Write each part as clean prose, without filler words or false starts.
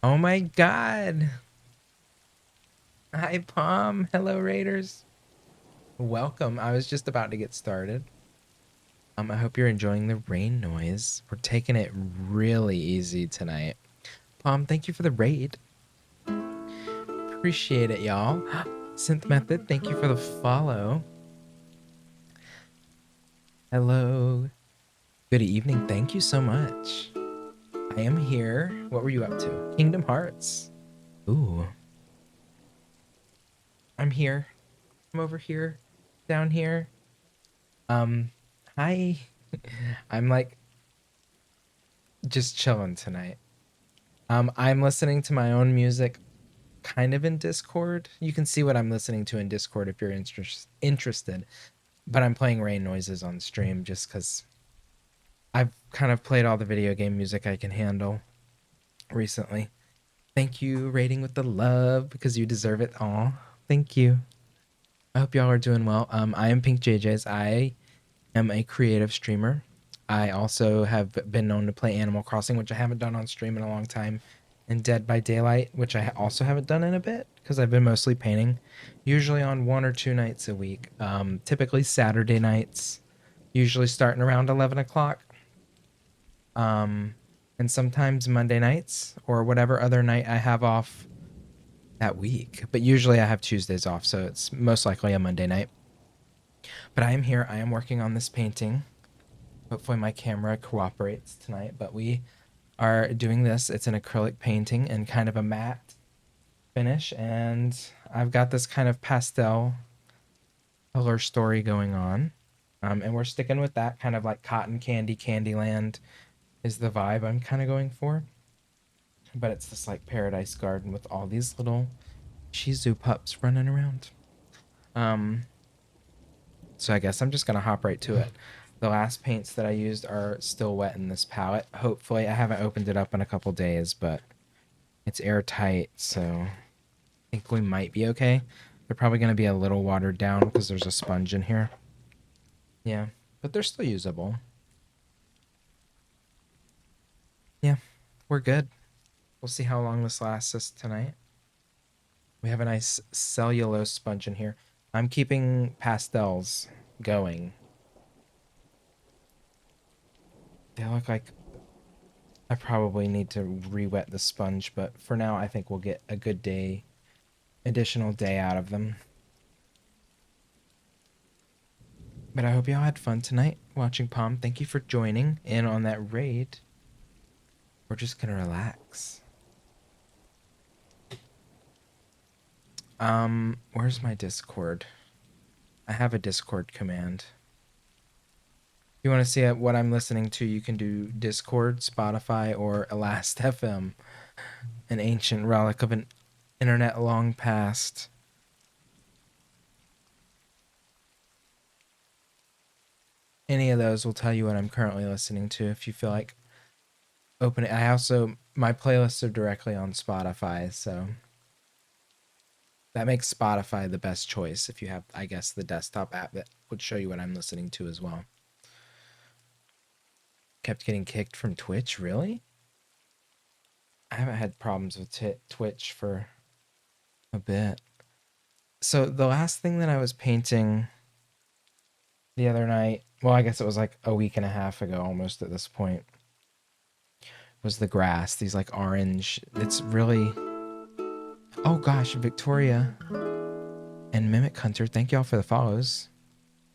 Oh my god. Hi, Palm. Hello, Raiders. Welcome. I was just about to get started. I hope you're enjoying the rain noise. We're taking it really easy tonight. Palm, thank you for the raid. Appreciate it, y'all. Synth Method, thank you for the follow. Hello. Good evening. Thank you so much. I am here. What were you up to? Kingdom Hearts. Ooh. I'm here. I'm over here. Down here. Um, hi. I'm like just chilling tonight. I'm listening to my own music kind of in Discord. You can see what I'm listening to in Discord if you're interested. But I'm playing rain noises on stream just because I've kind of played all the video game music I can handle recently. Thank you, Rating with the love, because you deserve it all. Thank you. I hope y'all are doing well. I am Pink JJ's. I am a creative streamer. I also have been known to play Animal Crossing, which I haven't done on stream in a long time, and Dead by Daylight, which I also haven't done in a bit because I've been mostly painting, usually on 1 or 2 nights a week. Typically Saturday nights, usually starting around 11 o'clock. And sometimes Monday nights or whatever other night I have off that week. But usually I have Tuesdays off, so it's most likely a Monday night. But I am here. I am working on this painting. Hopefully my camera cooperates tonight, but we are doing this. It's an acrylic painting and kind of a matte finish, and I've got this kind of pastel color story going on. And we're sticking with that kind of like cotton candy, Candyland is the vibe I'm kind of going for. But it's this like paradise garden with all these little Shih Tzu pups running around. So I guess I'm just gonna hop right to it. The last paints that I used are still wet in this palette. Hopefully, I haven't opened it up in a couple days, but it's airtight, so I think we might be okay. They're probably gonna be a little watered down because there's a sponge in here. Yeah, but they're still usable. Yeah, we're good. We'll see how long this lasts us tonight. We have a nice cellulose sponge in here. I'm keeping pastels going. They look like I probably need to re-wet the sponge, but for now I think we'll get a good additional day out of them. But I hope y'all had fun tonight watching Palm. Thank you for joining in on that raid. We're just gonna relax. Where's my Discord? I have a Discord command. If you want to see what I'm listening to, you can do Discord, Spotify, or Last.fm, an ancient relic of an internet long past. Any of those will tell you what I'm currently listening to if you feel like opening. My playlists are directly on Spotify, so that makes Spotify the best choice if you have, I guess, the desktop app that would show you what I'm listening to as well. Kept getting kicked from Twitch, really? I haven't had problems with Twitch for a bit. So the last thing that I was painting the other night, well, I guess it was like a week and a half ago almost at this point, was the grass. These like orange, it's really, oh gosh, Victoria and Mimic Hunter, thank y'all for the follows.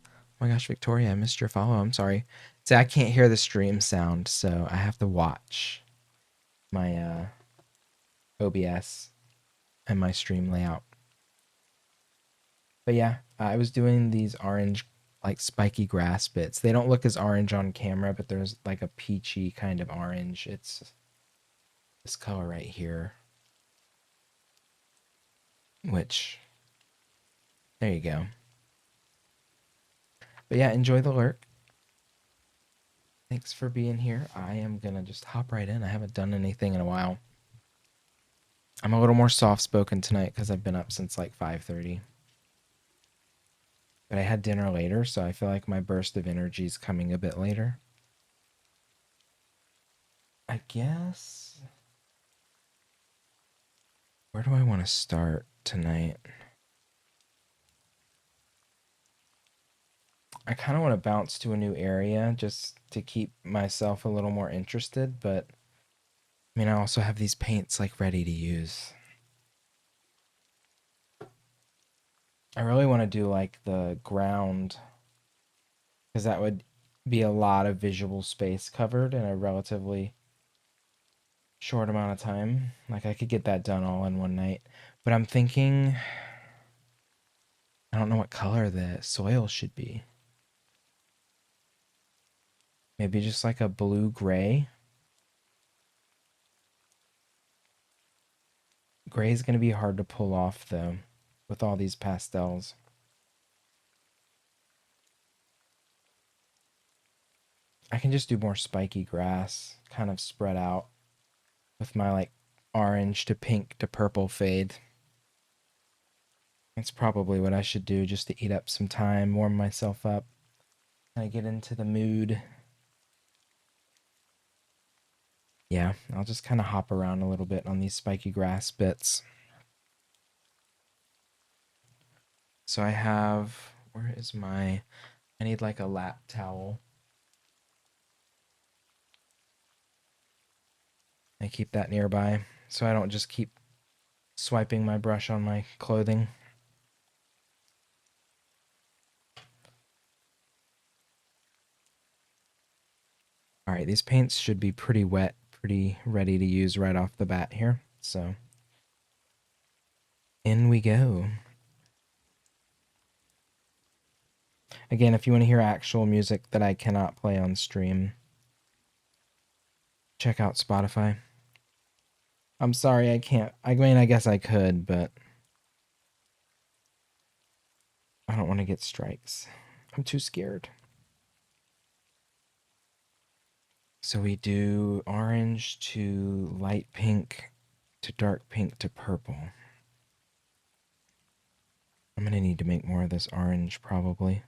Oh my gosh, Victoria, I missed your follow. I'm sorry. See, I can't hear the stream sound, so I have to watch my OBS and my stream layout. But yeah, I was doing these orange, like spiky grass bits. They don't look as orange on camera, but there's like a peachy kind of orange. It's this color right here, which, there you go. But yeah, enjoy the lurk. Thanks for being here. I am gonna just hop right in. I haven't done anything in a while. I'm a little more soft-spoken tonight because I've been up since like 5:30. But I had dinner later, so I feel like my burst of energy is coming a bit later. I guess. Where do I want to start tonight? I kind of want to bounce to a new area just to keep myself a little more interested, but I mean, I also have these paints like ready to use. I really want to do like the ground because that would be a lot of visual space covered in a relatively short amount of time. Like I could get that done all in one night. But I'm thinking I don't know what color the soil should be. Maybe just like a blue gray. Gray is going to be hard to pull off though with all these pastels. I can just do more spiky grass, kind of spread out with my like orange to pink to purple fade. That's probably what I should do just to eat up some time, warm myself up, kind of get into the mood. Yeah, I'll just kind of hop around a little bit on these spiky grass bits. So I have, where is my, I need like a lap towel. I keep that nearby so I don't just keep swiping my brush on my clothing. All right, these paints should be pretty wet, pretty ready to use right off the bat here. So in we go. Again, if you want to hear actual music that I cannot play on stream, check out Spotify. I'm sorry I can't. I mean, I guess I could, but I don't want to get strikes. I'm too scared. So we do orange to light pink to dark pink to purple. I'm going to need to make more of this orange probably.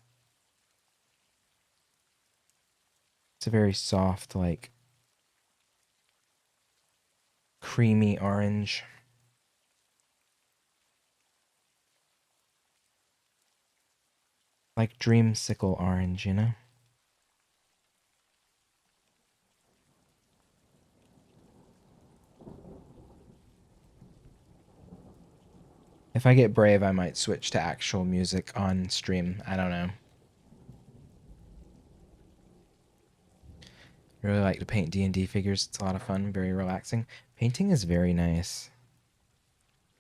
It's a very soft, like creamy orange. Like dreamsicle orange, you know? If I get brave, I might switch to actual music on stream. I don't know. I really like to paint D&D figures. It's a lot of fun, very relaxing. Painting is very nice.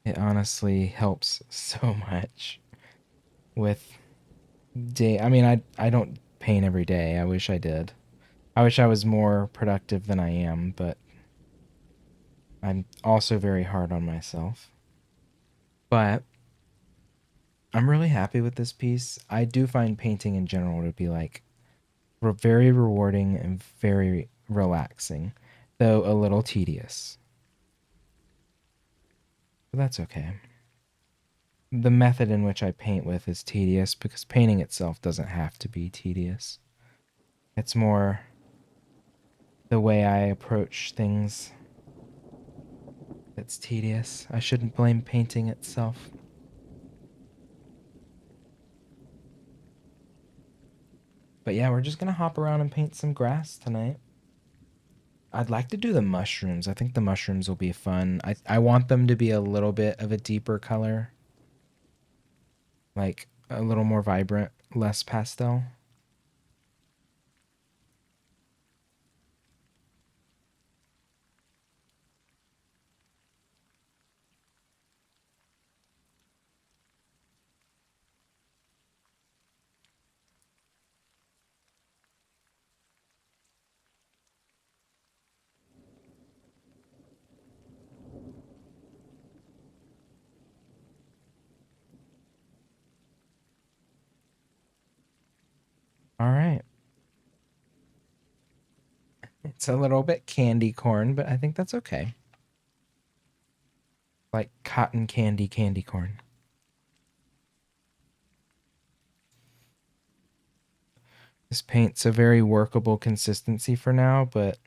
It honestly helps so much with day. I mean, I don't paint every day. I wish I did. I wish I was more productive than I am, but I'm also very hard on myself. But I'm really happy with this piece. I do find painting in general to be like very rewarding and very relaxing, though a little tedious. But that's okay. The method in which I paint with is tedious because painting itself doesn't have to be tedious. It's more the way I approach things that's tedious. I shouldn't blame painting itself. But yeah, we're just gonna hop around and paint some grass tonight. I'd like to do the mushrooms. I think the mushrooms will be fun. I want them to be a little bit of a deeper color. Like a little more vibrant, less pastel. All right. It's a little bit candy corn, but I think that's okay. Like cotton candy corn. This paint's a very workable consistency for now, but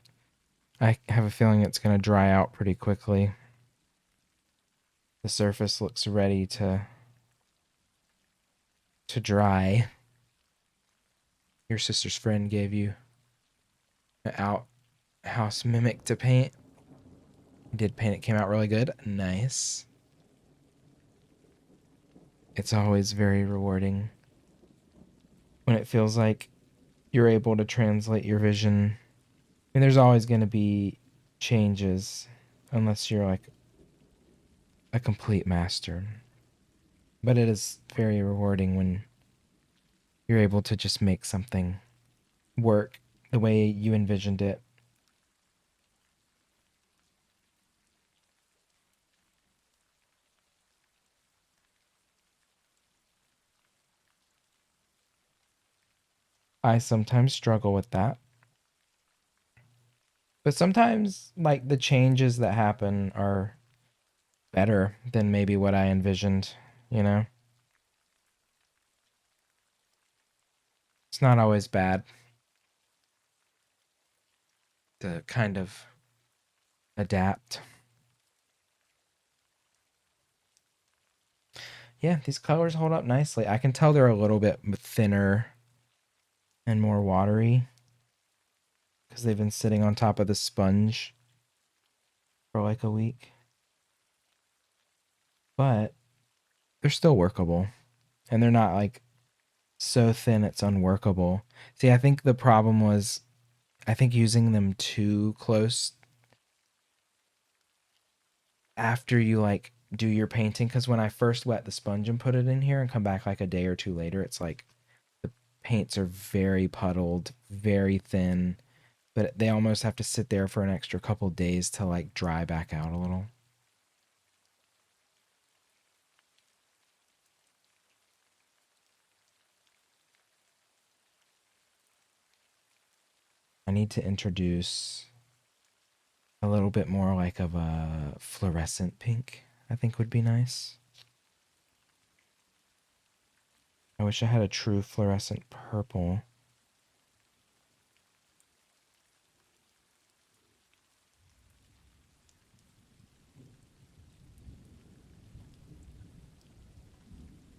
I have a feeling it's going to dry out pretty quickly. The surface looks ready to dry. Your sister's friend gave you an outhouse mimic to paint. You did paint it, came out really good. Nice. It's always very rewarding when it feels like you're able to translate your vision. I mean, there's always going to be changes unless you're like a complete master. But it is very rewarding when you're able to just make something work the way you envisioned it. I sometimes struggle with that. But sometimes, like, the changes that happen are better than maybe what I envisioned, you know? It's not always bad to kind of adapt. Yeah, these colors hold up nicely. I can tell they're a little bit thinner and more watery because they've been sitting on top of the sponge for like a week. But they're still workable. And they're not like so thin it's unworkable. See, I think the problem was I think using them too close after you like do your painting, because when I first wet the sponge and put it in here and come back like a day or two later, it's like the paints are very puddled, very thin, but they almost have to sit there for an extra couple days to like dry back out a little. I need to introduce a little bit more like of a fluorescent pink, I think would be nice. I wish I had a true fluorescent purple.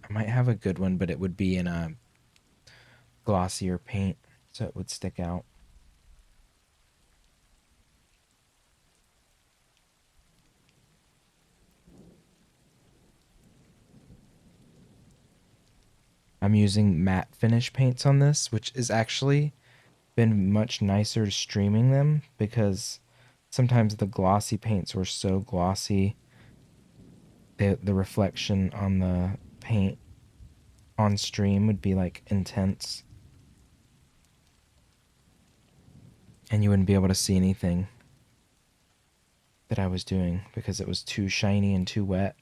I might have a good one, but it would be in a glossier paint, so it would stick out. I'm using matte finish paints on this, which is actually been much nicer streaming them because sometimes the glossy paints were so glossy, the reflection on the paint on stream would be like intense, and you wouldn't be able to see anything that I was doing because it was too shiny and too wet.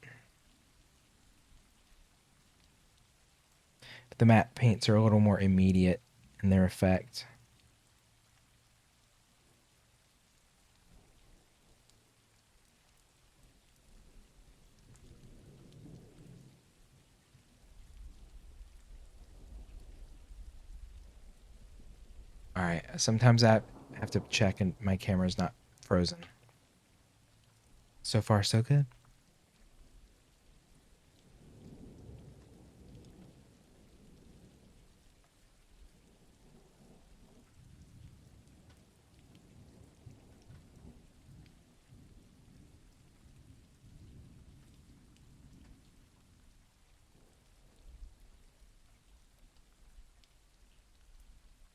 But the matte paints are a little more immediate in their effect. All right, sometimes I have to check and my camera's not frozen. So far, so good.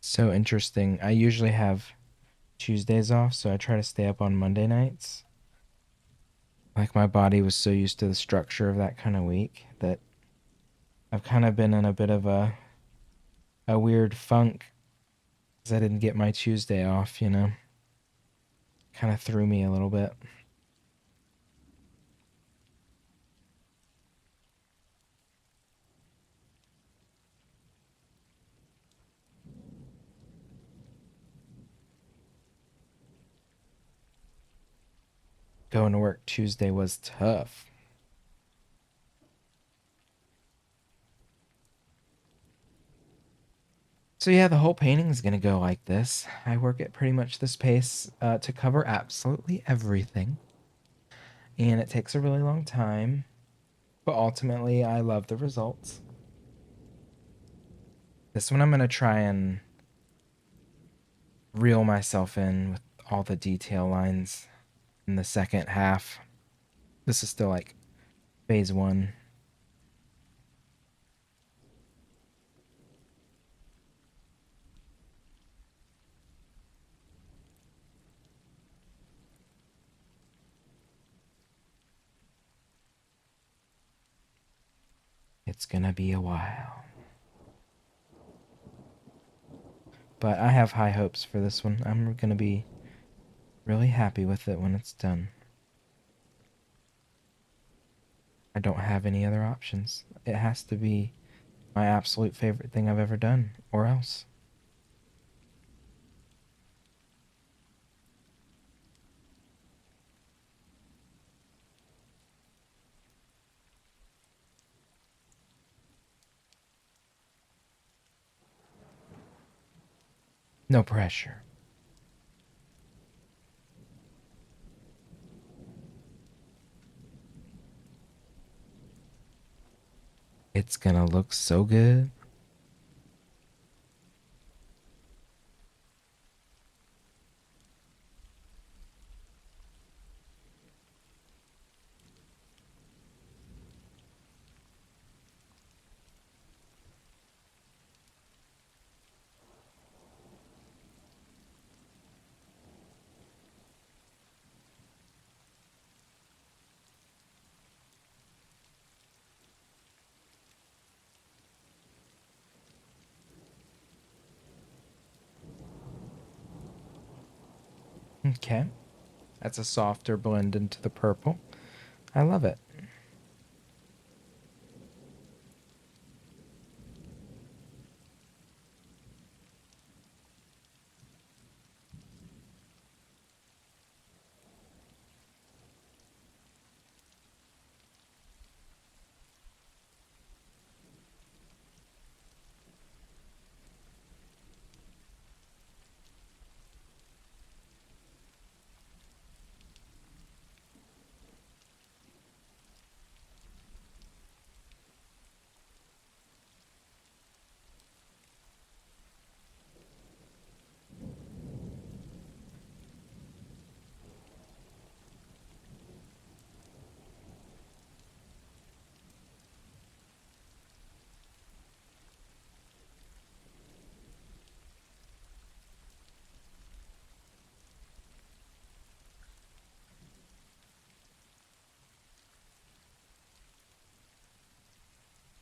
So interesting. I usually have Tuesdays off, so I try to stay up on Monday nights. Like my body was so used to the structure of that kind of week that I've kind of been in a bit of a weird funk because I didn't get my Tuesday off, you know. Kind of threw me a little bit. Going to work Tuesday was tough. So yeah, the whole painting is gonna go like this. I work at pretty much this pace to cover absolutely everything, and it takes a really long time, but ultimately I love the results. This one I'm gonna try and reel myself in with all the detail lines in the second half. This is still like phase one. It's gonna be a while. But I have high hopes for this one. I'm gonna be really happy with it when it's done. I don't have any other options. It has to be my absolute favorite thing I've ever done, or else. No pressure. It's gonna look so good. Okay. That's a softer blend into the purple. I love it.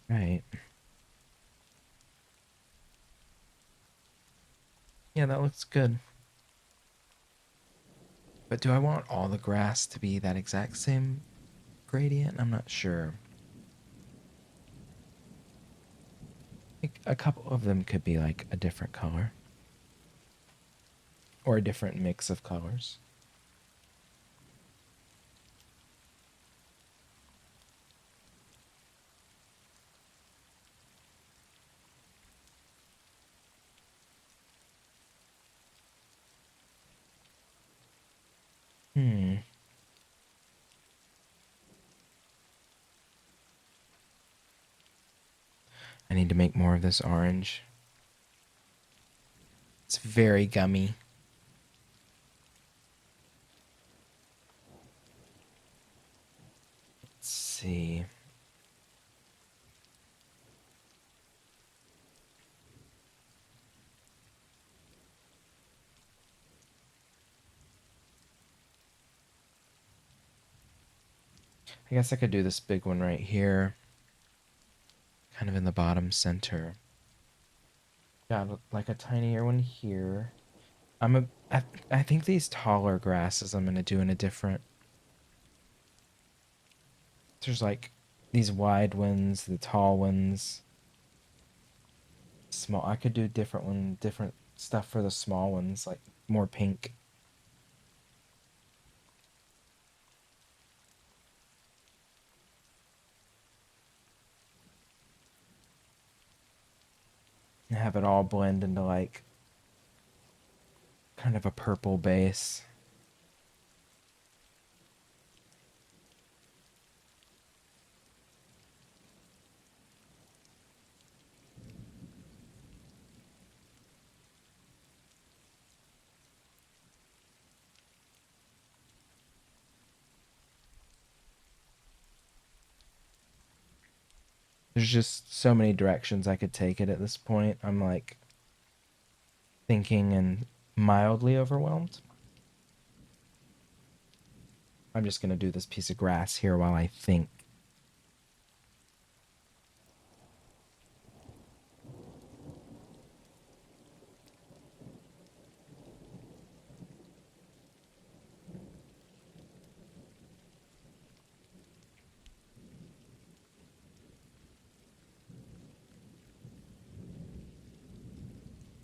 Right. Yeah, that looks good. But do I want all the grass to be that exact same gradient? I'm not sure. Like, a couple of them could be like a different color or a different mix of colors. Hmm. I need to make more of this orange. It's very gummy. Let's see. I guess I could do this big one right here, kind of in the bottom center. Got like a tinier one here. I'm a I, I think these taller grasses I'm gonna do in a different. There's like these wide ones, the tall ones, small. I could do different stuff for the small ones, like more pink. and have it all blend into like kind of a purple base. There's just so many directions I could take it at this point. I'm like thinking and mildly overwhelmed. I'm just going to do this piece of grass here while I think.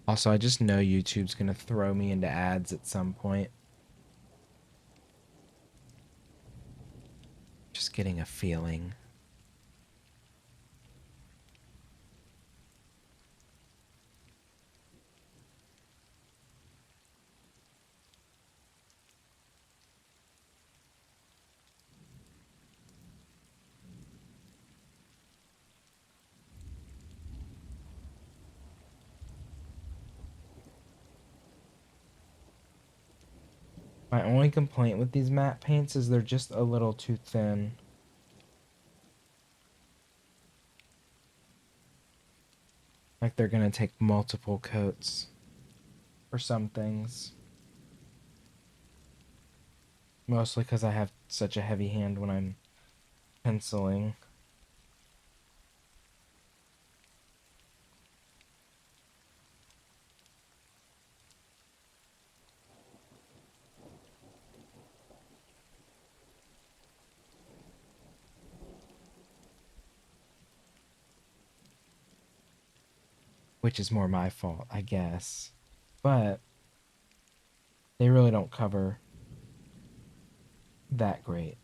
Also, I just know YouTube's going to throw me into ads at some point. Just getting a feeling. My only complaint with these matte paints is they're just a little too thin. Like they're going to take multiple coats for some things. Mostly because I have such a heavy hand when I'm penciling. Which is more my fault, I guess. But they really don't cover that great.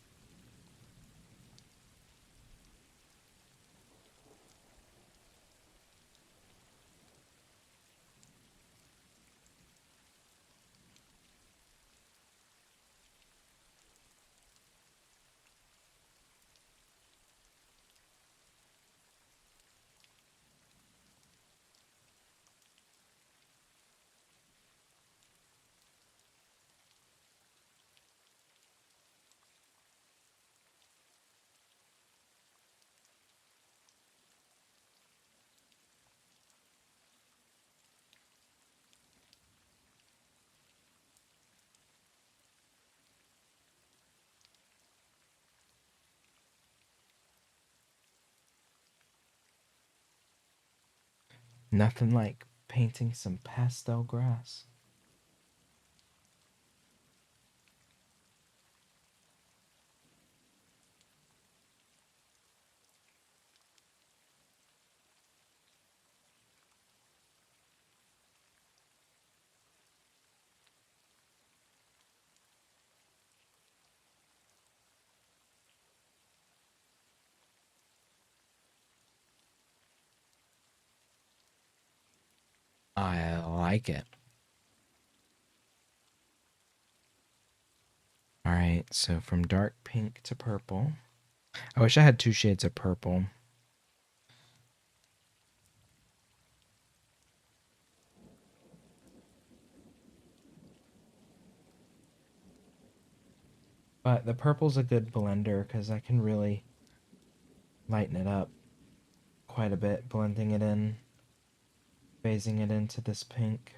Nothing like painting some pastel grass. I like it. All right, so from dark pink to purple. I wish I had two shades of purple. But the purple's a good blender because I can really lighten it up quite a bit, blending it in, phasing it into this pink.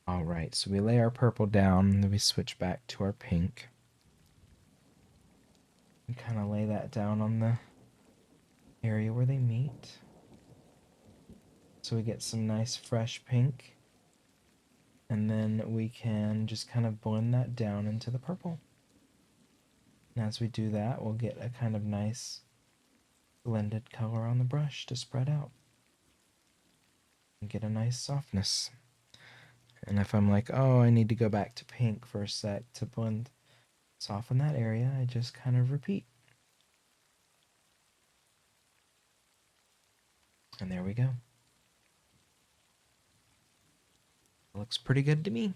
All right, so we lay our purple down, then we switch back to our pink. And kind of lay that down on the area where they meet. So we get some nice fresh pink. And then we can just kind of blend that down into the purple. And as we do that, we'll get a kind of nice blended color on the brush to spread out and get a nice softness. And if I'm like, oh, I need to go back to pink for a sec to blend, soften that area, I just kind of repeat. And there we go. Looks pretty good to me.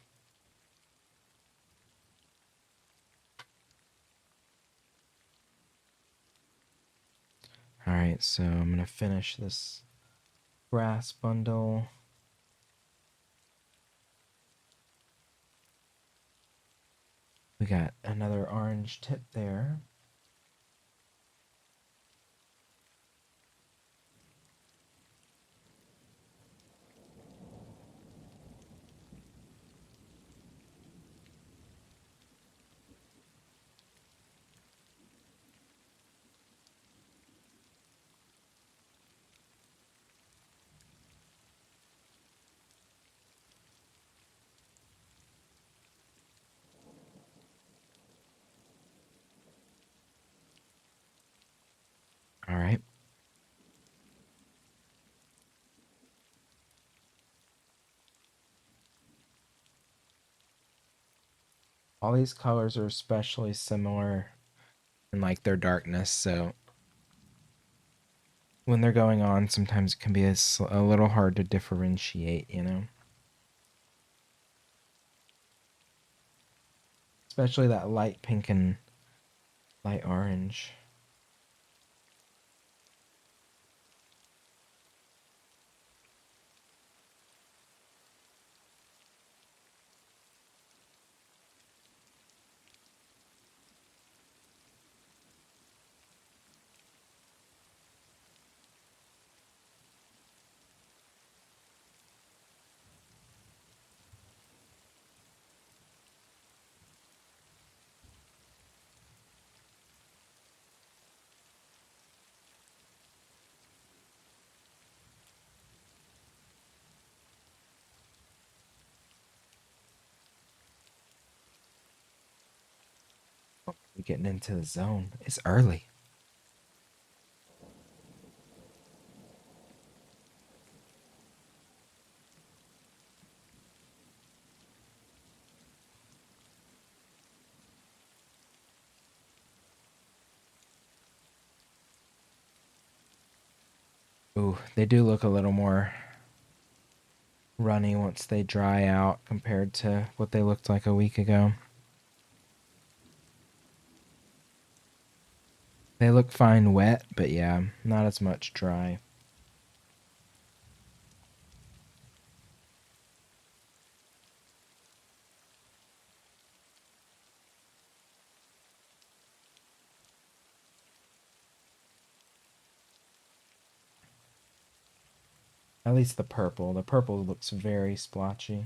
All right, so I'm going to finish this grass bundle. We got another orange tip there. All right. All these colors are especially similar in like their darkness, so when they're going on, sometimes it can be a little hard to differentiate, you know? Especially that light pink and light orange. We're getting into the zone. It's early. Ooh, they do look a little more runny once they dry out compared to what they looked like a week ago. They look fine wet, but yeah, not as much dry. At least the purple. The purple looks very splotchy.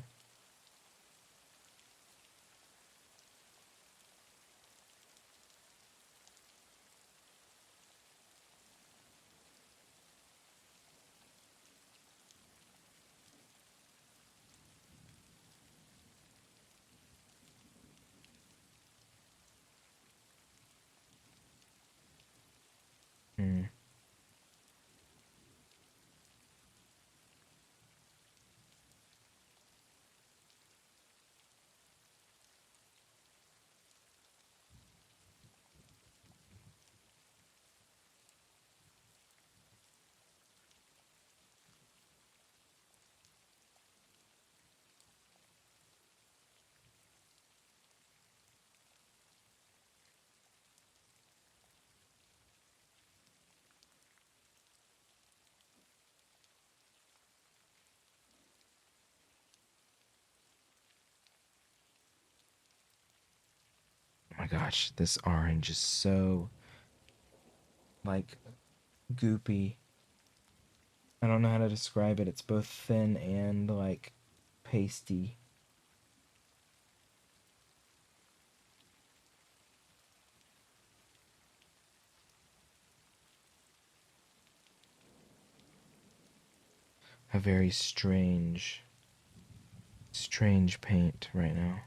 Hmm. Oh my gosh, this orange is so like goopy. I don't know how to describe it. It's both thin and like pasty. a very strange paint right now.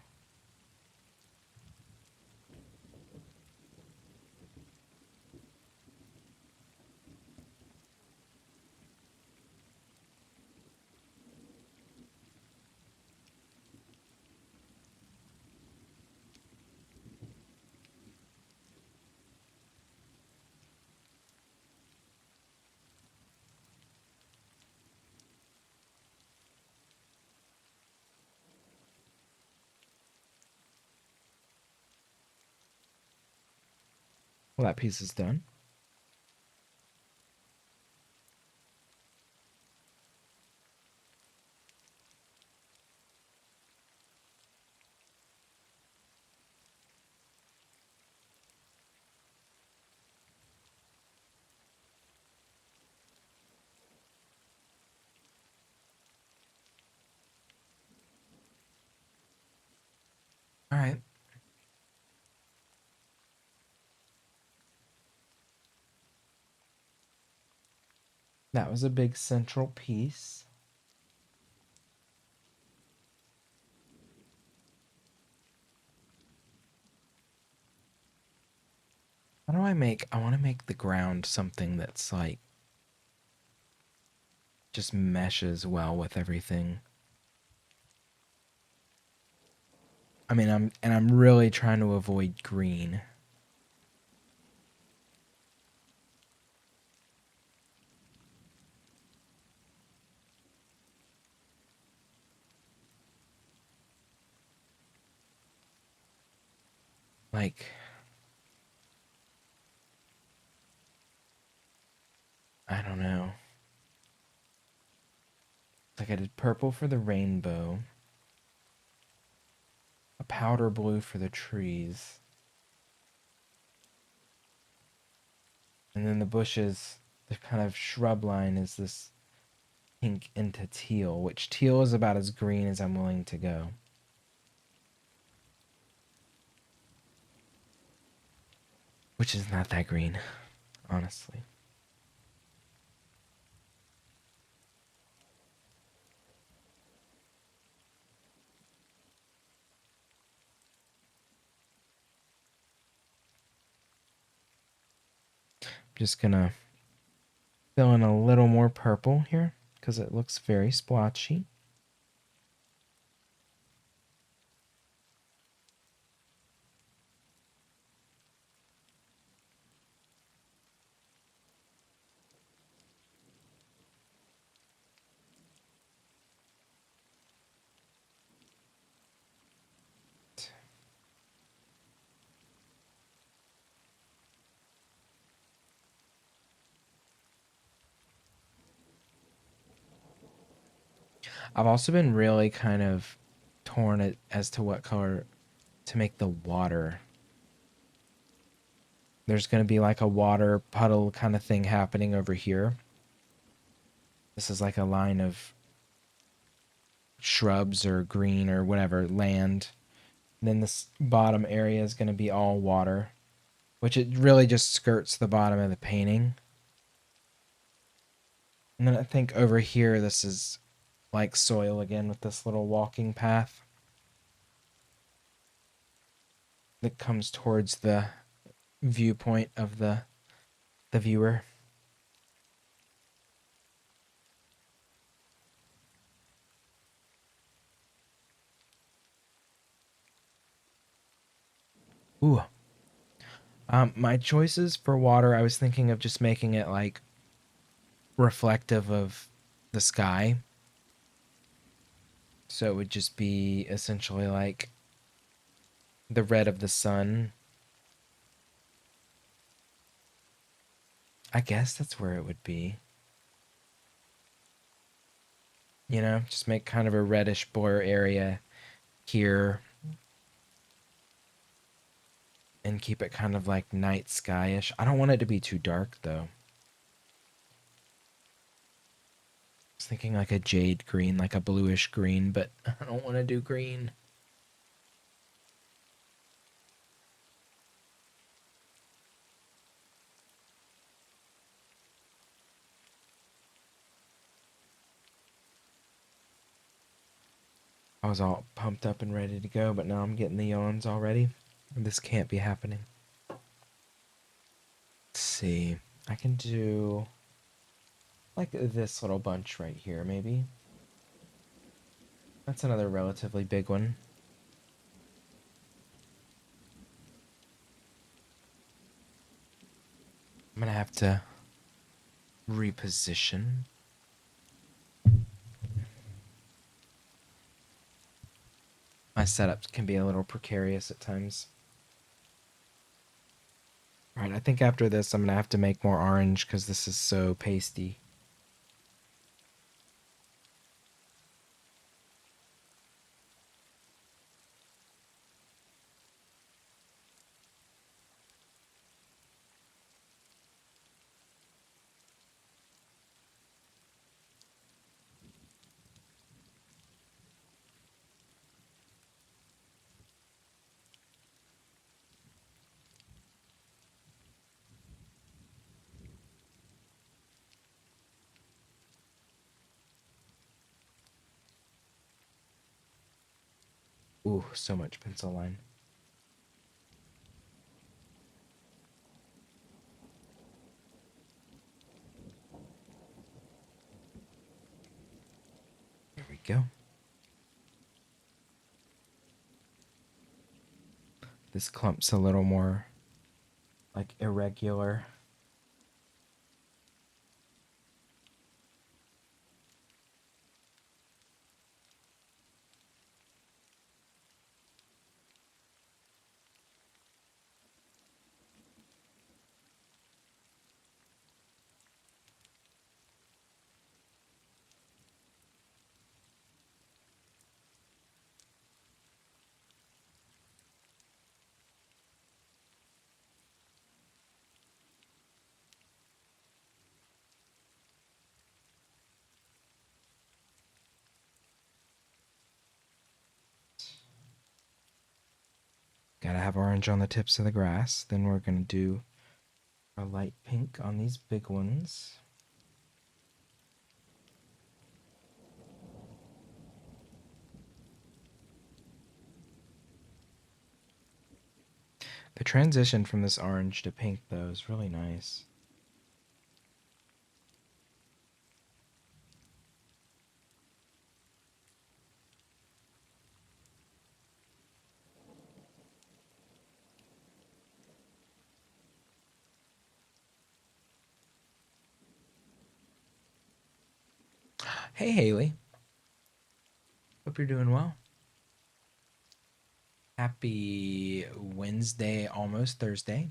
Well, that piece is done. All right. That was a big central piece. How do I want to make the ground something that's like just meshes well with everything. I mean, I'm really trying to avoid green. Like, I don't know. Like I did purple for the rainbow, a powder blue for the trees, and then the bushes, the kind of shrub line is this pink into teal, which teal is about as green as I'm willing to go. Which is not that green, honestly. Just gonna fill in a little more purple here because it looks very splotchy. I've also been really kind of torn as to what color to make the water. There's going to be like a water puddle kind of thing happening over here. This is like a line of shrubs or green or whatever land. And then this bottom area is going to be all water, which it really just skirts the bottom of the painting. And then I think over here, this is like soil again with this little walking path that comes towards the viewpoint of the viewer. Ooh. My choices for water, I was thinking of just making it like reflective of the sky. So it would just be essentially like the red of the sun. I guess that's where it would be. You know, just make kind of a reddish blur area here and keep it kind of like night skyish. I don't want it to be too dark though. I was thinking like a jade green, like a bluish green, but I don't want to do green. I was all pumped up and ready to go, but now I'm getting the yawns already. This can't be happening. Let's see. I can do like this little bunch right here, maybe. That's another relatively big one. I'm gonna have to reposition. My setups can be a little precarious at times. Alright, I think after this I'm gonna have to make more orange because this is so pasty. Ooh, so much pencil line. There we go. This clump's a little more like irregular. Gotta have orange on the tips of the grass. Then we're gonna do a light pink on these big ones. The transition from this orange to pink, though, is really nice. Hey, Haley. Hope you're doing well. Happy Wednesday, almost Thursday.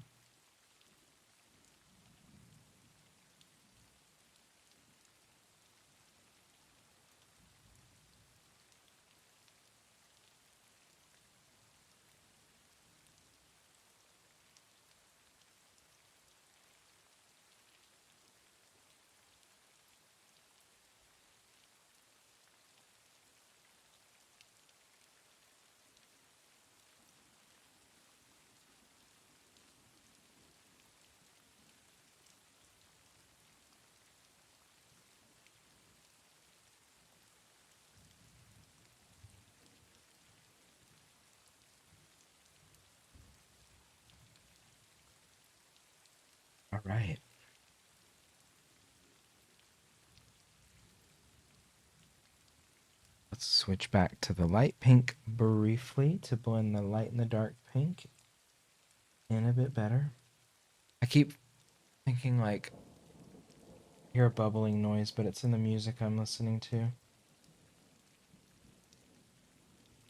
All right. Let's switch back to the light pink briefly to blend the light and the dark pink in a bit better. I keep thinking like hear a bubbling noise, but it's in the music I'm listening to.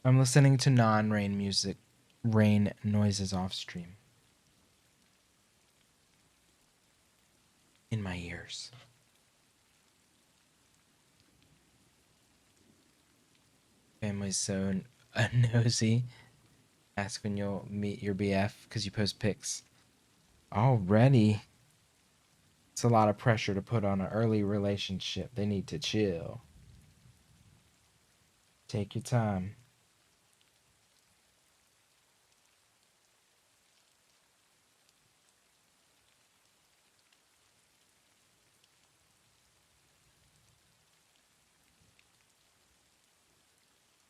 I'm listening to non-rain music, rain noises off stream in my ears. Family's so nosy. Ask when you'll meet your BF because you post pics. Already, it's a lot of pressure to put on an early relationship. They need to chill. Take your time.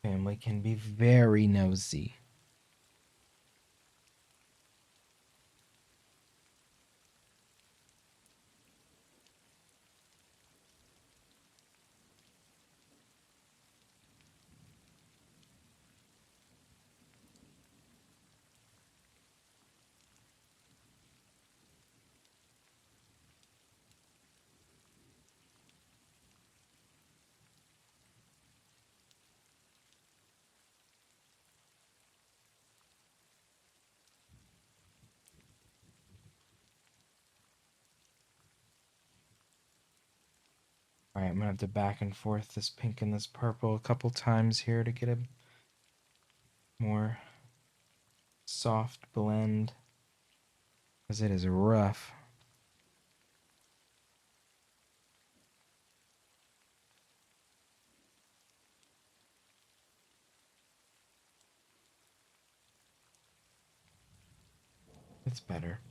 Family can be very nosy. All right, I'm gonna have to back and forth this pink and this purple a couple times here to get a more soft blend, because it is rough. It's better.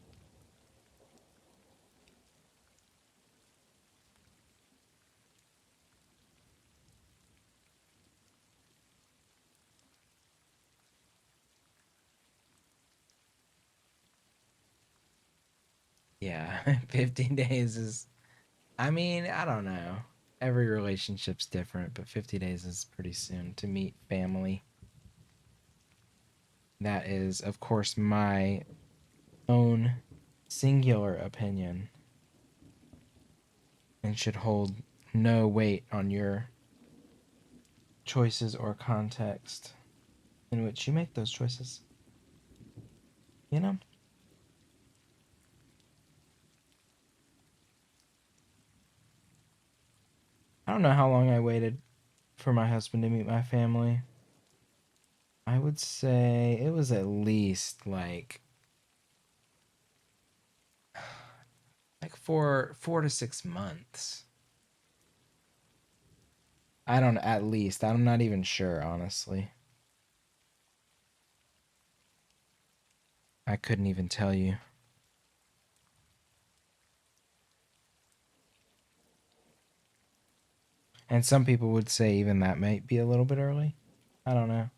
Yeah, 15 days is, I mean, I don't know. Every relationship's different, but 50 days is pretty soon to meet family. That is, of course, my own singular opinion and should hold no weight on your choices or context in which you make those choices. You know? I don't know how long I waited for my husband to meet my family. I would say it was at least like 4 to 6 months. I don't, at least. I'm not even sure, honestly. I couldn't even tell you. And some people would say even that might be a little bit early. I don't know.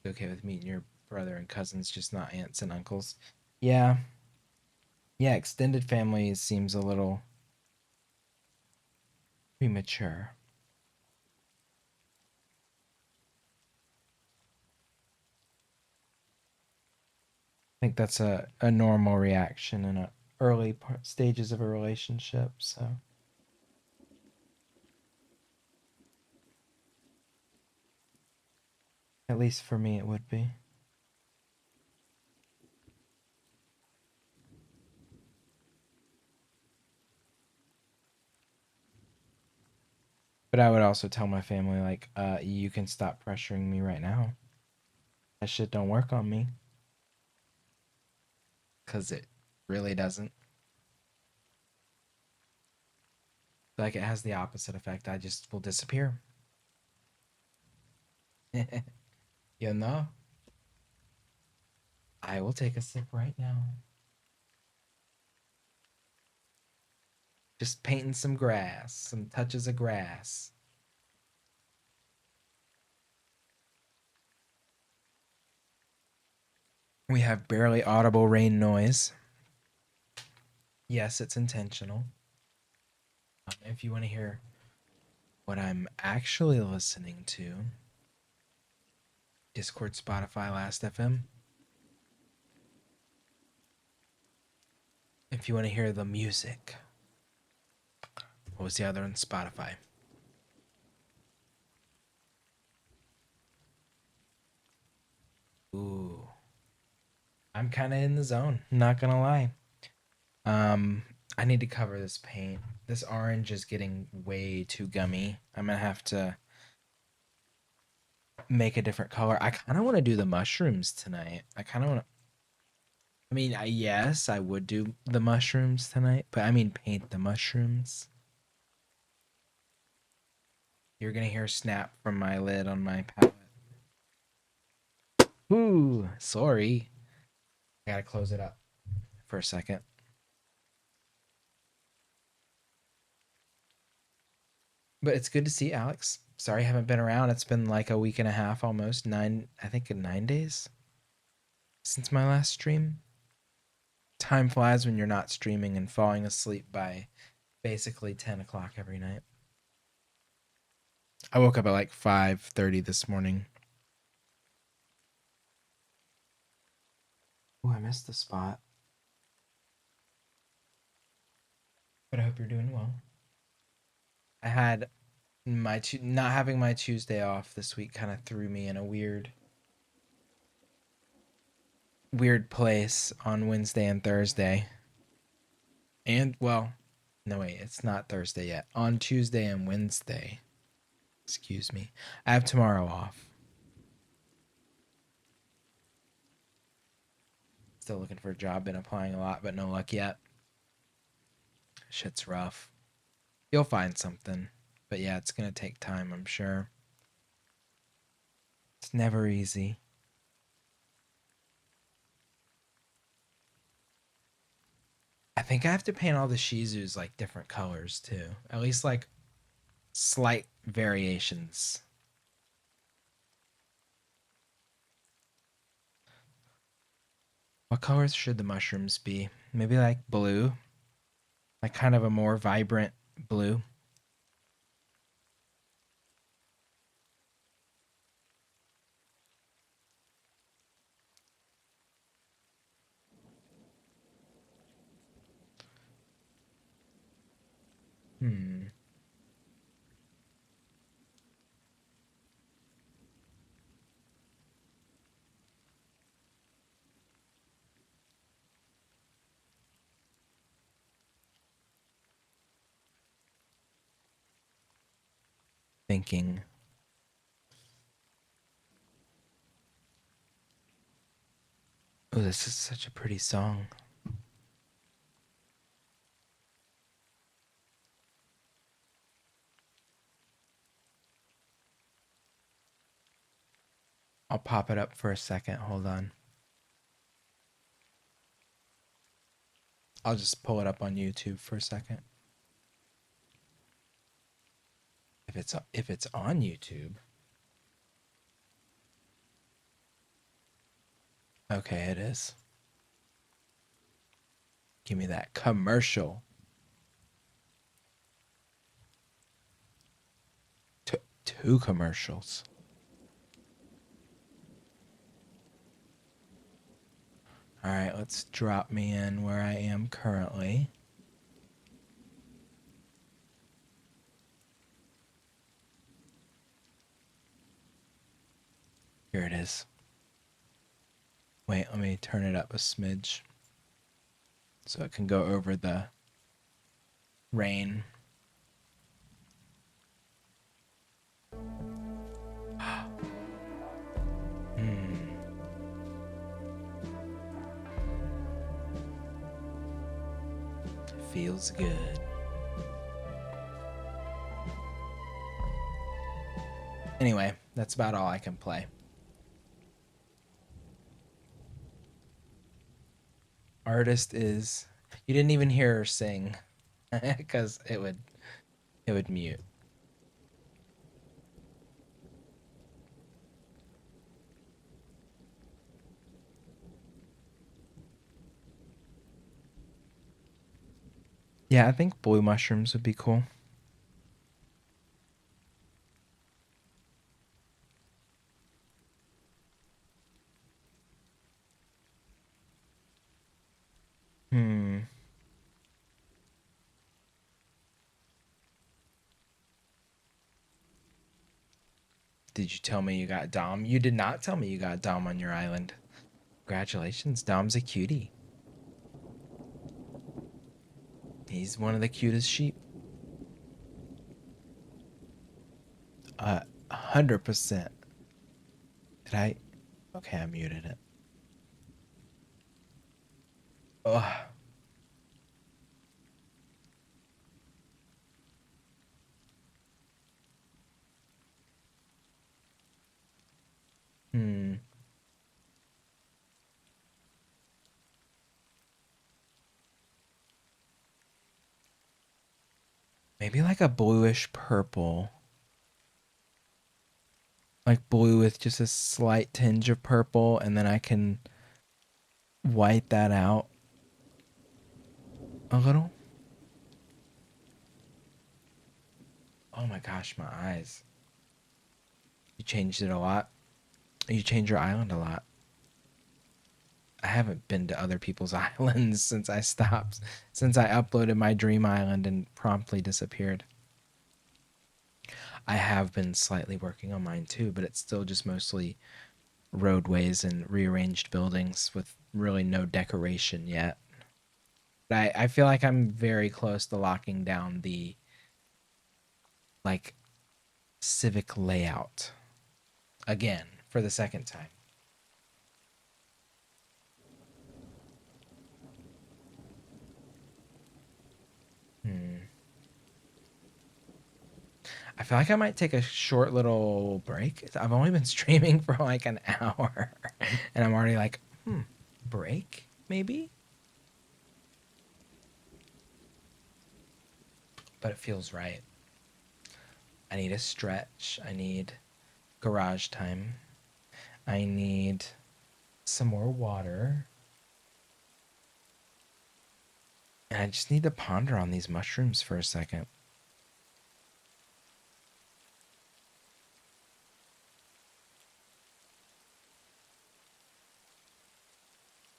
Okay with meeting your brother and cousins, just not aunts and uncles. Yeah. Yeah, extended family seems a little premature. I think that's a normal reaction in early stages of a relationship. So, at least for me, it would be. But I would also tell my family, like, you can stop pressuring me right now. That shit don't work on me. Because it really doesn't. Like, it has the opposite effect. I just will disappear. You know? I will take a sip right now. Just painting some grass, some touches of grass. We have barely audible rain noise. Yes, it's intentional. If you want to hear what I'm actually listening to, Discord, Spotify, Last FM. If you want to hear the music, what was the other on Spotify? Ooh, I'm kind of in the zone. Not gonna lie. Um, I need to cover this paint. This orange is getting way too gummy. I'm gonna have to make a different color. I kind of want to do the mushrooms tonight. I kind of want to. I mean, yes, I would do the mushrooms tonight, but I mean, paint the mushrooms. You're gonna hear snap from my lid on my palette. Ooh, sorry. I gotta close it up for a second. But it's good to see Alex. Sorry I haven't been around. It's been like a week and a half almost. I think 9 days since my last stream. Time flies when you're not streaming and falling asleep by basically 10 o'clock every night. I woke up at like 5:30 this morning. Oh, I missed the spot. But I hope you're doing well. I had not having my Tuesday off this week kind of threw me in a weird place on Wednesday and Thursday. And well, no wait, it's not Thursday yet. On Tuesday and Wednesday. Excuse me. I have tomorrow off. Still looking for a job, been applying a lot, but no luck yet. Shit's rough. You'll find something. But yeah, it's gonna take time, I'm sure. It's never easy. I think I have to paint all the Shih Tzus like different colors too. At least like slight variations. What colors should the mushrooms be? Maybe like blue? Like kind of a more vibrant blue. Hmm. Thinking. Oh, this is such a pretty song. I'll pop it up for a second. Hold on. I'll just pull it up on YouTube for a second. If it's on YouTube. Okay, it is. Give me that commercial. Two commercials. All right, let's drop me in where I am currently. Here it is. Wait, let me turn it up a smidge so it can go over the rain. Hmm. Feels good. Anyway, that's about all I can play. Artist is you didn't even hear her sing because it would mute. Yeah, I think blue mushrooms would be cool. Hmm. Did you tell me you got Dom? You did not tell me you got Dom on your island. Congratulations, Dom's a cutie. He's one of the cutest sheep. 100%. Did I? Okay, I muted it. Ugh. Hmm. Maybe like a bluish purple. Like blue with just a slight tinge of purple, and then I can white that out a little. Oh my gosh, my eyes. You changed it a lot. You changed your island a lot. I haven't been to other people's islands since I stopped, since I uploaded my dream island and promptly disappeared. I have been slightly working on mine too, but it's still just mostly roadways and rearranged buildings with really no decoration yet. But I feel like I'm very close to locking down the like civic layout again for the second time. Hmm. I feel like I might take a short little break. I've only been streaming for like an hour, and I'm already like, break maybe? But it feels right. I need a stretch. I need garage time. I need some more water. And I just need to ponder on these mushrooms for a second.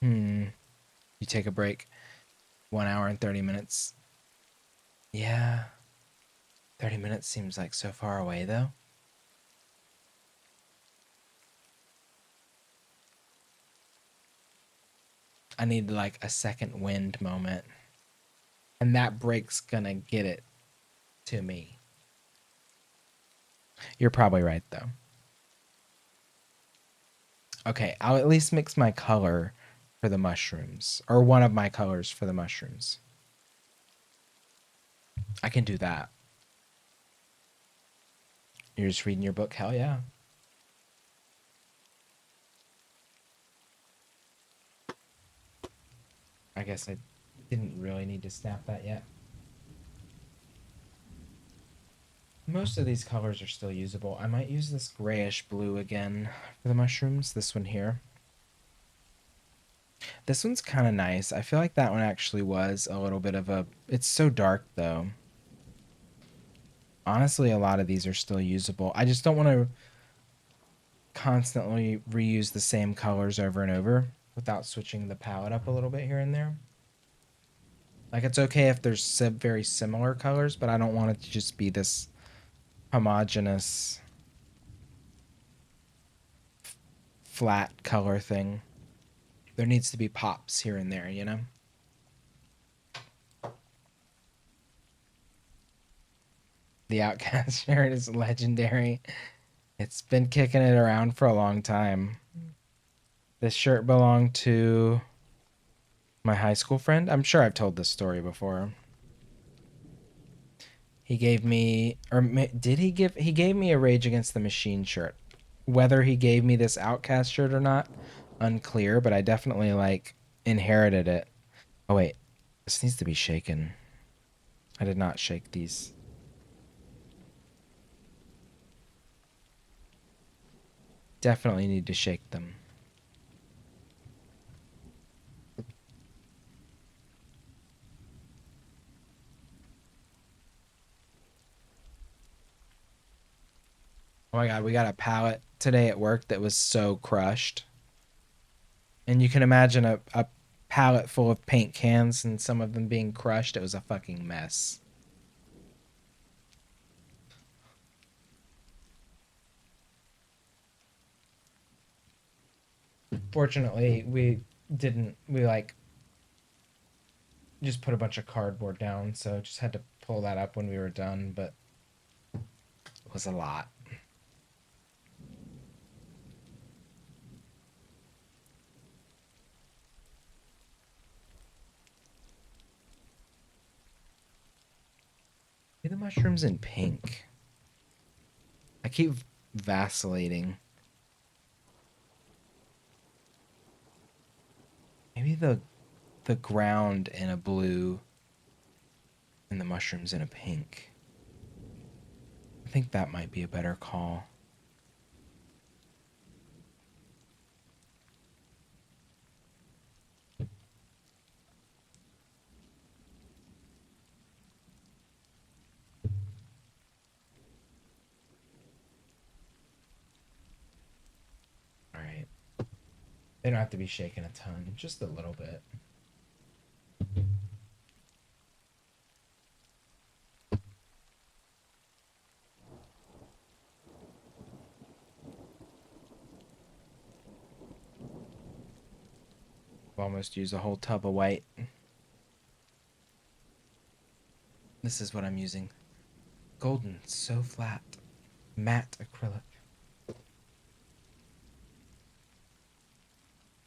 Hmm. You take a break. 1 hour and 30 minutes. Yeah. 30 minutes seems like so far away, though. I need like a second wind moment. And that break's gonna get it to me. You're probably right, though. Okay, I'll at least mix my color for the mushrooms, or one of my colors for the mushrooms. I can do that. You're just reading your book? Hell yeah. I guess I didn't really need to snap that yet. Most of these colors are still usable. I might use this grayish blue again for the mushrooms. This one here. This one's kind of nice. I feel like that one actually was a little bit of a... It's so dark, though. Honestly, a lot of these are still usable. I just don't want to constantly reuse the same colors over and over without switching the palette up a little bit here and there. Like, it's okay if there's very similar colors, but I don't want it to just be this homogeneous flat color thing. There needs to be pops here and there, you know? The Outcast shirt is legendary. It's been kicking it around for a long time. This shirt belonged to my high school friend. I'm sure I've told this story before. He gave me, or did he give? He gave me a Rage Against the Machine shirt. Whether he gave me this Outcast shirt or not, unclear. But I definitely like inherited it. Oh wait, this needs to be shaken. I did not shake these. Definitely need to shake them. Oh my god, we got a pallet today at work that was so crushed. And you can imagine a pallet full of paint cans and some of them being crushed. It was a fucking mess. Fortunately, we didn't. We like just put a bunch of cardboard down, so just had to pull that up when we were done, but it was a lot. Maybe the mushrooms in pink. I keep vacillating. Maybe the ground in a blue and the mushrooms in a pink. think that might be a better call. All right. They don't have to be shaken a ton, just a little bit. Almost use a whole tub of white. This is what I'm using. Golden, so flat. Matte acrylic.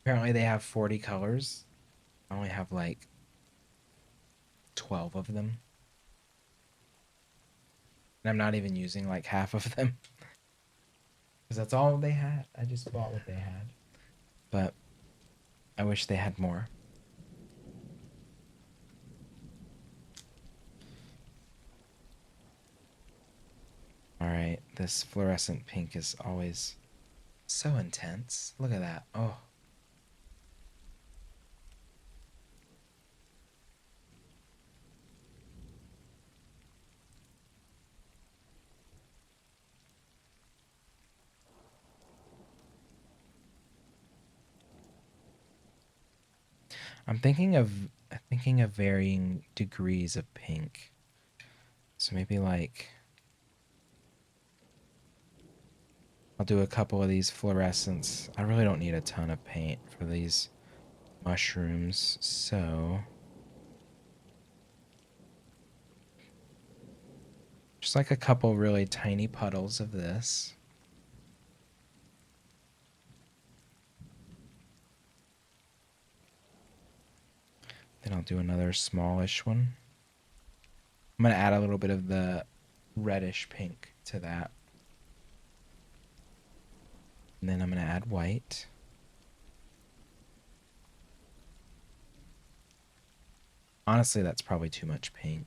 Apparently they have 40 colors. I only have like 12 of them. And I'm not even using like half of them. Because that's all they had. I just bought what they had. But I wish they had more. Alright, this fluorescent pink is always so intense. Look at that. Oh. I'm thinking of varying degrees of pink. So maybe like I'll do a couple of these fluorescents. I really don't need a ton of paint for these mushrooms, so just like a couple really tiny puddles of this. Then I'll do another smallish one. I'm going to add a little bit of the reddish pink to that. And then I'm going to add white. Honestly, that's probably too much paint.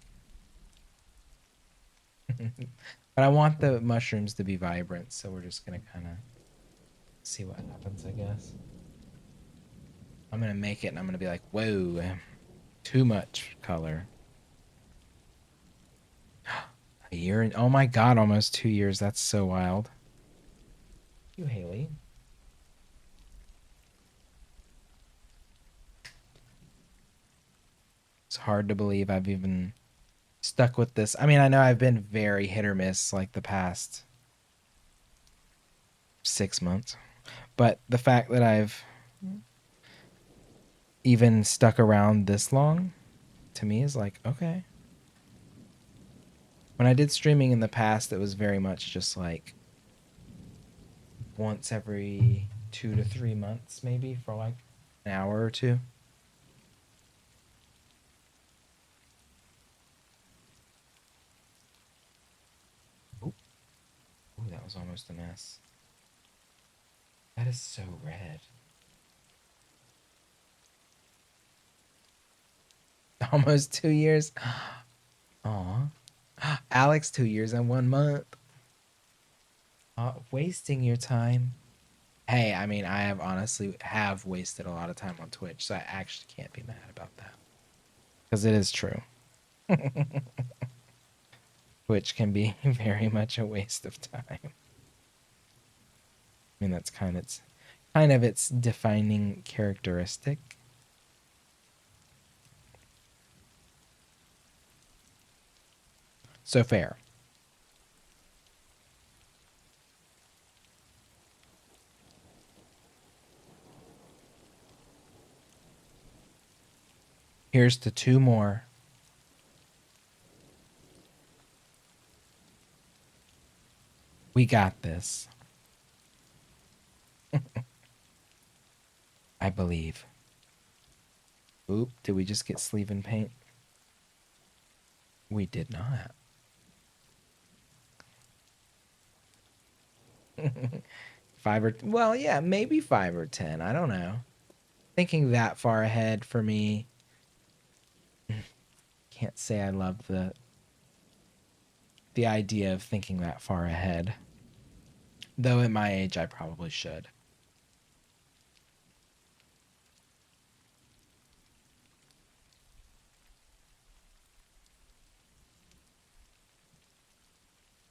But I want the mushrooms to be vibrant, so we're just going to kind of see what happens, I guess. I'm going to make it and I'm going to be like, whoa, too much color. A year and oh my god, almost 2 years. That's so wild. You, Haley. It's hard to believe I've even stuck with this. I mean, I know I've been very hit or miss like the past 6 months, but the fact that I've even stuck around this long to me is like, okay. When I did streaming in the past, it was very much just like once every 2 to 3 months, maybe for like an hour or two. Ooh, that was almost a mess. That is so red. Almost 2 years. Aw. Alex, 2 years and 1 month. Wasting your time. Hey, I mean, I have honestly have wasted a lot of time on Twitch, so I actually can't be mad about that. Because it is true. Twitch can be very much a waste of time. I mean, that's kind of its defining characteristic. So fair. Here's to 2 more. We got this. I believe. Oop, did we just get sleeve and paint? We did not. 5 or well, yeah, maybe 5 or 10. I don't know. Thinking that far ahead for me. Can't say I love the the idea of thinking that far ahead. Though at my age, I probably should.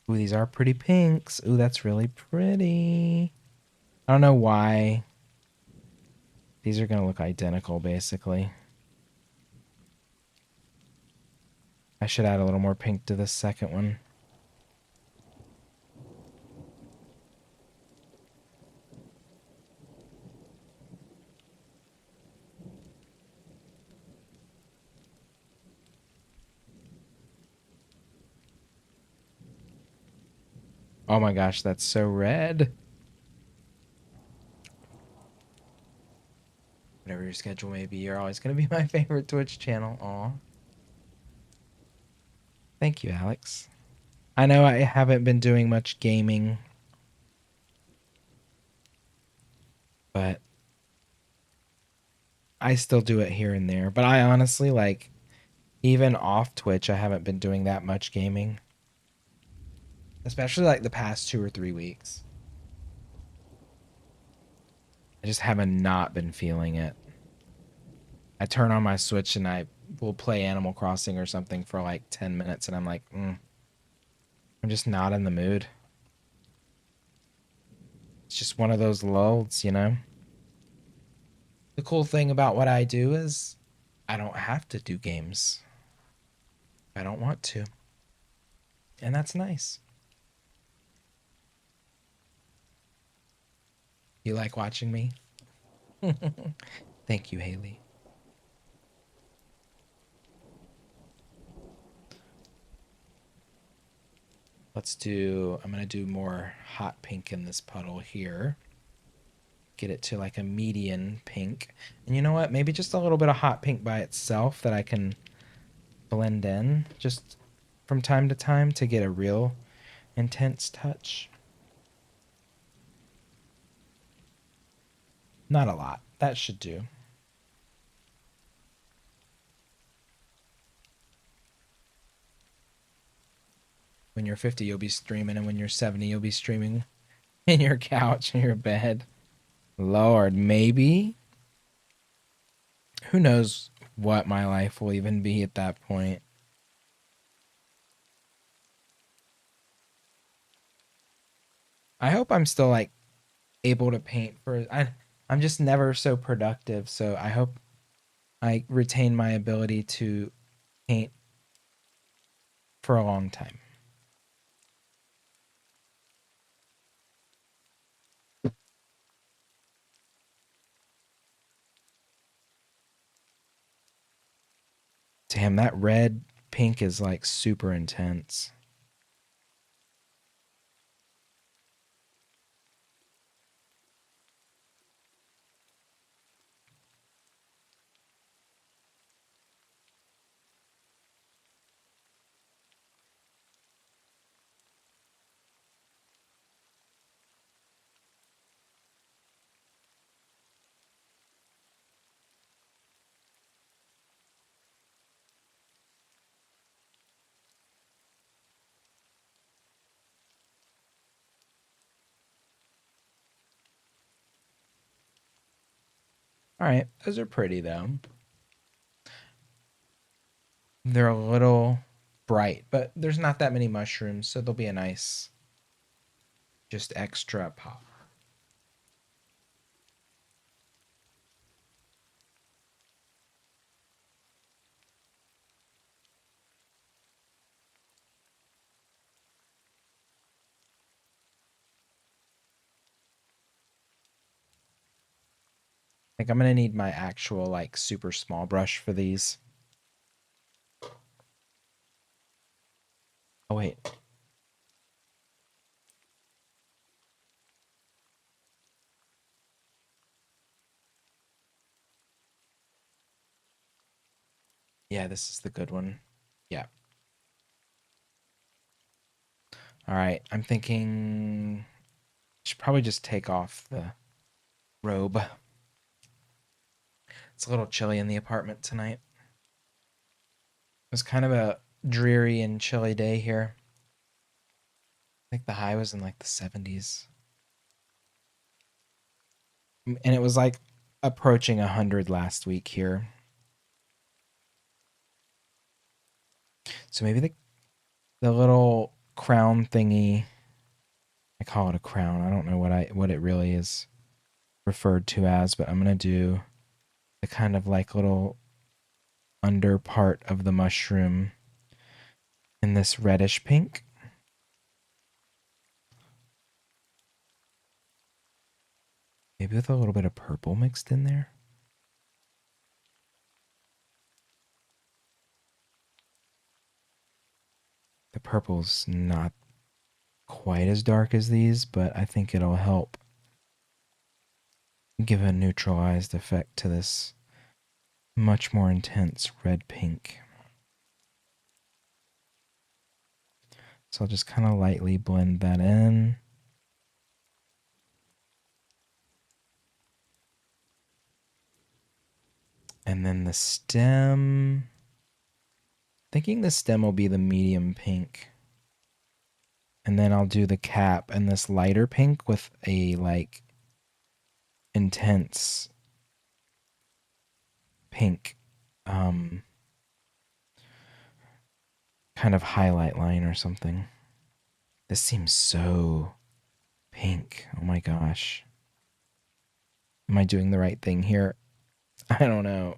Ooh, these are pretty pinks. Ooh, that's really pretty. I don't know why. These are going to look identical, basically. I should add a little more pink to the second one. Oh my gosh, that's so red. Whatever your schedule may be, you're always going to be my favorite Twitch channel. Aw. Thank you, Alex. I know I haven't been doing much gaming, but I still do it here and there. But I honestly, like, even off Twitch, I haven't been doing that much gaming. Especially like the past 2 or 3 weeks. I just haven't not been feeling it. I turn on my Switch and I will play Animal Crossing or something for like 10 minutes and I'm like, I'm just not in the mood. It's just one of those lulls, you know? The cool thing about what I do is I don't have to do games. I don't want to. And that's nice. You like watching me? Thank you, Haley. I'm going to do more hot pink in this puddle here. Get it to like a median pink. And you know what? Maybe just a little bit of hot pink by itself that I can blend in just from time to time to get a real intense touch. Not a lot. That should do. When you're 50, you'll be streaming, and when you're 70, you'll be streaming in your couch in your bed. Lord, maybe. Who knows what my life will even be at that point. I hope I'm still like able to paint I'm just never so productive, so I hope I retain my ability to paint for a long time. Damn, that red pink is like super intense. All right, those are pretty though. They're a little bright, but there's not that many mushrooms, so they'll be a nice, just extra pop. I think I'm gonna need my actual like super small brush for these. Oh wait. Yeah, this is the good one. Yeah. All right, I'm thinking I should probably just take off the robe. It's a little chilly in the apartment tonight. It was kind of a dreary and chilly day here. think the high was in like the 70s. And it was like approaching 100 last week here. So maybe the little crown thingy, I call it a crown. I don't know what it really is referred to as, but I'm gonna do the kind of like little under part of the mushroom in this reddish pink. Maybe with a little bit of purple mixed in there. The purple's not quite as dark as these, but I think it'll help give a neutralized effect to this much more intense red pink. So I'll just kind of lightly blend that in. And then the stem, thinking the stem will be the medium pink. And then I'll do the cap and this lighter pink with a like intense pink kind of highlight line or something. This seems so pink. Oh my gosh. Am I doing the right thing here? I don't know.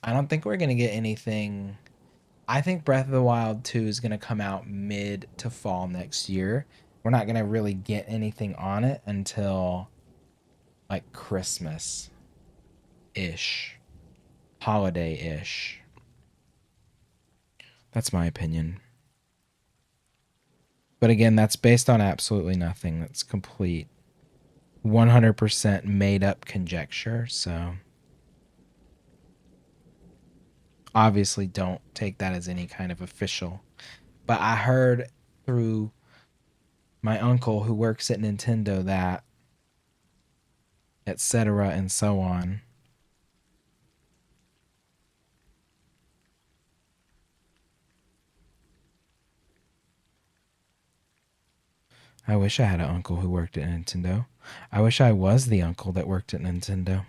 I don't think we're going to get anything. I think Breath of the Wild 2 is going to come out mid to fall next year. We're not going to really get anything on it until like Christmas ish, holiday ish. That's my opinion. But again, that's based on absolutely nothing. That's complete 100% made up conjecture. So obviously don't take that as any kind of official. But I heard through my uncle who works at Nintendo that, etc. and so on. I wish I had an uncle who worked at Nintendo. I wish I was the uncle that worked at Nintendo.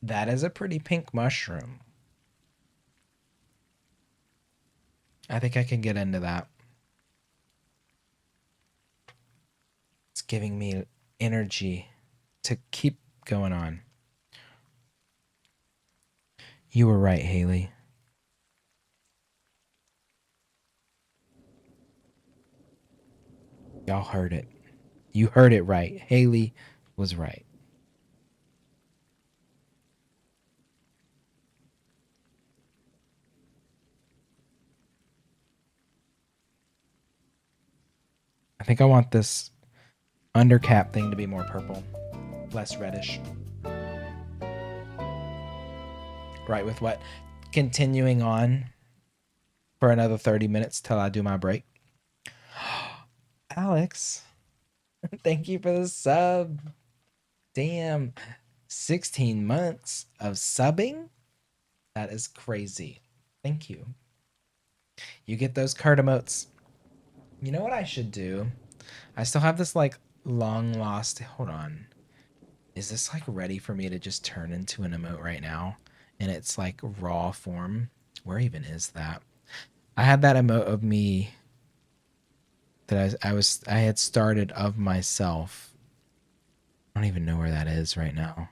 That is a pretty pink mushroom. I think I can get into that. It's giving me energy to keep going on. You were right, Haley. Y'all heard it. You heard it right. Haley was right. I think I want this undercap thing to be more purple, less reddish. Right with what? Continuing on for another 30 minutes till I do my break. Alex, thank you for the sub. Damn, 16 months of subbing? That is crazy. Thank you. You get those card emotes. You know what I should do? I still have this like long lost. Hold on. Is this like ready for me to just turn into an emote right now? In its like raw form? Where even is that? I had that emote of me that I had started of myself. I don't even know where that is right now.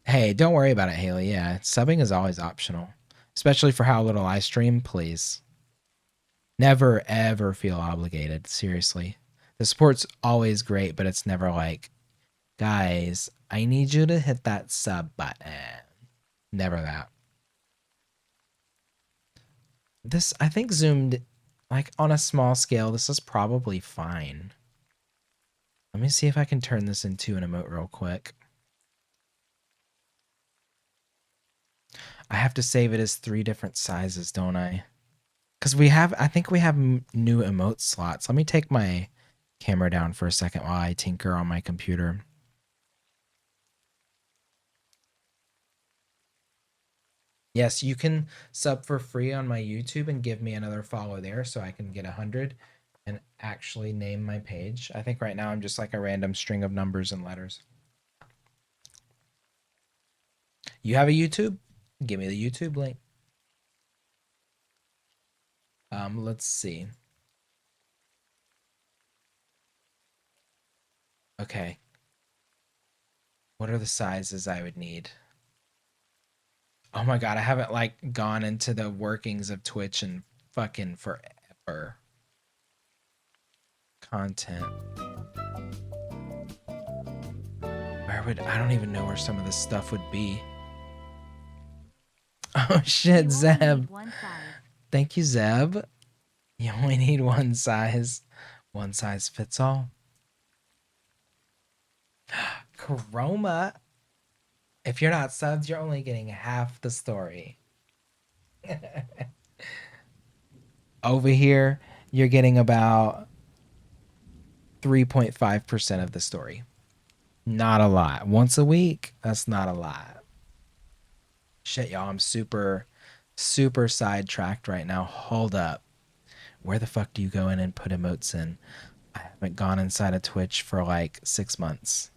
Hey, don't worry about it, Haley. Yeah, subbing is always optional, especially for how little I stream. Please. Never ever feel obligated, seriously. The support's always great, but it's never like, guys, I need you to hit that sub button. Never that. This, I think, zoomed like on a small scale. This is probably fine. Let me see if I can turn this into an emote real quick. I have to save it as 3 different sizes, don't I? Because I think we have new emote slots. Let me take my camera down for a second while I tinker on my computer. Yes, you can sub for free on my YouTube and give me another follow there so I can get 100 and actually name my page. I think right now I'm just like a random string of numbers and letters. You have a YouTube? Give me the YouTube link. Let's see. Okay. What are the sizes I would need? Oh my god, I haven't like gone into the workings of Twitch in fucking forever. Content. I don't even know where some of this stuff would be. Oh shit, Zeb. Thank you, Zeb. You only need one size. One size fits all. Chroma. If you're not subbed, you're only getting half the story. Over here, you're getting about 3.5% of the story. Not a lot. Once a week, that's not a lot. Shit, y'all, I'm super sidetracked right now. Hold up. Where the fuck do you go in and put emotes in? I haven't gone inside of Twitch for like 6 months.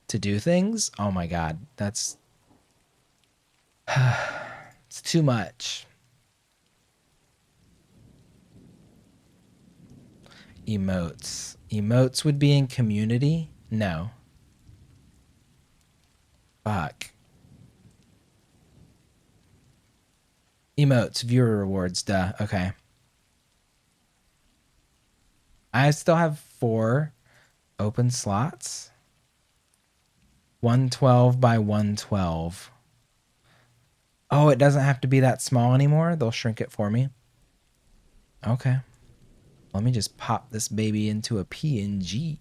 To do things? Oh my god, that's it's too much. Emotes. Emotes would be in community? No. Fuck. Emotes, viewer rewards, duh. Okay. I still have 4 open slots. 112 by 112. Oh, it doesn't have to be that small anymore? They'll shrink it for me. Okay. Let me just pop this baby into a PNG.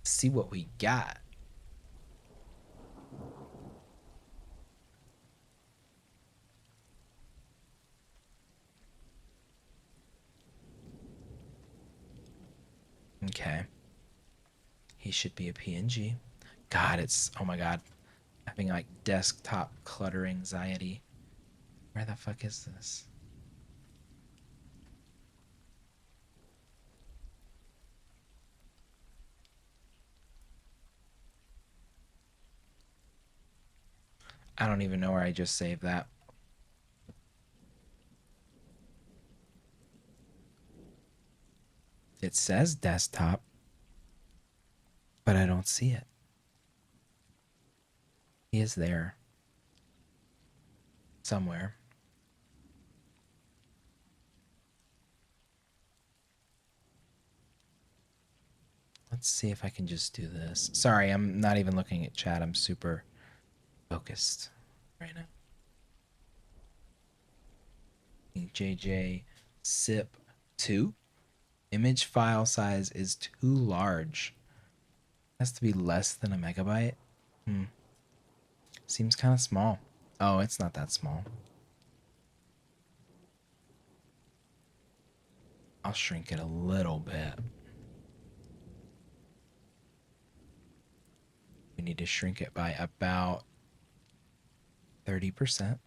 See what we got. Okay. He should be a PNG. God, it's, oh my god. Having like desktop clutter anxiety. Where the fuck is this? I don't even know where I just saved that. It says desktop, but I don't see it. He is there. Somewhere. Let's see if I can just do this. Sorry, I'm not even looking at chat. I'm super focused right now. JJ SIP 2. Image file size is too large. Has to be less than a megabyte. Seems kind of small. Oh, it's not that small. I'll shrink it a little bit. We need to shrink it by about 30%.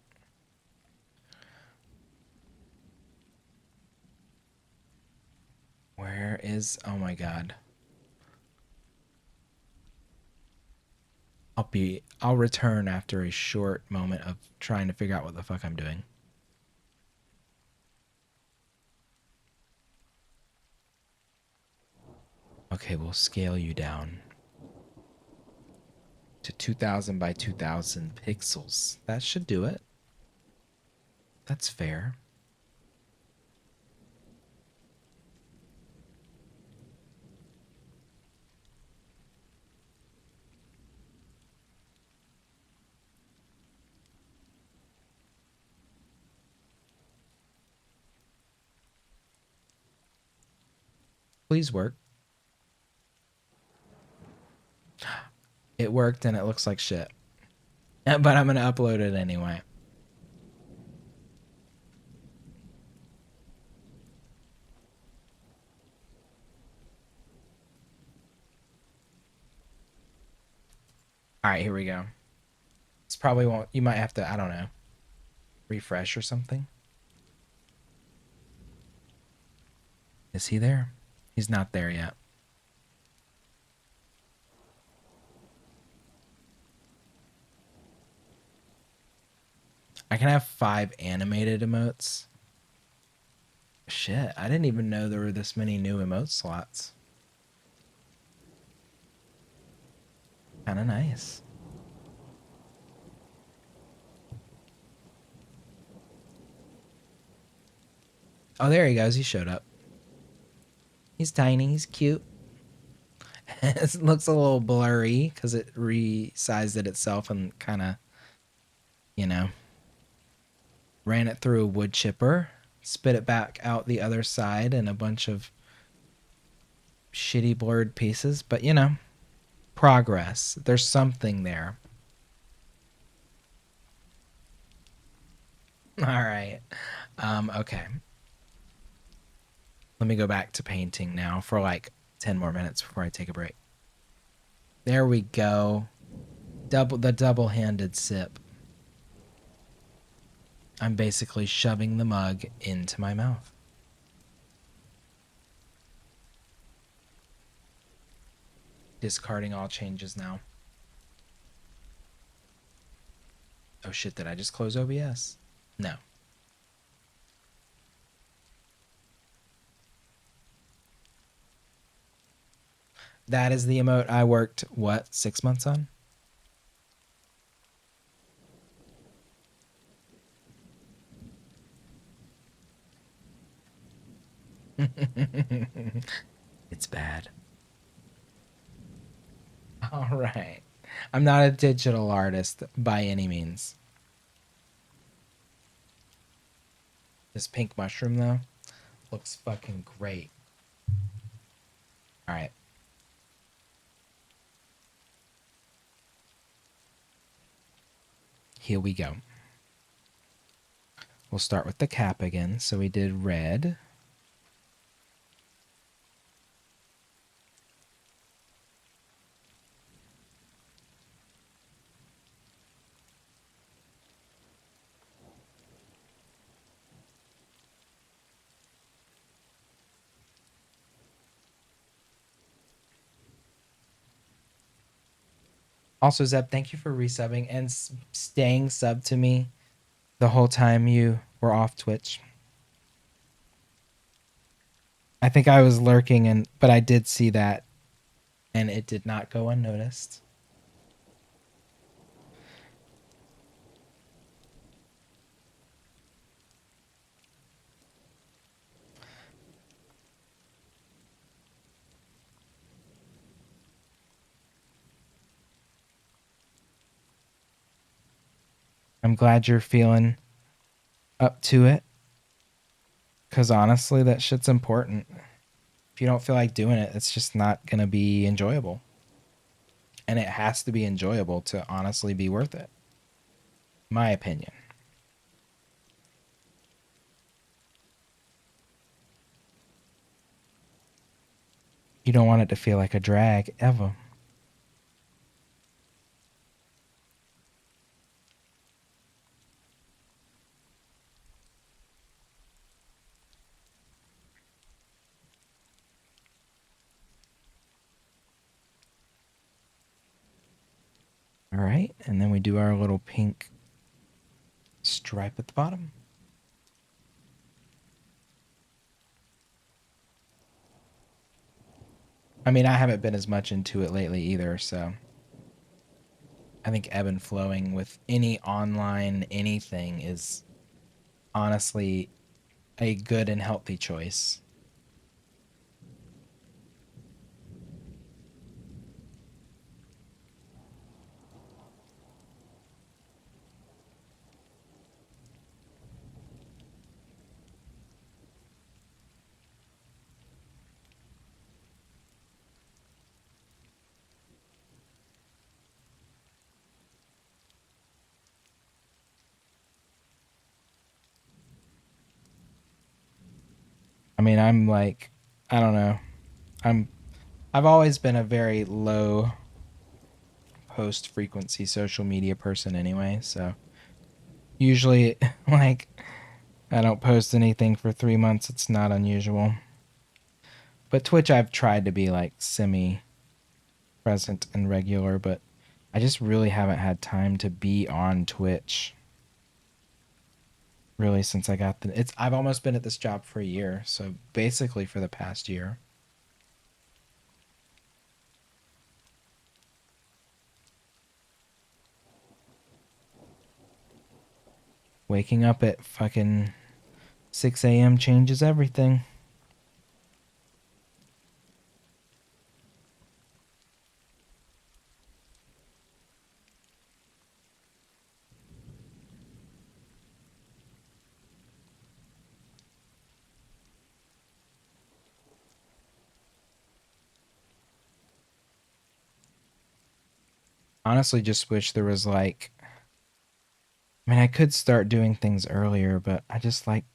Where is, oh my god. I'll return after a short moment of trying to figure out what the fuck I'm doing. Okay, we'll scale you down to 2000 by 2000 pixels. That should do it. That's fair. Please work. It worked and it looks like shit. But I'm gonna upload it anyway. All right, here we go. This probably won't. You might have to, I don't know, refresh or something. Is he there? He's not there yet. I can have 5 animated emotes. Shit, I didn't even know there were this many new emote slots. Kind of nice. Oh, there he goes. He showed up. He's tiny. He's cute. It looks a little blurry because it resized it itself and kind of, you know, ran it through a wood chipper, spit it back out the other side and a bunch of shitty blurred pieces. But, you know, progress. There's something there. All right. Okay. Let me go back to painting now for like 10 more minutes before I take a break. There we go. The double-handed sip. I'm basically shoving the mug into my mouth. Discarding all changes now. Oh shit, did I just close OBS? No. That is the emote I worked, what, 6 months on? It's bad. All right. I'm not a digital artist by any means. This pink mushroom, though, looks fucking great. All right. Here we go. We'll start with the cap again. So we did red. Also, Zeb, thank you for resubbing and staying sub to me the whole time you were off Twitch. I think I was lurking, but I did see that, and it did not go unnoticed. I'm glad you're feeling up to it, because honestly, that shit's important. If you don't feel like doing it, it's just not going to be enjoyable. And it has to be enjoyable to honestly be worth it. My opinion. You don't want it to feel like a drag ever. All right, and then we do our little pink stripe at the bottom. I mean, I haven't been as much into it lately either, so I think ebb and flowing with any online anything is honestly a good and healthy choice. I mean, I'm like, I don't know. I'm I've always been a very low post frequency social media person anyway, so usually like I don't post anything for 3 months. It's not unusual. But Twitch I've tried to be like semi present and regular, but I just really haven't had time to be on Twitch really since I got the it's I've almost been at this job for a year, so basically for the past year. Waking up at fucking 6 a.m. changes everything. Honestly, just wish there was like, I mean, I could start doing things earlier, but I just like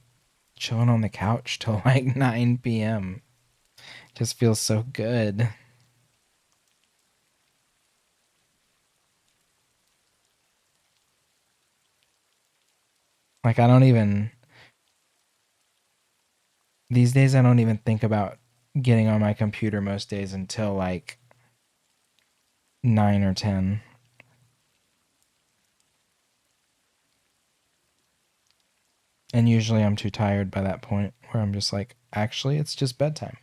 chilling on the couch till like 9 p.m. Just feels so good. Like, I don't even, these days, I don't even think about getting on my computer most days until like 9 or 10. And usually I'm too tired by that point where I'm just like, actually, it's just bedtime.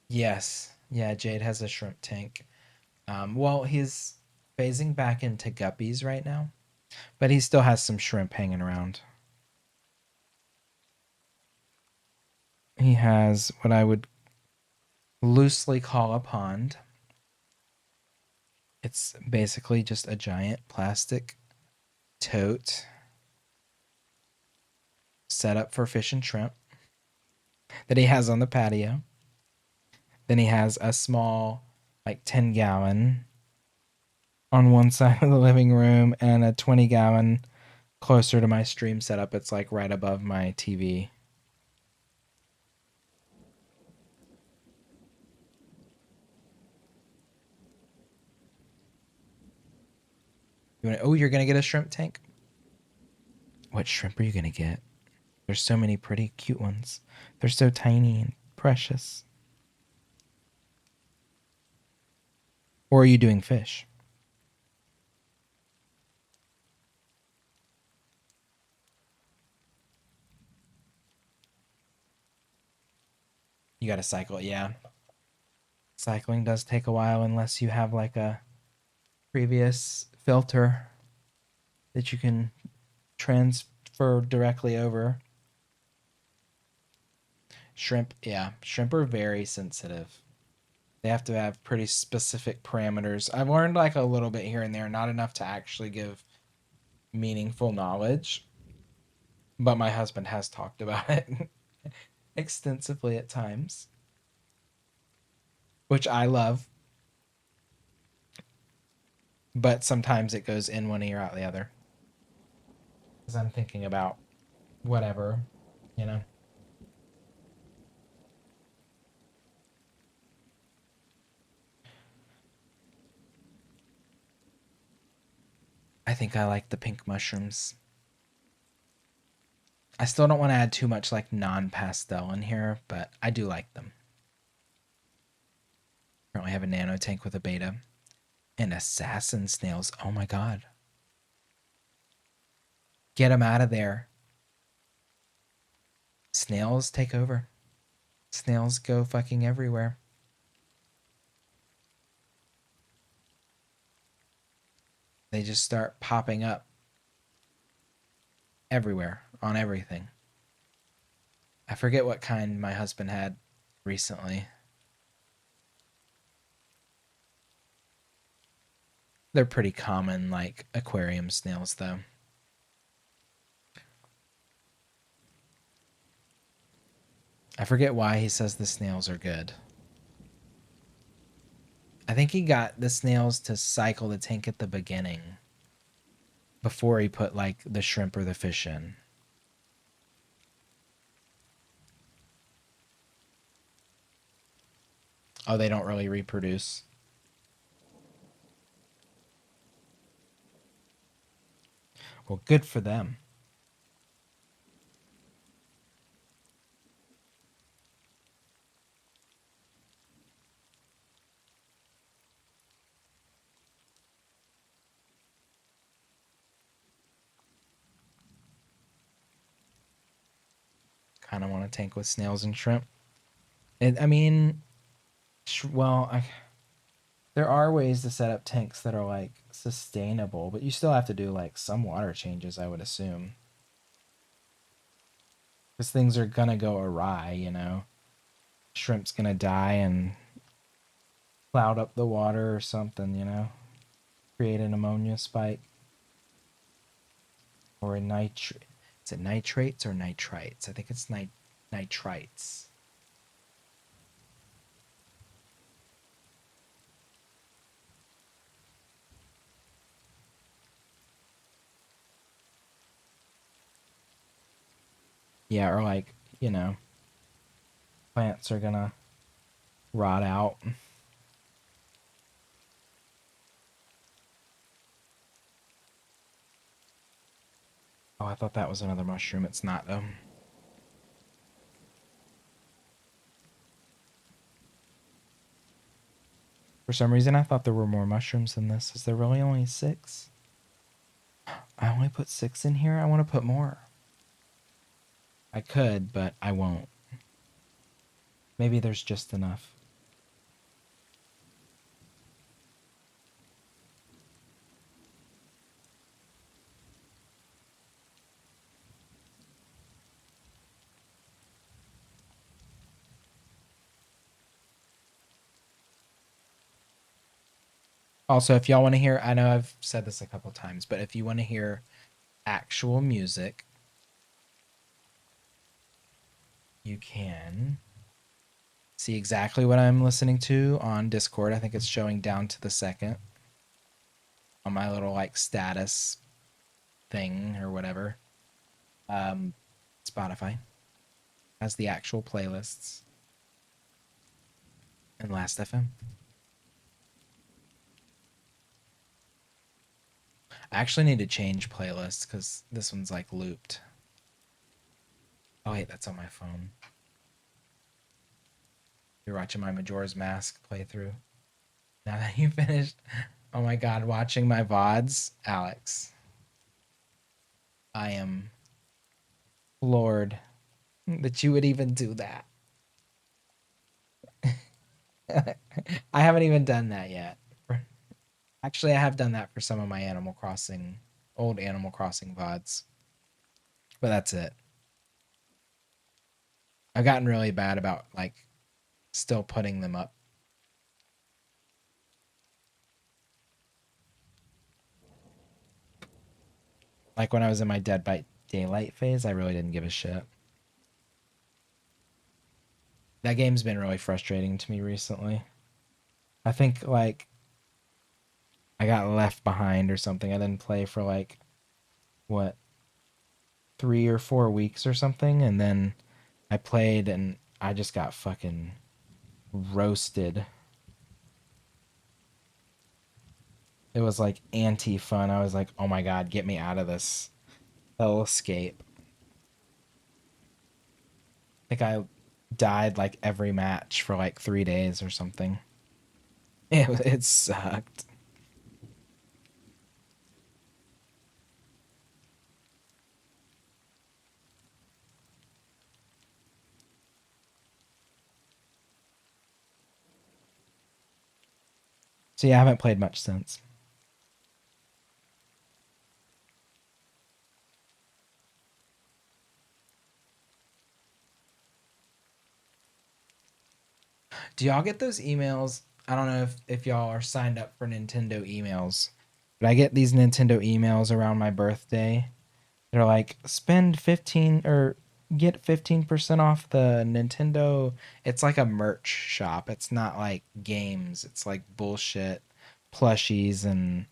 Yes. Yeah, Jade has a shrimp tank. Well, he's phasing back into guppies right now, but he still has some shrimp hanging around. He has what I would loosely call a pond. It's basically just a giant plastic tote set up for fish and shrimp that he has on the patio. Then he has a small, like 10-gallon on one side of the living room and a 20-gallon closer to my stream setup. It's like right above my TV. Oh, you're going to get a shrimp tank? What shrimp are you going to get? There's so many pretty cute ones. They're so tiny and precious. Or are you doing fish? You got to cycle it, yeah. Cycling does take a while unless you have like a previous filter that you can transfer directly over. Shrimp, yeah, shrimp are very sensitive. They have to have pretty specific parameters. I've learned like a little bit here and there, not enough to actually give meaningful knowledge, but my husband has talked about it extensively at times, which I love, but sometimes it goes in one ear out the other because I'm thinking about whatever, you know. I think I like the pink mushrooms. I still don't want to add too much like non-pastel in here, but I do like them. Currently have a nano tank with a beta and assassin snails. Oh my god. Get them out of there. Snails take over. Snails go fucking everywhere. They just start popping up everywhere on everything. I forget what kind my husband had recently. They're pretty common, like aquarium snails, though. I forget why he says the snails are good. I think he got the snails to cycle the tank at the beginning. before he put like the shrimp or the fish in. Oh, they don't really reproduce. Well, good for them. Kind of want to tank with snails and shrimp. I mean, well, there are ways to set up tanks that are like sustainable, but you still have to do like some water changes, I would assume. Because things are gonna go awry, you know. Shrimp's gonna die and cloud up the water or something, you know. Create an ammonia spike or a nitrate. Is it nitrates or nitrites? I think it's nitrites. Yeah, or like, you know, plants are gonna rot out. Oh, I thought that was another mushroom. It's not though. For some reason, I thought there were more mushrooms than this. Is there really only 6? I only put 6 in here. I want to put more. I could, but I won't. Maybe there's just enough. Also, if y'all want to hear, I know I've said this a couple times, but if you want to hear actual music, you can see exactly what I'm listening to on Discord. I think it's showing down to the second on my little like status thing or whatever. Spotify has the actual playlists and Last FM. I actually need to change playlists because this one's like looped. Oh wait, that's on my phone. You're watching my Majora's Mask playthrough. Now that you finished, oh my god, watching my VODs, Alex. I am floored that you would even do that. I haven't even done that yet. Actually, I have done that for some of my Animal Crossing, old Animal Crossing VODs. But that's it. I've gotten really bad about like still putting them up. Like when I was in my Dead by Daylight phase, I really didn't give a shit. That game's been really frustrating to me recently. I think like I got left behind or something. I didn't play for like what 3 or 4 weeks or something, and then I played and I just got fucking roasted. It was like anti fun. I was like, oh my god, get me out of this hellscape. I think I died like every match for like 3 days or something. It sucked. So yeah, I haven't played much since. Do y'all get those emails? I don't know if y'all are signed up for Nintendo emails, but I get these Nintendo emails around my birthday. They're like, spend 15 or get 15% off the Nintendo. It's like a merch shop. It's not like games. It's like bullshit plushies and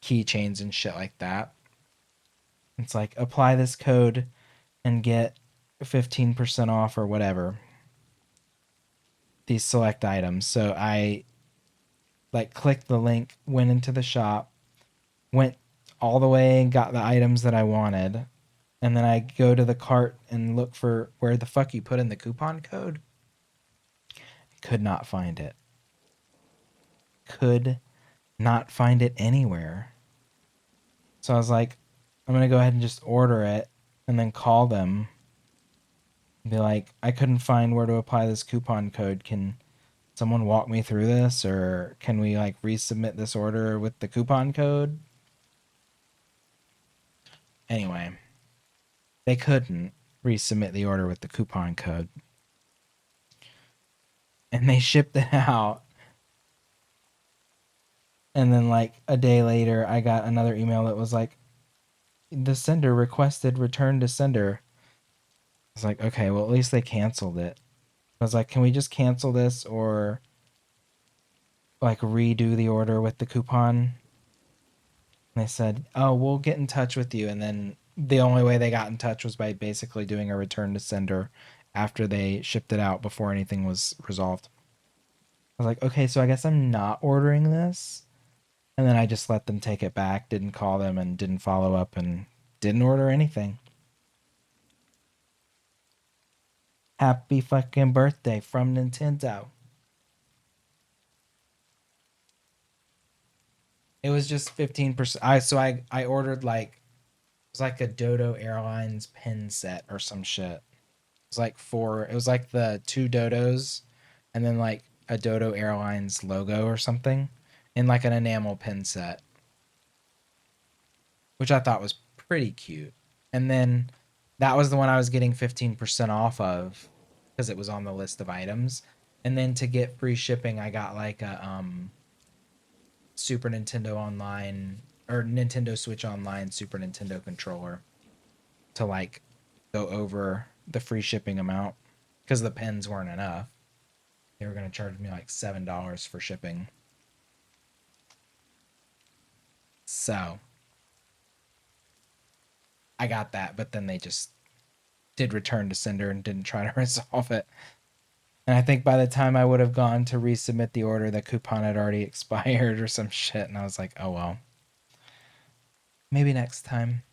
keychains and shit like that. It's like apply this code and get 15% off or whatever these select items. So I like clicked the link, went into the shop, went all the way and got the items that I wanted. And then I go to the cart and look for where the fuck you put in the coupon code. Could not find it. Could not find it anywhere. So I was like, I'm going to go ahead and just order it and then call them and be like, I couldn't find where to apply this coupon code. Can someone walk me through this, or can we like resubmit this order with the coupon code? Anyway, they couldn't resubmit the order with the coupon code. And they shipped it out. And then like a day later, I got another email that was like, the sender requested return to sender. I was like, okay, well, at least they canceled it. I was like, can we just cancel this or like redo the order with the coupon? And they said, oh, we'll get in touch with you. And then the only way they got in touch was by basically doing a return to sender after they shipped it out before anything was resolved. I was like, okay, so I guess I'm not ordering this. And then I just let them take it back, didn't call them and didn't follow up and didn't order anything. Happy fucking birthday from Nintendo. It was just 15%. I ordered like it was like a Dodo Airlines pin set or some shit. It was like the two Dodos and then like a Dodo Airlines logo or something in like an enamel pin set, which I thought was pretty cute. And then that was the one I was getting 15% off of because it was on the list of items. And then to get free shipping, I got like a Super Nintendo Online or Nintendo Switch Online Super Nintendo controller to like go over the free shipping amount because the pens weren't enough. They were going to charge me like $7 for shipping. So I got that, but then they just did return to sender and didn't try to resolve it. And I think by the time I would have gone to resubmit the order, the coupon had already expired or some shit. And I was like, oh well. Maybe next time.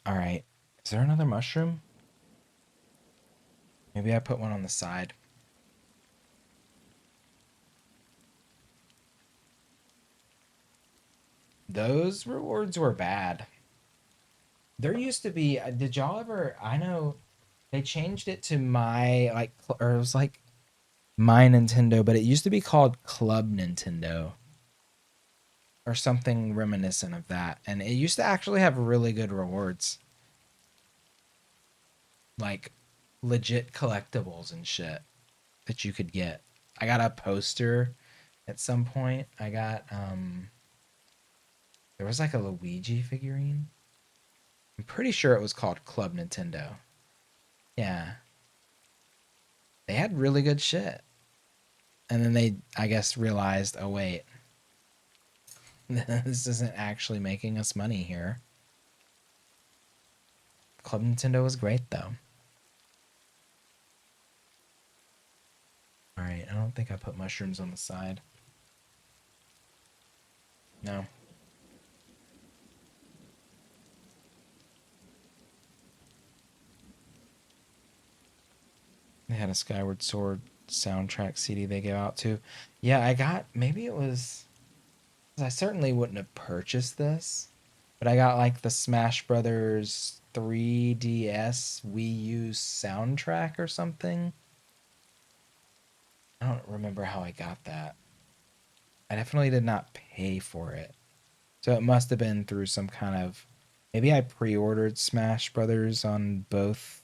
All right. Is there another mushroom? Maybe I put one on the side. Those rewards were bad. There used to be, did y'all ever, I know they changed it to my, like, or it was like my Nintendo, but it used to be called Club Nintendo or something reminiscent of that. And it used to actually have really good rewards. Like legit collectibles and shit that you could get. I got a poster at some point. I got there was like a Luigi figurine. I'm pretty sure it was called Club Nintendo. Yeah. They had really good shit. And then they I guess realized, "Oh wait, this isn't actually making us money here." Club Nintendo was great though. All right, I don't think I put mushrooms on the side. No. They had a Skyward Sword soundtrack CD they gave out too. Yeah, I got maybe it was I certainly wouldn't have purchased this, but I got like the Smash Brothers 3DS Wii U soundtrack or something. I don't remember how I got that. I definitely did not pay for it. So it must have been through some kind of maybe I pre-ordered Smash Brothers on both.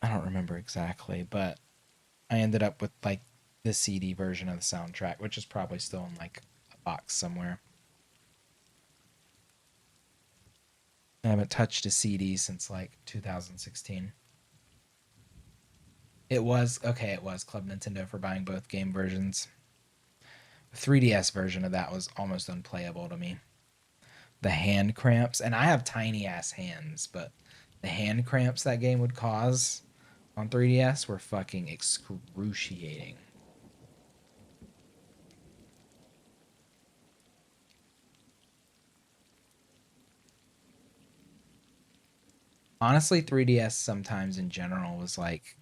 I don't remember exactly, but I ended up with like the CD version of the soundtrack, which is probably still in like a box somewhere. I haven't touched a CD since like 2016. It was okay. It was Club Nintendo for buying both game versions. The 3DS version of that was almost unplayable to me. The hand cramps, and I have tiny ass hands, but the hand cramps that game would cause on 3DS were fucking excruciating. Honestly, 3DS sometimes in general was like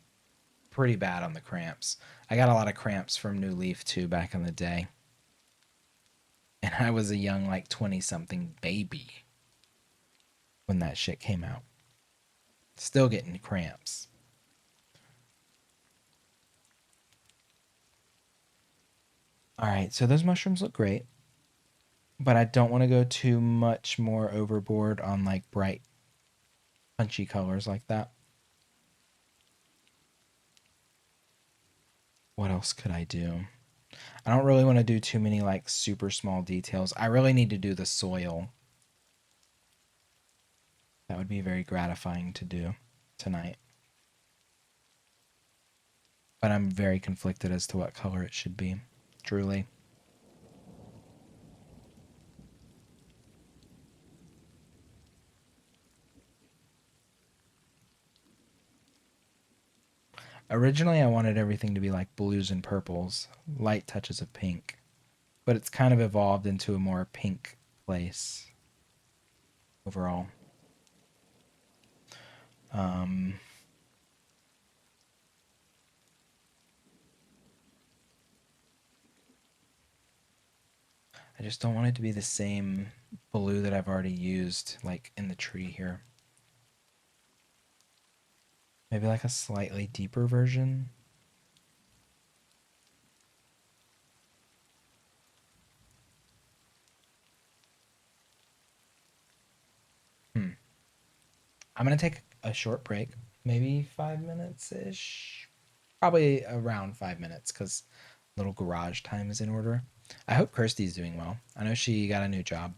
pretty bad on the cramps. I got a lot of cramps from New Leaf too back in the day. And I was a young, like 20 something baby when that shit came out. Still getting cramps. All right, so those mushrooms look great, but I don't want to go too much more overboard on like bright, punchy colors like that. What else could I do? I don't really want to do too many like super small details. I really need to do the soil. That would be very gratifying to do tonight. But I'm very conflicted as to what color it should be. Truly. Originally, I wanted everything to be like blues and purples, light touches of pink, but it's kind of evolved into a more pink place overall. Um, I just don't want it to be the same blue that I've already used, like in the tree here. Maybe like a slightly deeper version. Hmm. I'm gonna take a short break, maybe 5 minutes ish. Probably around 5 minutes, because little garage time is in order. I hope Kirsty's doing well. I know she got a new job,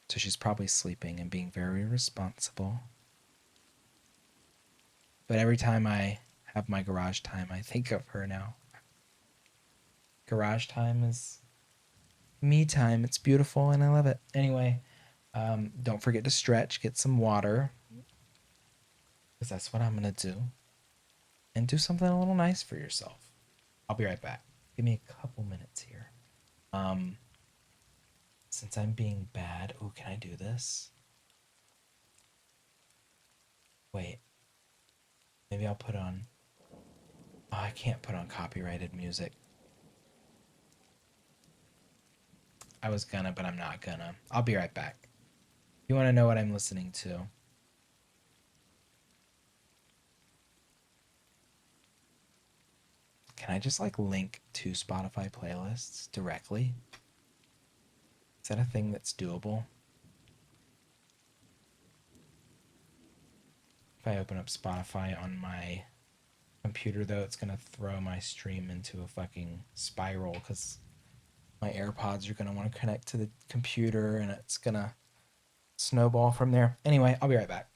so she's probably sleeping and being very responsible. But every time I have my garage time, I think of her now. Garage time is me time. It's beautiful and I love it. Anyway, don't forget to stretch, get some water, because that's what I'm gonna do, and do something a little nice for yourself. I'll be right back. Give me a couple minutes here. Um, since I'm being bad, oh, can I do this? Wait, maybe I'll put on. Oh, I can't put on copyrighted music. I was gonna, but I'm not gonna. I'll be right back. You want to know what I'm listening to? Can I just like link to Spotify playlists directly? Is that a thing that's doable? If I open up Spotify on my computer, though, it's gonna throw my stream into a fucking spiral because my AirPods are gonna want to connect to the computer and it's gonna snowball from there. Anyway, I'll be right back.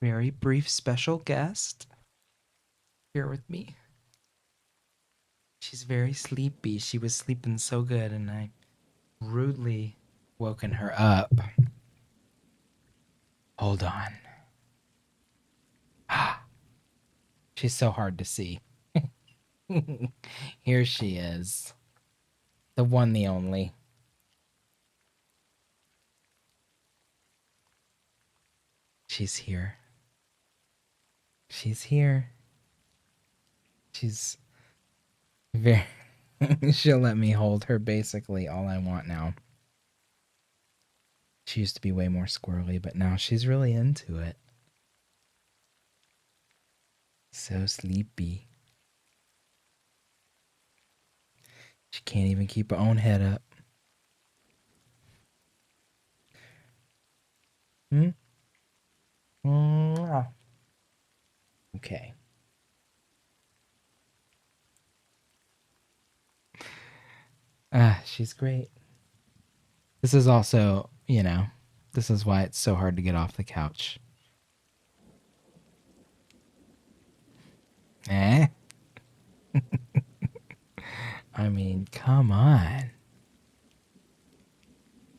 very brief special guest here with me. She's very sleepy. She was sleeping so good, and I rudely woken her up. Hold on. She's so hard to see. Here she is. The one, the only. She's here. She's here. She's very. She'll let me hold her basically all I want now. She used to be way more squirrely, but now she's really into it. So sleepy. She can't even keep her own head up. Hmm? Okay. She's great. This is also, this is why it's so hard to get off the couch. Eh? I mean, come on.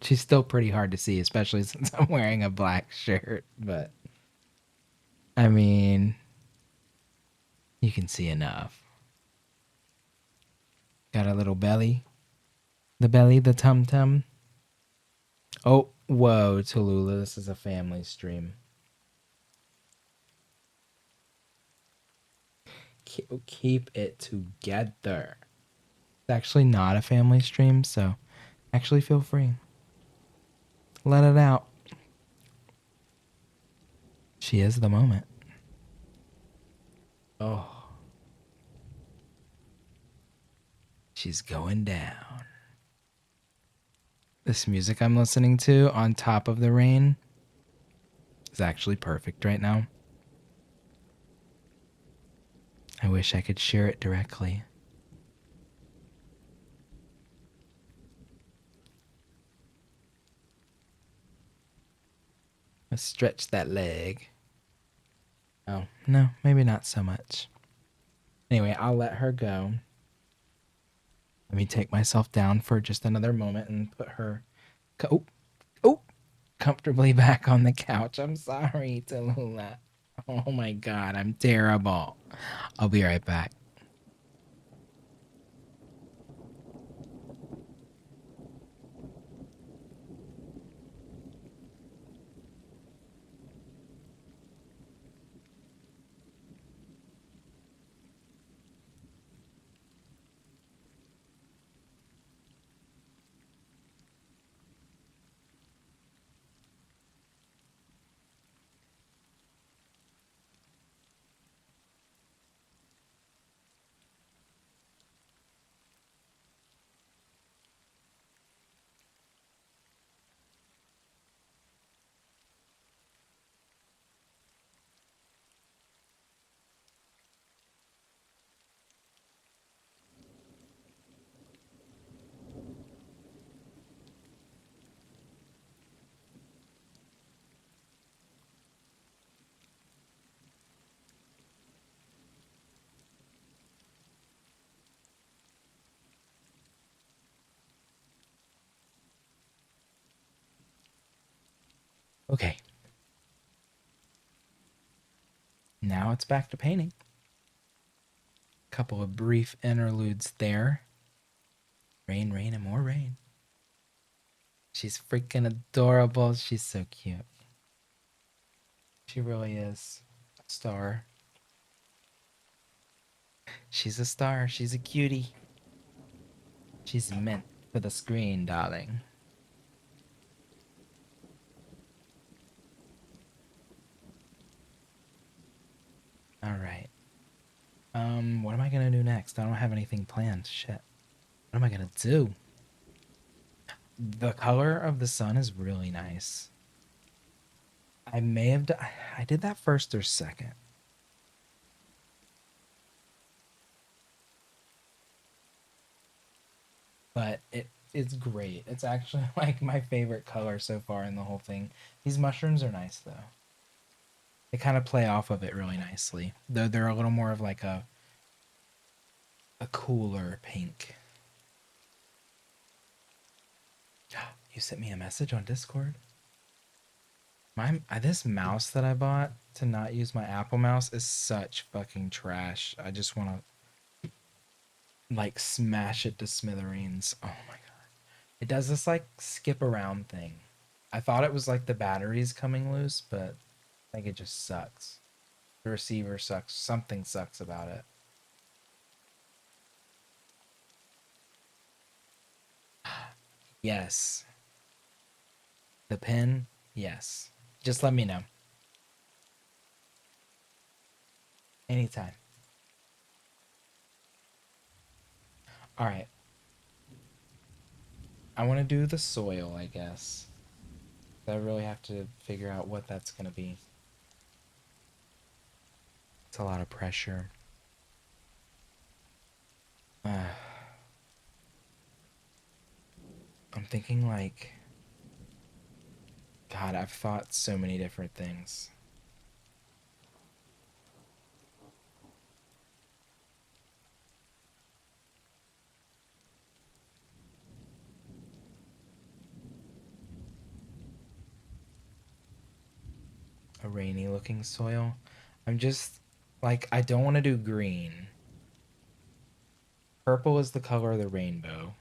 She's still pretty hard to see, especially since I'm wearing a black shirt, but I mean, you can see enough. Got a little belly. The belly, the tum tum. Oh, whoa, Tallulah, this is a family stream. Keep it together. It's actually not a family stream, so actually feel free. Let it out. She is the moment. Oh. She's going down. This music I'm listening to on top of the rain is actually perfect right now. I wish I could share it directly. Let's stretch that leg. Oh, no, maybe not so much. Anyway, I'll let her go. Let me take myself down for just another moment and put her comfortably back on the couch. I'm sorry, Tallulah. Oh my god, I'm terrible. I'll be right back. Okay. Now it's back to painting. Couple of brief interludes there. Rain, rain, and more rain. She's freaking adorable. She's so cute. She really is a star. She's a star. She's a cutie. She's meant for the screen, darling. All right. What am I gonna do next? I don't have anything planned. Shit. What am I gonna do? The color of the sun is really nice. I may have I did that first or second. But it's great. It's actually like my favorite color so far in the whole thing. These mushrooms are nice though. They kind of play off of it really nicely, though they're a little more of like a cooler pink. You sent me a message on Discord. This mouse that I bought to not use my Apple mouse is such fucking trash. I just want to like smash it to smithereens. Oh my god. It does this like skip around thing. I thought it was like the batteries coming loose, but I think it just sucks. The receiver sucks. Something sucks about it. Yes. The pen? Yes. Just let me know. Anytime. All right. I want to do the soil, I guess. I really have to figure out what that's going to be. It's a lot of pressure. I'm thinking like, God, I've thought so many different things. A rainy looking soil. I'm just like, I don't want to do green. Purple is the color of the rainbow.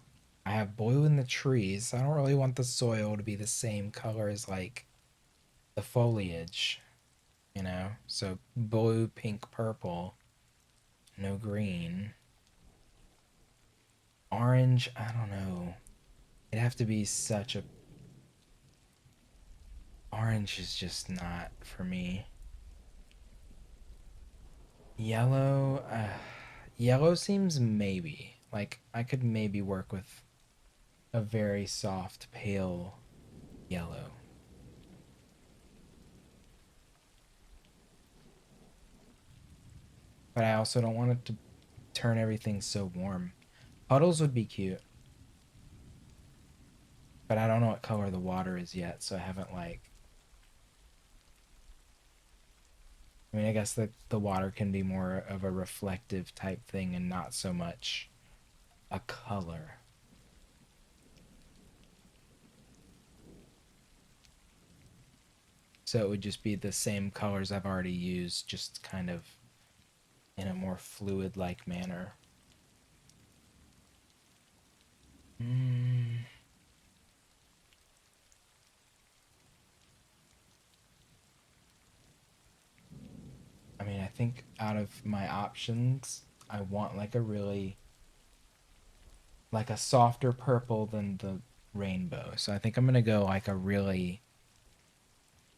I have blue in the trees. So I don't really want the soil to be the same color as like the foliage, you know? So blue, pink, purple, no green. Orange, I don't know. It'd have to be such a. Orange is just not for me. Yellow, yellow seems maybe. Like, I could maybe work with a very soft, pale yellow. But I also don't want it to turn everything so warm. Puddles would be cute. But I don't know what color the water is yet, so I haven't like. I mean, I guess the water can be more of a reflective type thing and not so much a color. So it would just be the same colors I've already used, just kind of in a more fluid-like manner. Mm, I mean, I think out of my options, I want like a really like a softer purple than the rainbow. So I think I'm gonna go like a really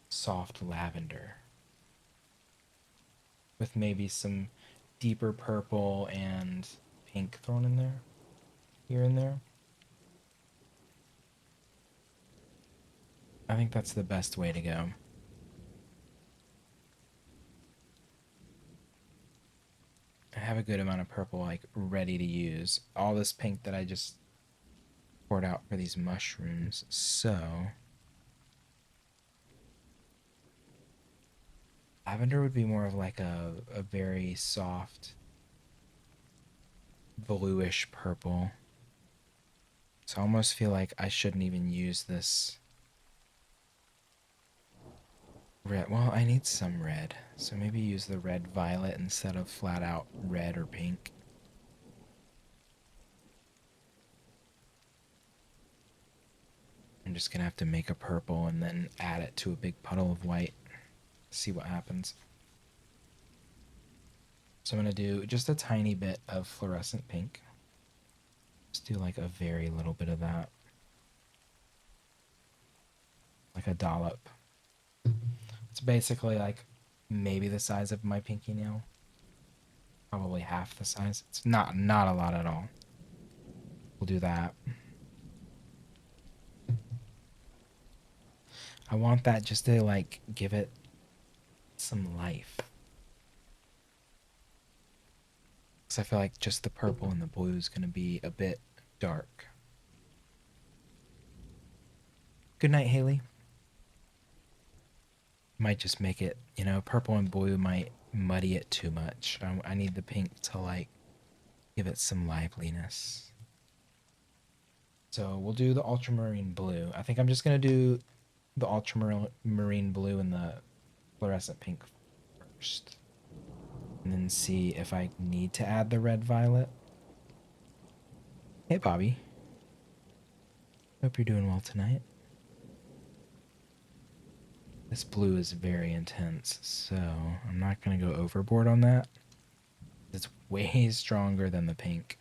soft lavender with maybe some deeper purple and pink thrown in there, here and there. I think that's the best way to go. I have a good amount of purple like ready to use. All this pink that I just poured out for these mushrooms. So lavender would be more of like a very soft bluish purple. So I almost feel like I shouldn't even use this red. Well, I need some red. So maybe use the red violet instead of flat out red or pink. I'm just gonna have to make a purple and then add it to a big puddle of white. See what happens. So I'm gonna do just a tiny bit of fluorescent pink. Just do like a very little bit of that. Like a dollop. It's basically like maybe the size of my pinky nail. Probably half the size. It's not a lot at all. We'll do that. I want that just to like give it some life. Because I feel like just the purple and the blue is going to be a bit dark. Good night, Haley. Might just make it, purple and blue might muddy it too much. I need the pink to like give it some liveliness. So we'll do the ultramarine blue. I think I'm just gonna do the ultramarine blue and the fluorescent pink first, and then see if I need to add the red violet. Hey, Bobby. Hope you're doing well tonight. This blue is very intense, so I'm not going to go overboard on that. It's way stronger than the pink.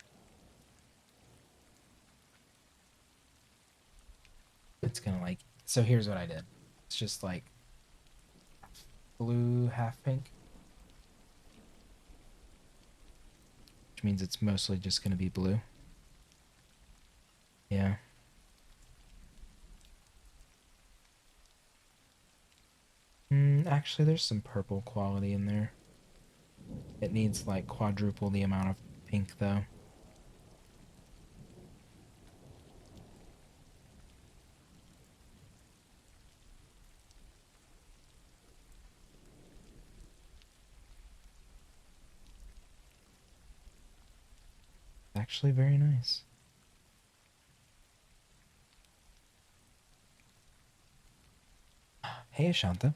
It's going to like... So here's what I did. It's just like blue, half pink. Which means it's mostly just going to be blue. Yeah. Actually, there's some purple quality in there. It needs like quadruple the amount of pink though. Actually very nice. Hey, Ashanta.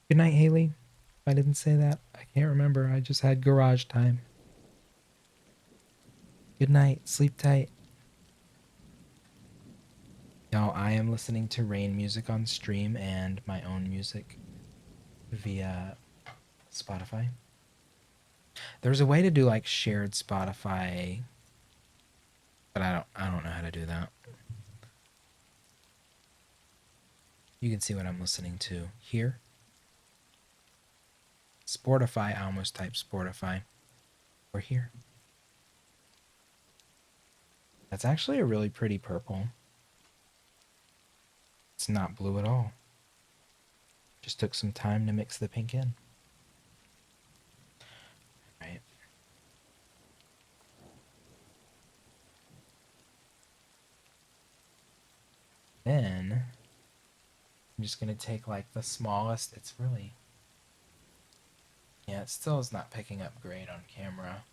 Good night, Haley. I didn't say that. I can't remember. I just had garage time. Good night. Sleep tight. Y'all, I am listening to rain music on stream and my own music via Spotify. There's a way to do like shared Spotify, but I don't know how to do that. You can see what I'm listening to here. Sportify, I almost typed Sportify. Or here. That's actually a really pretty purple. It's not blue at all. Just took some time to mix the pink in. Right. Then I'm just gonna take like the smallest. It's really, yeah, it still is not picking up great on camera.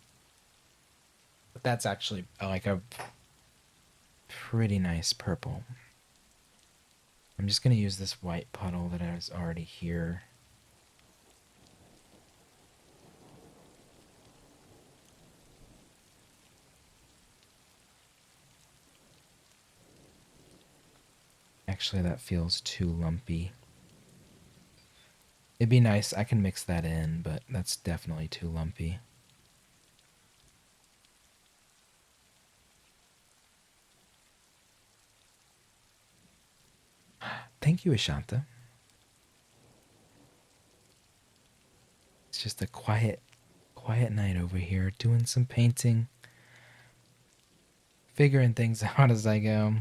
But that's actually like a pretty nice purple. I'm just gonna use this white puddle that I was already here. Actually, that feels too lumpy. It'd be nice, I can mix that in, but that's definitely too lumpy. Thank you, Ashanta. It's just a quiet night over here, doing some painting, figuring things out as I go.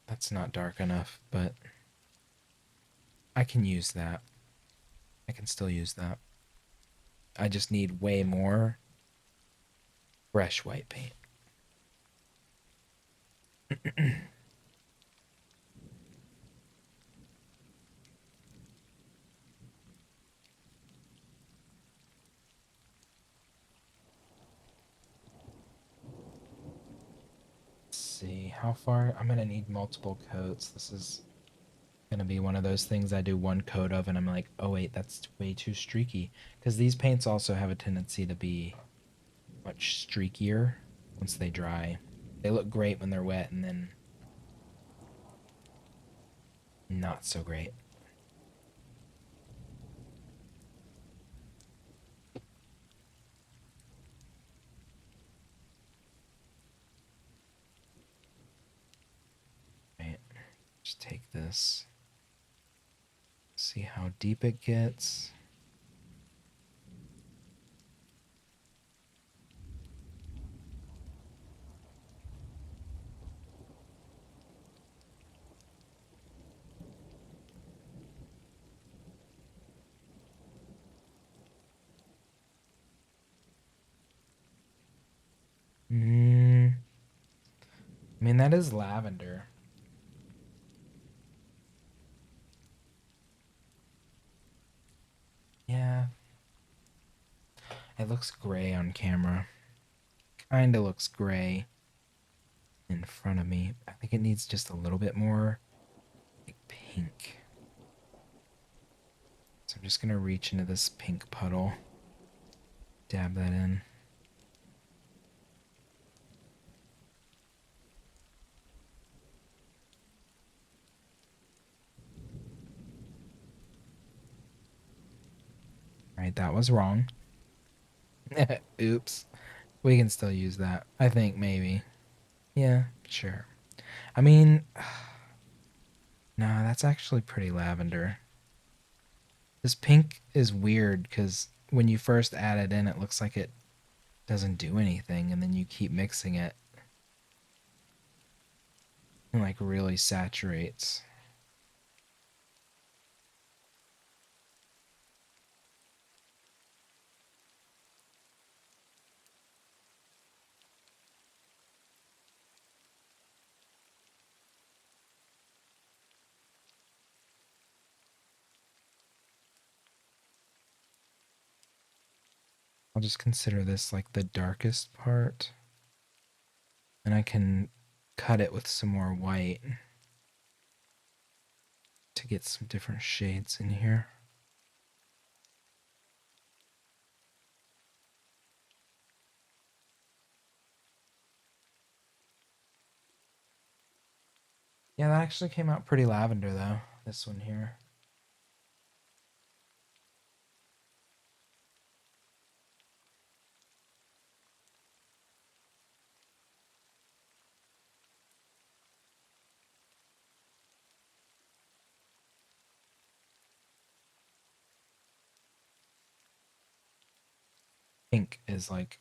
That's not dark enough, but I can use that. I can still use that. I just need way more fresh white paint. See how far I'm gonna need multiple coats. This is gonna be one of those things I do one coat of and I'm like, oh wait, that's way too streaky, because these paints also have a tendency to be much streakier once they dry. They look great when they're wet and then not so great. Right, just take this, see how deep it gets. I mean, that is lavender. Yeah, it looks gray on camera. Kinda looks gray in front of me. I think it needs just a little bit more like pink. So I'm just gonna reach into this pink puddle, dab that in. All right, that was wrong. Oops. We can still use that. I think maybe. Yeah, sure. I mean, no, that's actually pretty lavender. This pink is weird because when you first add it in, it looks like it doesn't do anything, and then you keep mixing it and like really saturates. I'll just consider this like the darkest part, and I can cut it with some more white to get some different shades in here. Yeah, that actually came out pretty lavender though, this one here. Pink is like,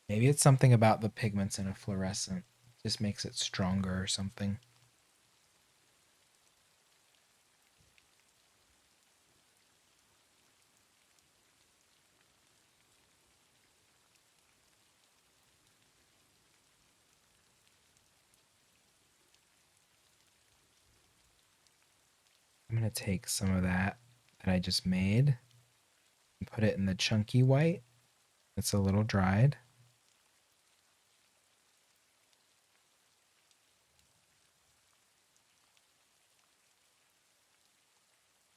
maybe it's something about the pigments in a fluorescent. Just makes it stronger or something. I'm gonna take some of that I just made and put it in the chunky white. It's a little dried.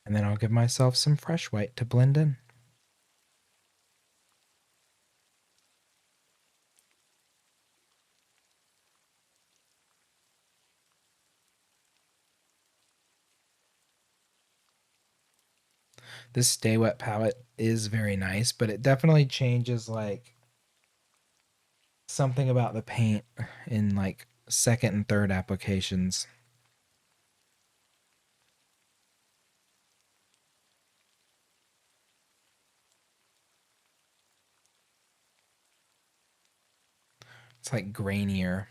And then I'll give myself some fresh white to blend in. This Stay Wet palette is very nice, but it definitely changes like something about the paint in like second and third applications. It's like grainier.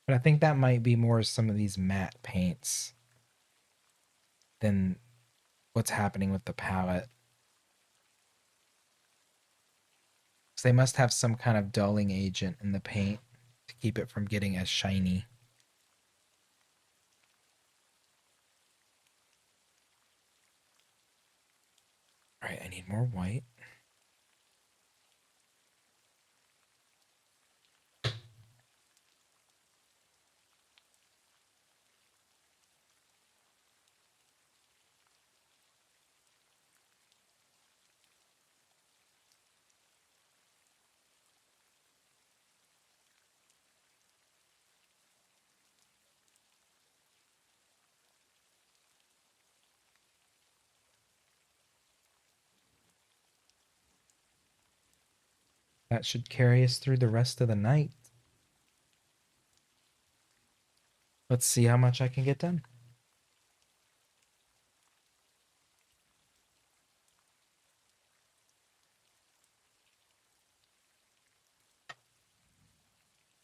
But I think that might be more some of these matte paints than what's happening with the palette. So they must have some kind of dulling agent in the paint to keep it from getting as shiny. All right, I need more white. That should carry us through the rest of the night. Let's see how much I can get done.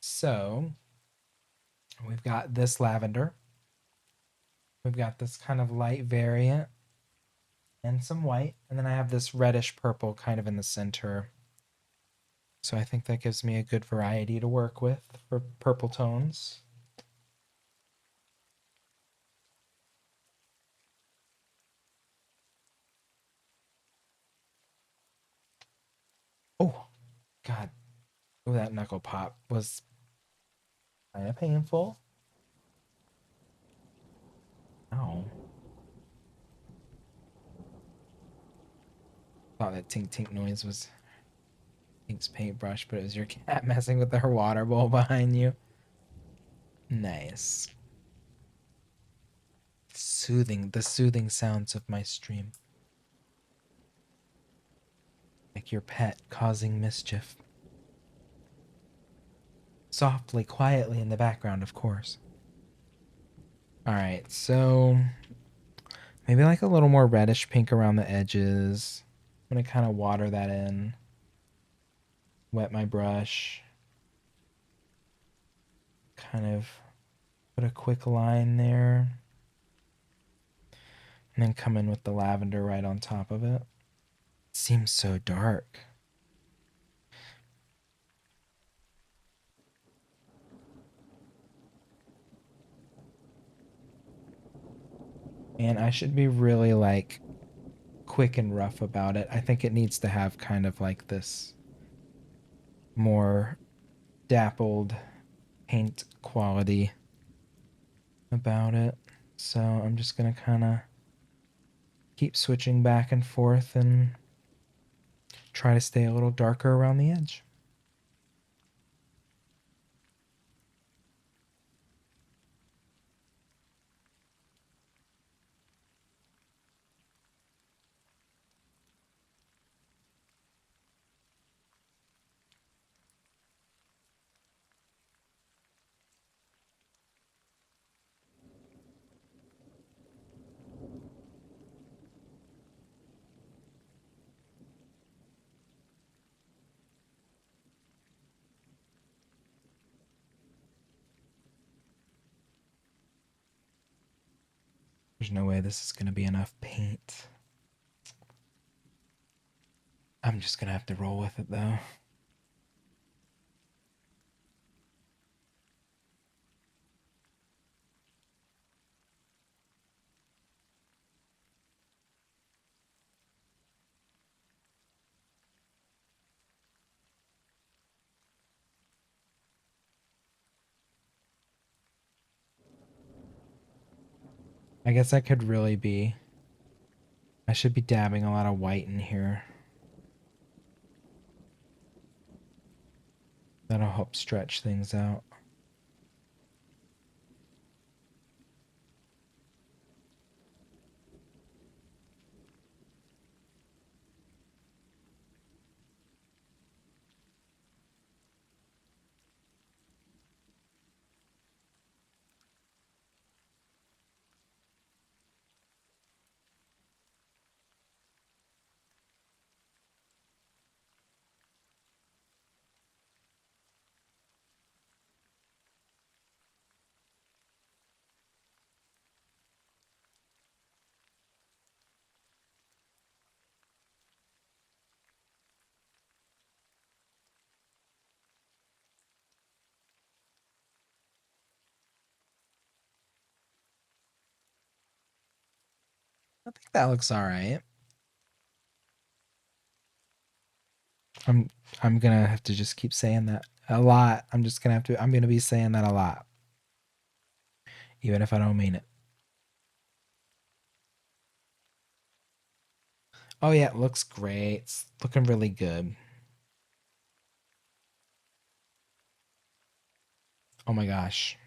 So we've got this lavender. We've got this kind of light variant. and some white. And then I have this reddish purple kind of in the center. So I think that gives me a good variety to work with for purple tones. Oh, God. Oh, that knuckle pop was kind of painful. Oh. Thought that tink tink noise was Tink's paintbrush, but it was your cat messing with her water bowl behind you. Nice. The soothing sounds of my stream. Like your pet causing mischief. Softly, quietly in the background, of course. Alright, so maybe like a little more reddish pink around the edges. I'm gonna kind of water that in. Wet my brush. Kind of put a quick line there. And then come in with the lavender right on top of it. Seems so dark. And I should be really like quick and rough about it. I think it needs to have kind of like this more dappled paint quality about it. So I'm just going to kind of keep switching back and forth and try to stay a little darker around the edge. There's no way this is going to be enough paint. I'm just going to have to roll with it though. I guess I could really be. I should be dabbing a lot of white in here. That'll help stretch things out. I think that looks all right. I'm I'm gonna have to just keep saying that a lot. I'm gonna be saying that a lot. Even if I don't mean it. Oh yeah, it looks great. It's looking really good. Oh my gosh.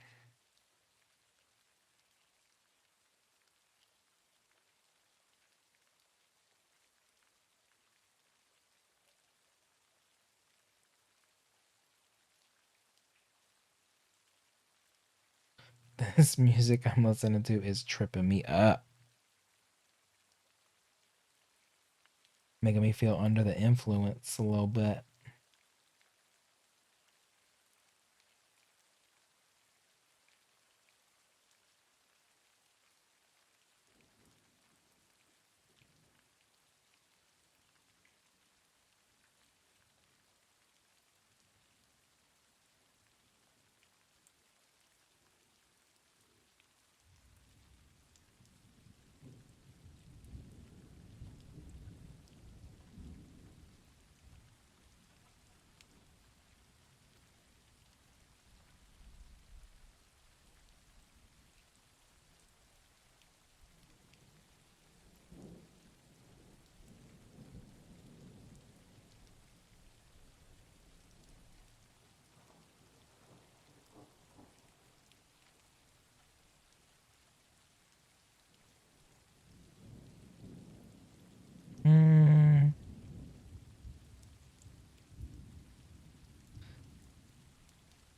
This music I'm listening to is tripping me up. Making me feel under the influence a little bit.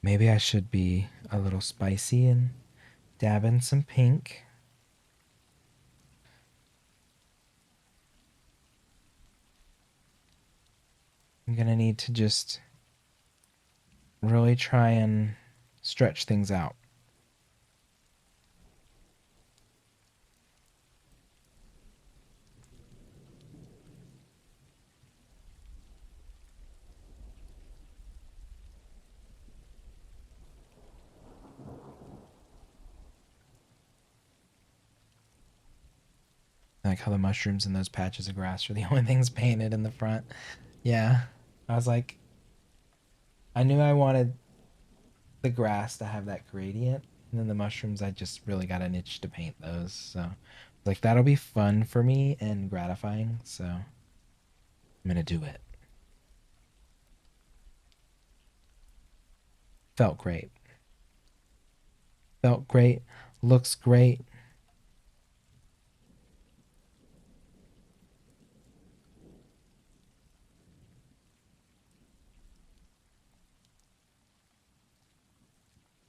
Maybe I should be a little spicy and dab in some pink. I'm gonna need to just really try and stretch things out. I like how the mushrooms and those patches of grass are the only things painted in the front. Yeah. I was like, I knew I wanted the grass to have that gradient. And then the mushrooms, I just really got an itch to paint those. So, like, that'll be fun for me and gratifying. So, I'm going to do it. Felt great. Felt great. Looks great.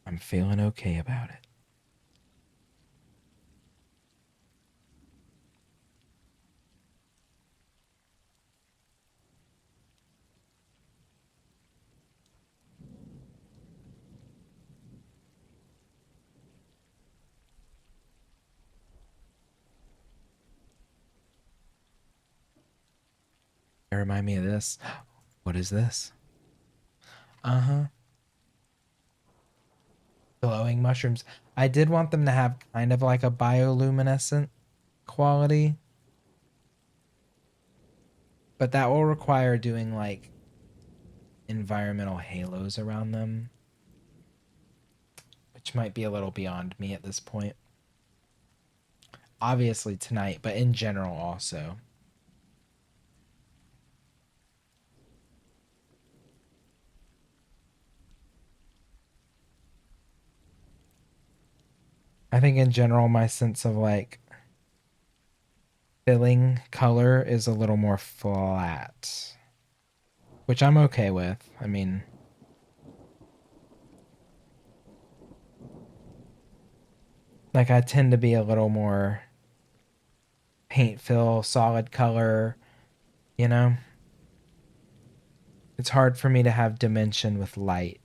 I'm feeling okay about it. It remind me of this. What is this? Uh huh. Glowing mushrooms. I did want them to have kind of like a bioluminescent quality, but that will require doing like environmental halos around them, which might be a little beyond me at this point. Obviously tonight, but in general also. I think in general my sense of like filling color is a little more flat, which I'm okay with. I mean, like I tend to be a little more paint fill, solid color, you know? It's hard for me to have dimension with light.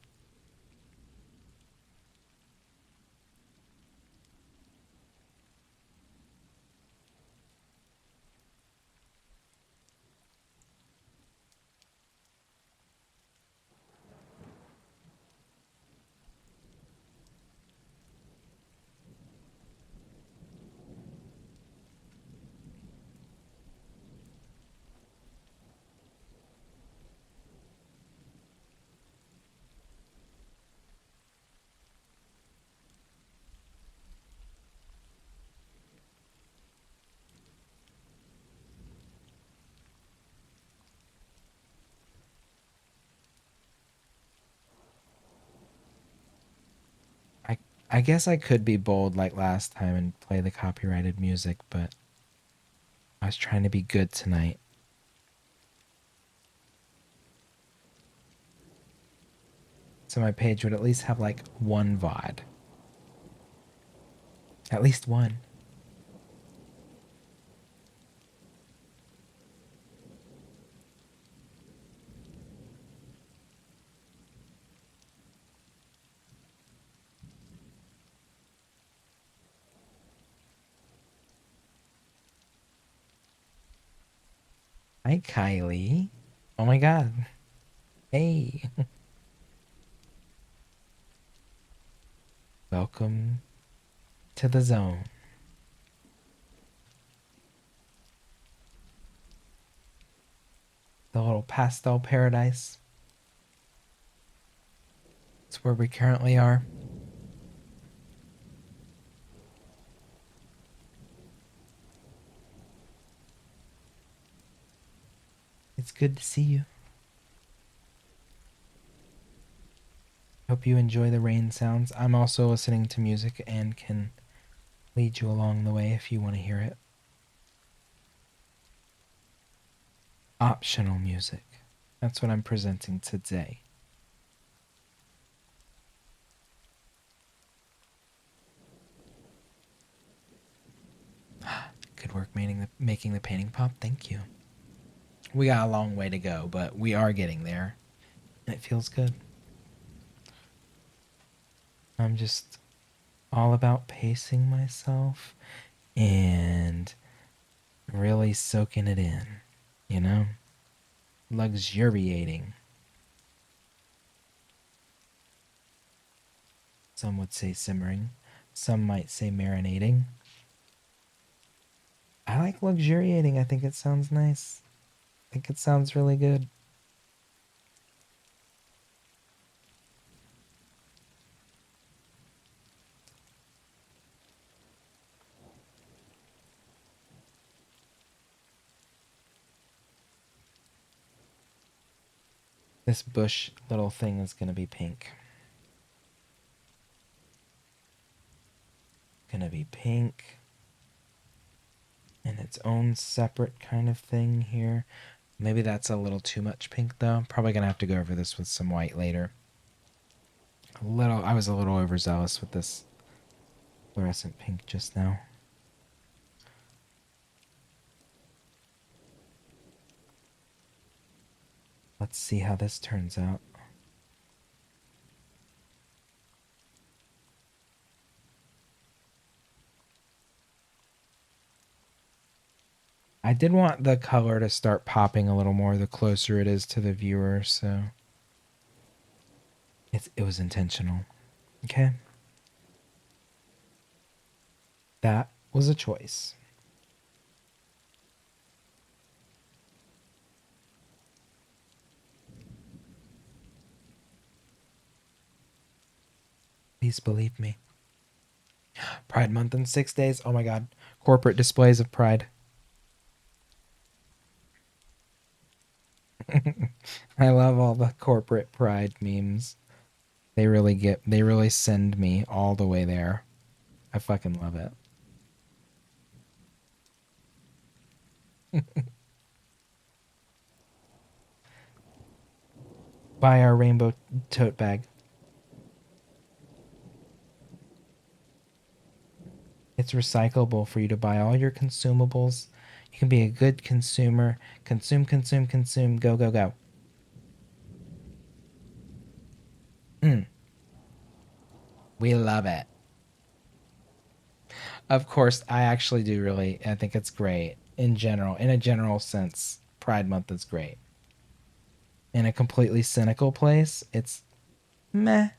I I guess I could be bold like last time and play the copyrighted music, but I was trying to be good tonight. So my page would at least have like one VOD. At least one. Hi, Kylie. Oh my God. Hey. Welcome to the zone. The little pastel paradise. It's where we currently are. It's good to see you. Hope you enjoy the rain sounds. I'm also listening to music and can lead you along the way if you want to hear it. Optional music. That's what I'm presenting today. good work making the painting pop. Thank you. We got a long way to go, but we are getting there. And it feels good. I'm just all about pacing myself and really soaking it in, you know? Luxuriating. Some would say simmering. Some might say marinating. I like luxuriating. I think it sounds nice. I think it sounds really good. This bush little thing is going to be pink. Gonna be pink in its own separate kind of thing here. Maybe that's a little too much pink though. I'm probably gonna have to go over this with some white later. I was a little overzealous with this fluorescent pink just now. Let's see how this turns out. I did want the color to start popping a little more the closer it is to the viewer, so it was intentional. Okay? That was a choice. Please believe me. Pride Month in 6 days. Oh my god. Corporate displays of pride. I love all the corporate pride memes. They really send me all the way there. I fucking love it. Buy our rainbow tote bag. It's recyclable for you to buy all your consumables. You can be a good consumer. Consume, consume, consume. Go, go, go. Mm, we love it. Of course, I actually do really. I think it's great in general. In a general sense, Pride Month is great. In a completely cynical place, it's meh.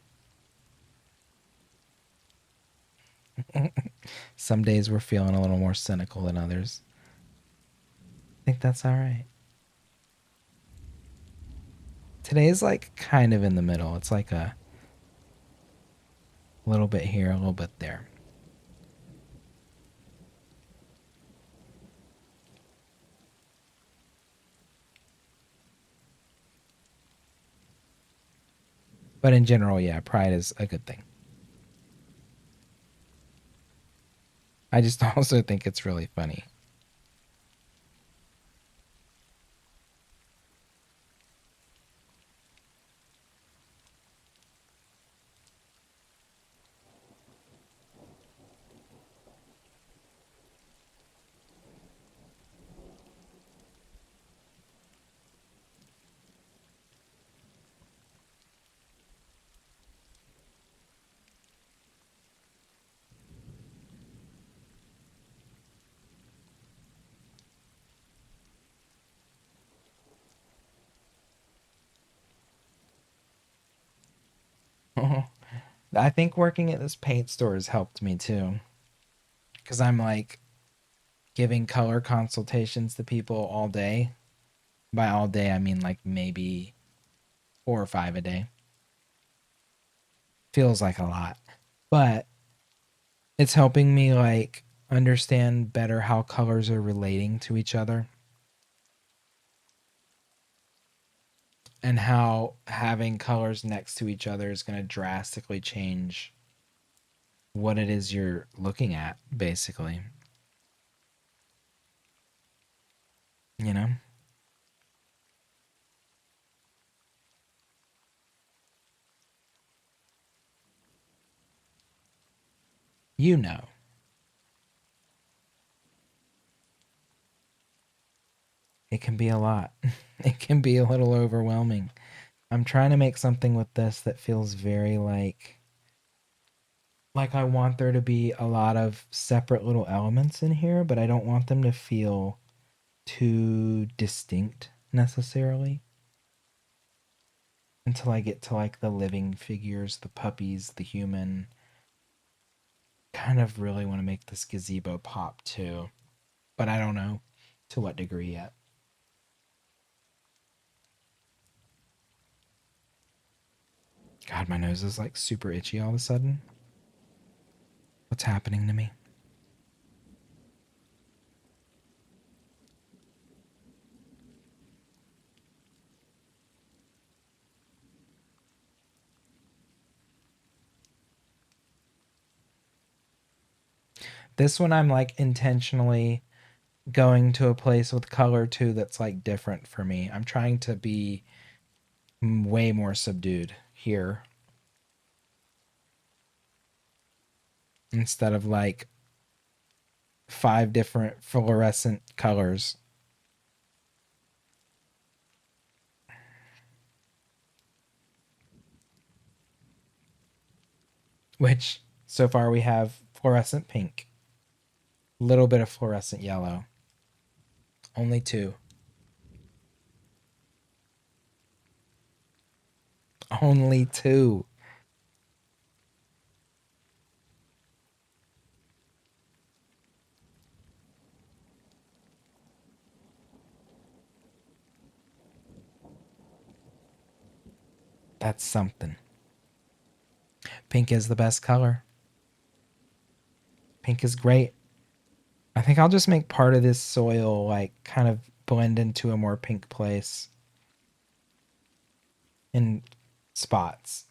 Some days we're feeling a little more cynical than others. I think that's all right. Today is like kind of in the middle. It's like a little bit here, a little bit there. But in general, yeah, pride is a good thing. I just also think it's really funny. I think working at this paint store has helped me too. Because I'm like giving color consultations to people all day. By all day, I mean like maybe 4 or 5 a day. Feels like a lot. But it's helping me like understand better how colors are relating to each other and how having colors next to each other is going to drastically change what it is you're looking at, basically. You know? You know. It can be a lot. It can be a little overwhelming. I'm trying to make something with this that feels very like I want there to be a lot of separate little elements in here, but I don't want them to feel too distinct necessarily until I get to like the living figures, the puppies, the human. Kind of really want to make this gazebo pop too, but I don't know to what degree yet. God, my nose is like super itchy all of a sudden. What's happening to me? This one I'm like intentionally going to a place with color too that's like different for me. I'm trying to be way more subdued here instead of like 5 different fluorescent colors. Which so far we have fluorescent pink, little bit of fluorescent yellow. Only 2. Only 2. That's something. Pink is the best color. Pink is great. I think I'll just make part of this soil like kind of blend into a more pink place in spots.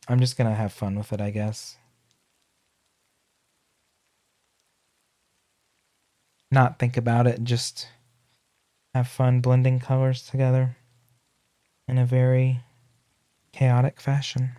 I'm just gonna have fun with it, I guess. Not think about it, just have fun blending colors together in a very chaotic fashion.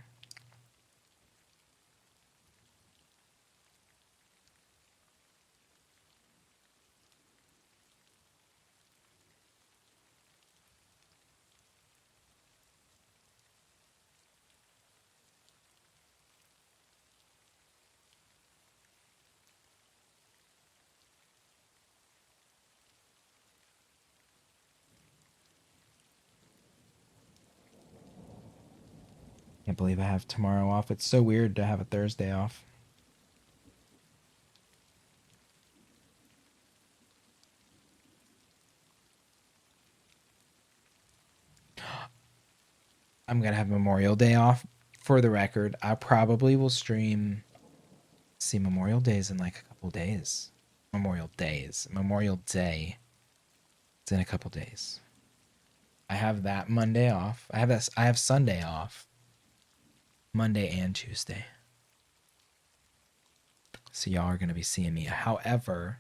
Can't believe I have tomorrow off. It's so weird to have a Thursday off. I'm gonna have Memorial Day off. For the record, I probably will stream. See, Memorial Day is in like a couple days. Memorial Days. Memorial Day. It's in a couple days. I have that Monday off. I have Sunday off. Monday and Tuesday. So y'all are gonna be seeing me. However,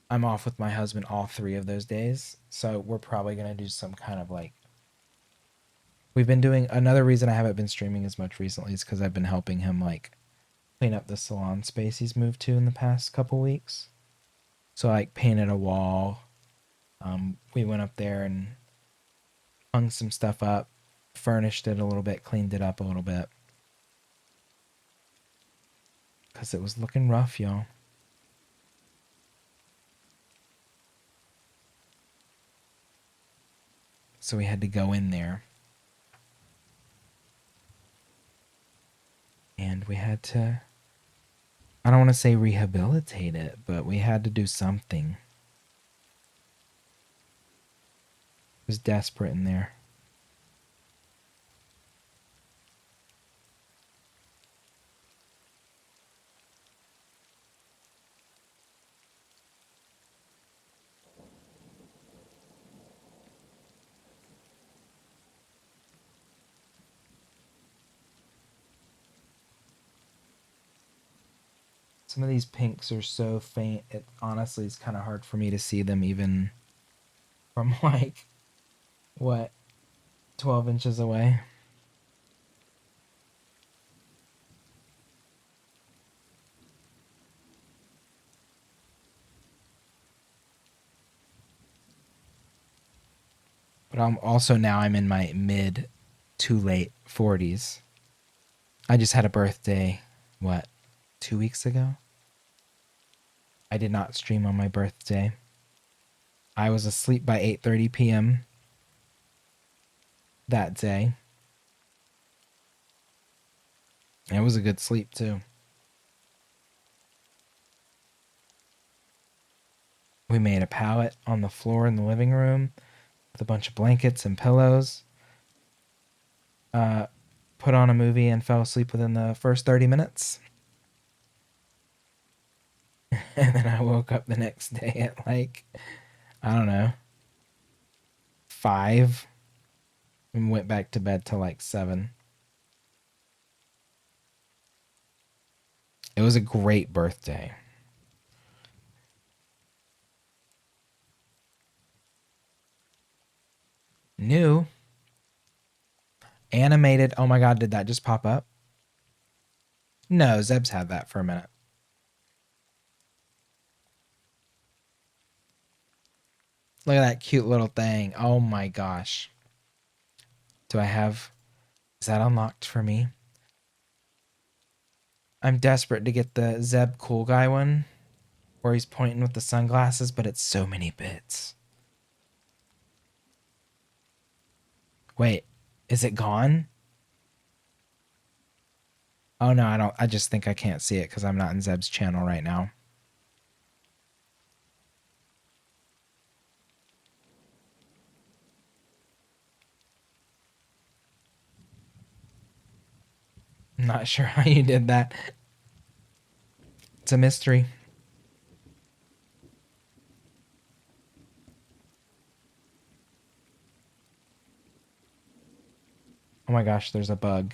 I'm off with my husband all 3 of those days. So we're probably gonna do some kind of like we've been doing another reason I haven't been streaming as much recently is because I've been helping him like clean up the salon space he's moved to in the past couple weeks. So I like painted a wall. We went up there and hung some stuff up, furnished it a little bit, cleaned it up a little bit. Because it was looking rough, y'all. So we had to go in there. And we had to, I don't want to say rehabilitate it, but we had to do something. It was desperate in there. Some of these pinks are so faint, it honestly is kind of hard for me to see them even from like, what, 12 inches away. But I'm in my mid to late 40s. I just had a birthday, what, 2 weeks ago? I did not stream on my birthday. I was asleep by 8:30 p.m. that day. And it was a good sleep too. We made a pallet on the floor in the living room with a bunch of blankets and pillows. Put on a movie and fell asleep within the first 30 minutes. And then I woke up the next day at like, I don't know, 5 and went back to bed till like 7. It was a great birthday. New animated. Oh my god, did that just pop up? No, Zeb's had that for a minute. Look at that cute little thing. Oh my gosh. Do I have... Is that unlocked for me? I'm desperate to get the Zeb Cool Guy one, where he's pointing with the sunglasses, but it's so many bits. Wait, is it gone? Oh no, I don't. I just think I can't see it because I'm not in Zeb's channel right now. I'm not sure how you did that. It's a mystery. Oh my gosh, there's a bug.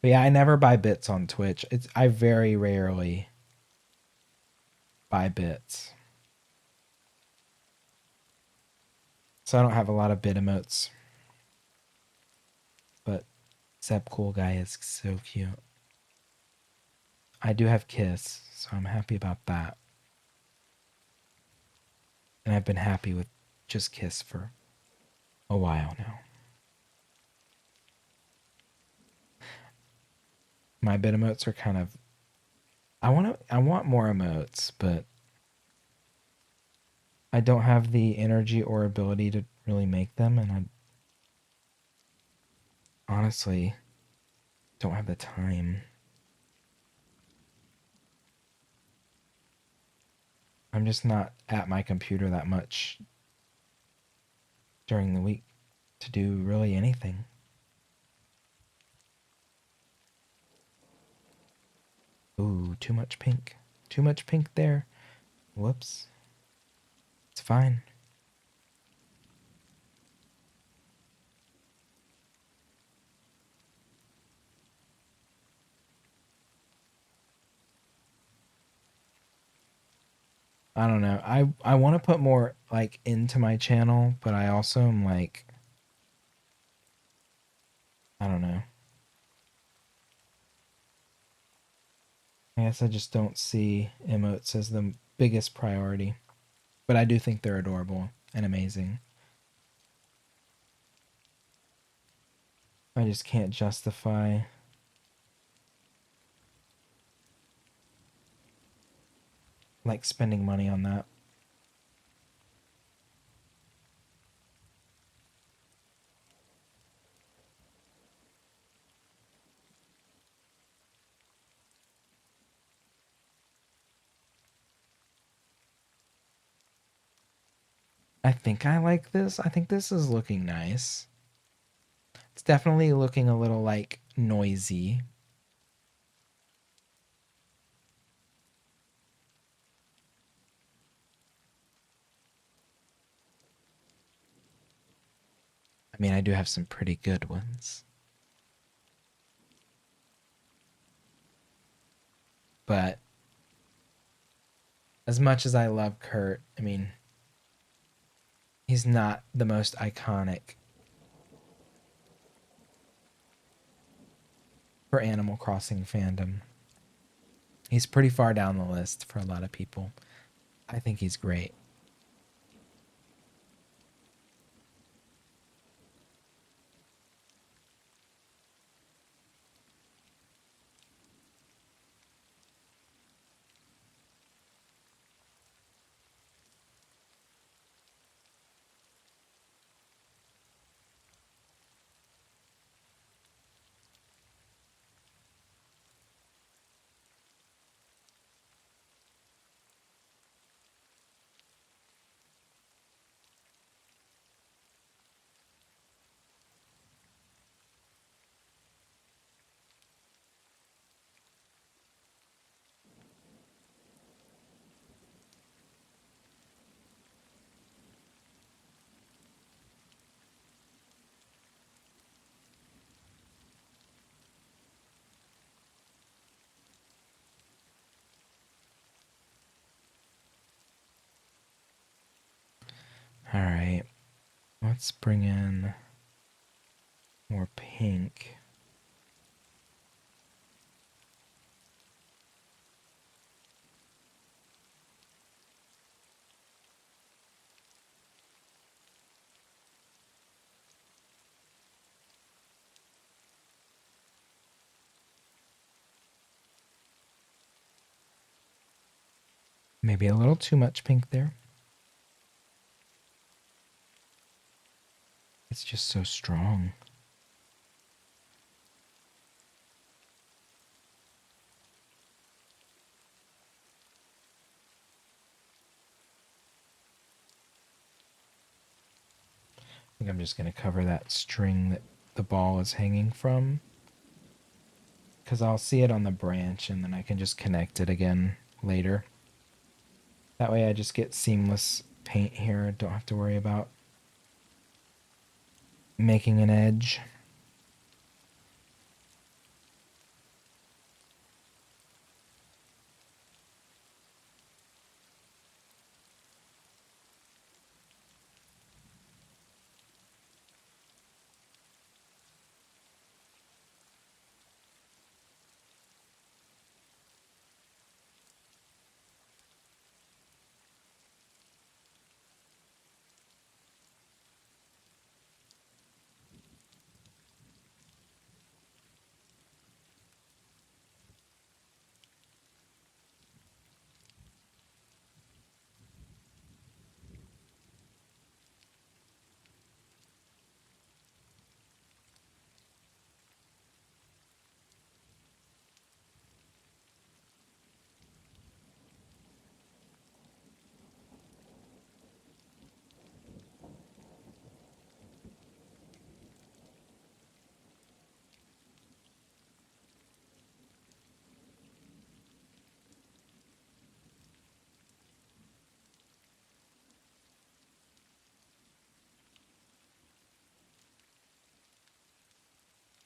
But yeah, I never buy bits on Twitch. I very rarely buy bits. So I don't have a lot of bit emotes. But Zeb Cool Guy is so cute. I do have Kiss, so I'm happy about that. And I've been happy with just Kiss for a while now. My bit emotes are kind of... I want more emotes, but I don't have the energy or ability to really make them, and I honestly don't have the time. I'm just not at my computer that much during the week to do really anything. Ooh, too much pink. Too much pink there. Whoops. It's fine. I don't know. I want to put more like into my channel, but I also am like, I don't know. I guess I just don't see emotes as the biggest priority. But I do think they're adorable and amazing. I just can't justify like spending money on that. I think I like this. I think this is looking nice. It's definitely looking a little like noisy. I mean, I do have some pretty good ones. But as much as I love Kurt, I mean, he's not the most iconic for Animal Crossing fandom. He's pretty far down the list for a lot of people. I think he's great. All right. Let's bring in more pink. Maybe a little too much pink there. It's just so strong. I think I'm just going to cover that string that the ball is hanging from, because I'll see it on the branch and then I can just connect it again later. That way I just get seamless paint here. Don't have to worry about making an edge.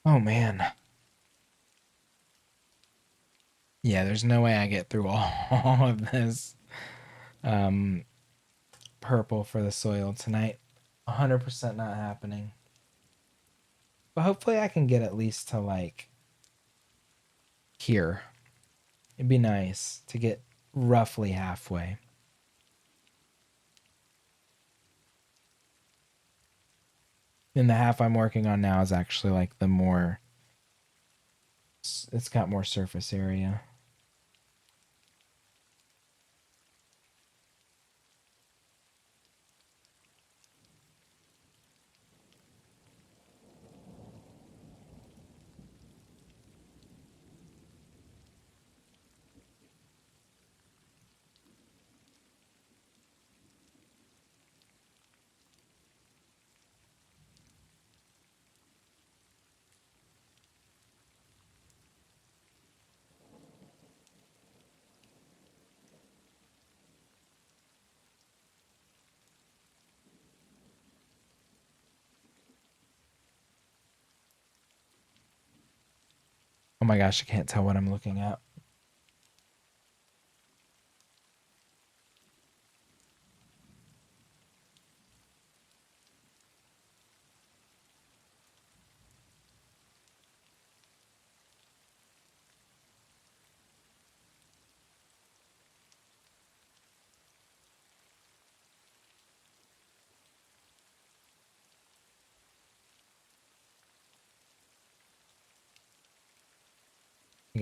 Oh man. Yeah, there's no way I get through all of this um, purple for the soil tonight. 100% not happening. But hopefully I can get at least to like here. It'd be nice to get roughly halfway. And the half I'm working on now is actually like the more, it's got more surface area. Oh my gosh, I can't tell what I'm looking at.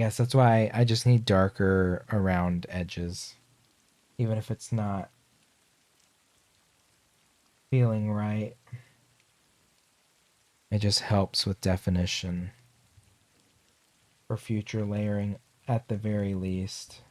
guess that's why I just need darker around edges. Even if it's not feeling right, it just helps with definition for future layering at the very least.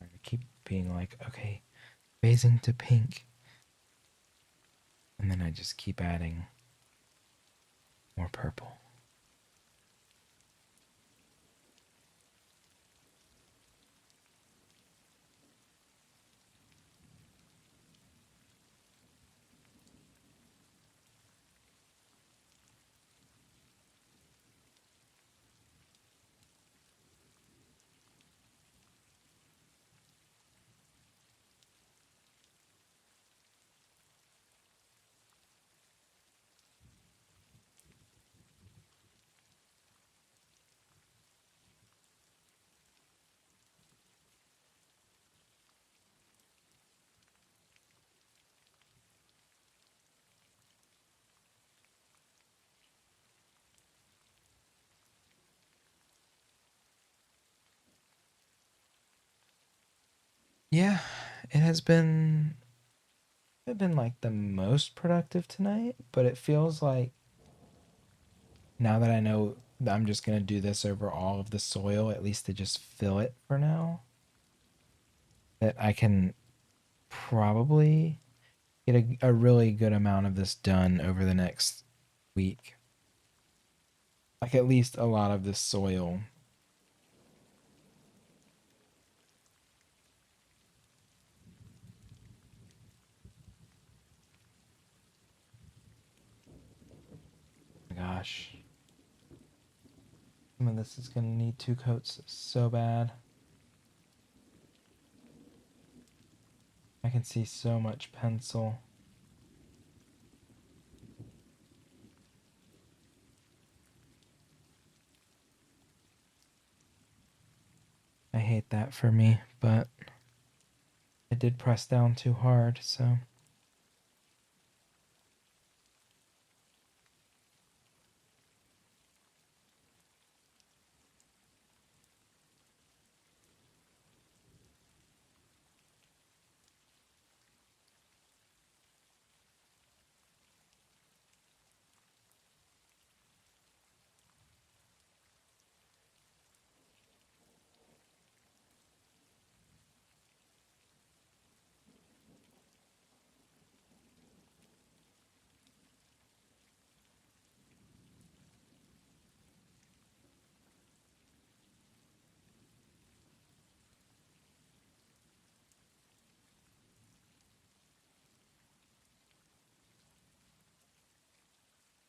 I keep being like, okay, phasing to pink. And then I just keep adding more purple. Yeah, it has been like the most productive tonight, but it feels like now that I know that I'm just gonna do this over all of the soil, at least to just fill it for now, that I can probably get a really good amount of this done over the next week. Like at least a lot of this soil. Oh my gosh. Some of this is gonna need 2 coats so bad. I can see so much pencil. I hate that for me, but I did press down too hard, so.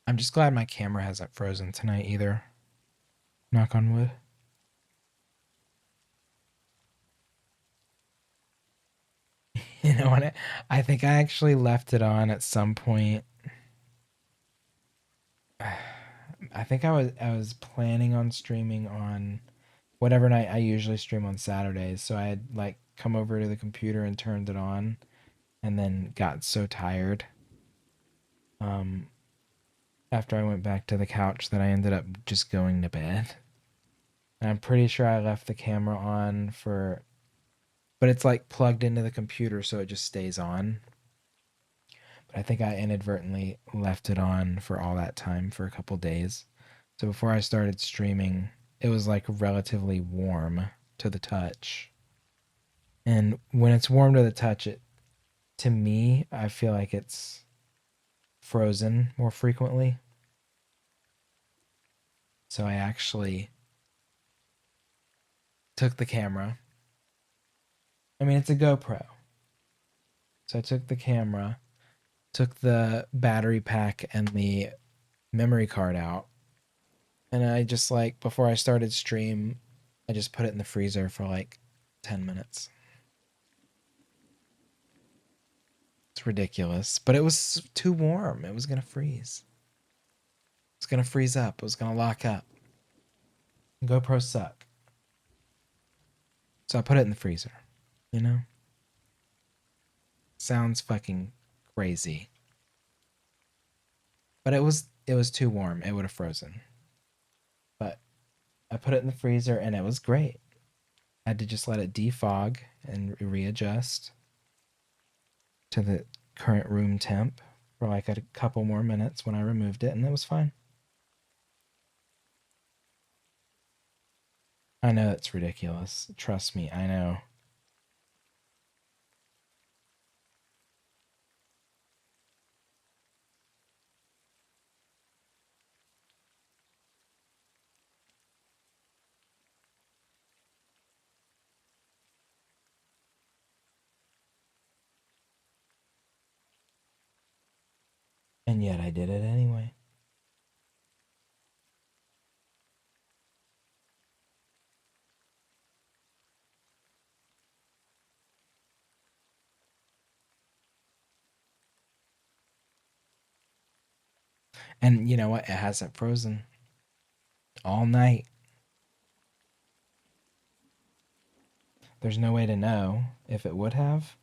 I'm just glad my camera hasn't frozen tonight either. Knock on wood. You know what? I think I actually left it on at some point. I think I was planning on streaming on whatever night I usually stream on Saturdays. So I had like come over to the computer and turned it on and then got so tired um after I went back to the couch that I ended up just going to bed. And I'm pretty sure I left the camera on for, but it's like plugged into the computer so it just stays on. But I think I inadvertently left it on for all that time for a couple days. So before I started streaming, it was like relatively warm to the touch. And when it's warm to the touch, it to me, I feel like it's frozen more frequently. So I actually took the camera. I mean, it's a GoPro. So I took the camera, took the battery pack and the memory card out, and I just like before I started stream, I just put it in the freezer for like 10 minutes. It's ridiculous, but it was too warm. It was going to freeze. It was going to freeze up. It was going to lock up. GoPros suck. So I put it in the freezer, you know? Sounds fucking crazy. But it was too warm. It would have frozen. But I put it in the freezer and it was great. I had to just let it defog and readjust to the current room temp for like a couple more minutes when I removed it, and it was fine. I know it's ridiculous. Trust me, I know. And yet I did it anyway. And you know what? It hasn't frozen all night. There's no way to know if it would have,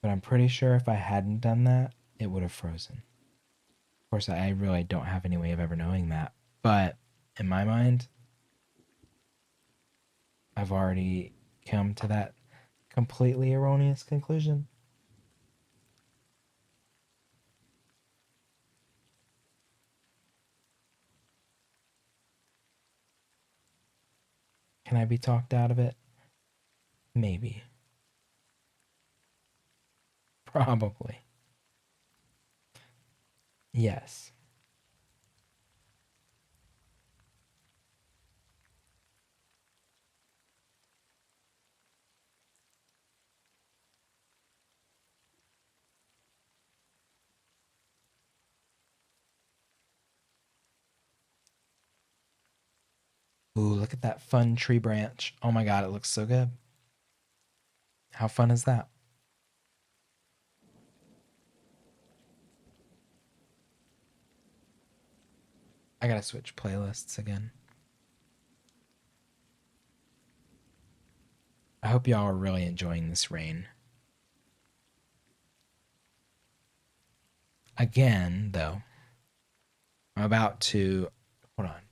but I'm pretty sure if I hadn't done that, it would have frozen. Of course, I really don't have any way of ever knowing that. But in my mind, I've already come to that completely erroneous conclusion. Can I be talked out of it? Maybe. Probably. Yes. Ooh, look at that fun tree branch. Oh my god, it looks so good. How fun is that? I gotta switch playlists again. I hope y'all are really enjoying this rain. Again, though, I'm about to. Hold on.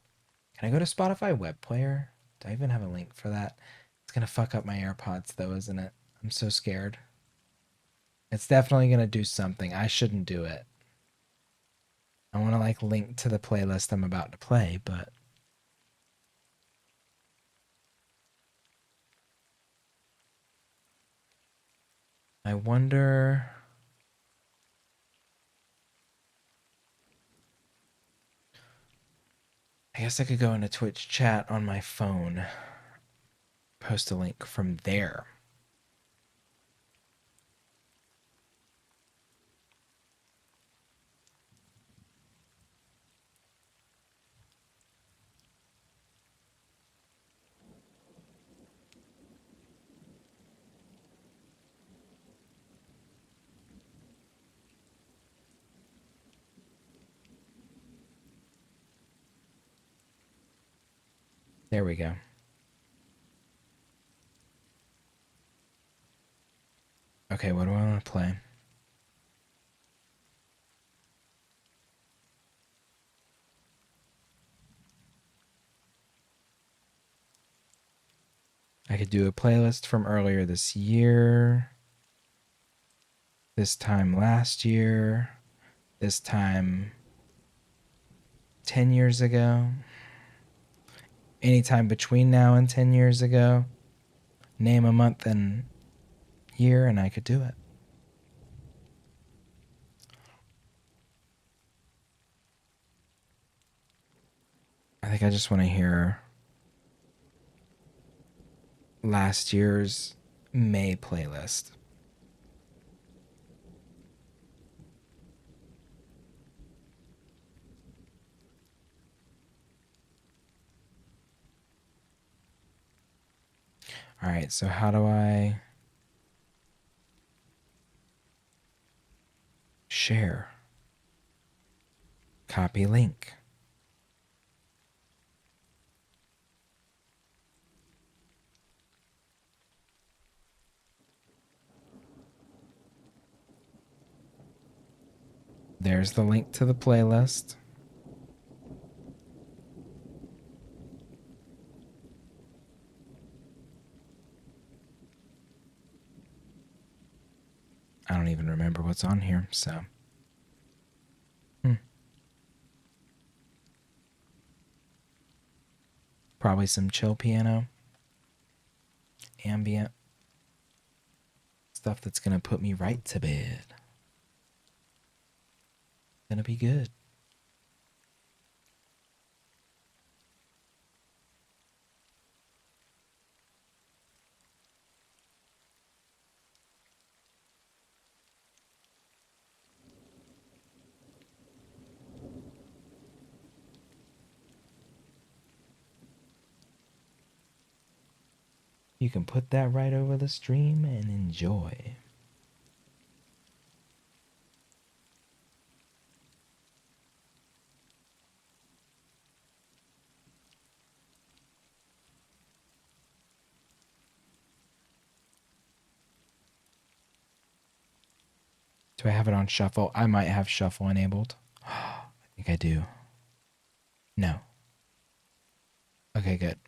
Can I go to Spotify Web Player? Do I even have a link for that? It's gonna fuck up my AirPods, though, isn't it? I'm so scared. It's definitely gonna do something. I shouldn't do it. I want to like link to the playlist I'm about to play, but I wonder. I guess I could go into Twitch chat on my phone, post a link from there. There we go. Okay, what do I want to play? I could do a playlist from earlier this year, this time last year. this time 10 years ago, anytime between now and 10 years ago, name a month and year, and I could do it. I think I just want to hear last year's May playlist. All right, so how do I share? Copy link. There's the link to the playlist. I don't even remember what's on here, so. Probably some chill piano, ambient stuff that's gonna put me right to bed. Gonna be good. You can put that right over the stream and enjoy. Do I have it on shuffle? I might have shuffle enabled. I think I do. No. Okay, good.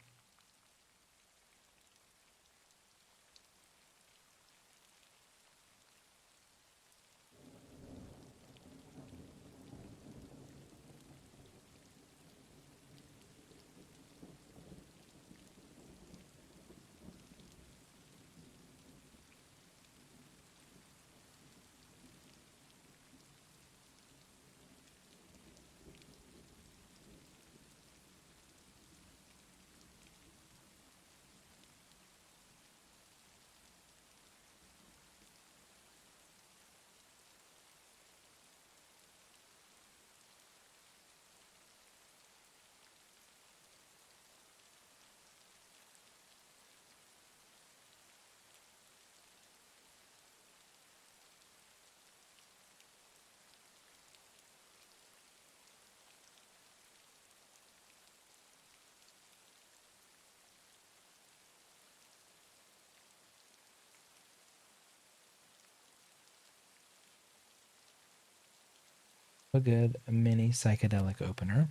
A good mini psychedelic opener.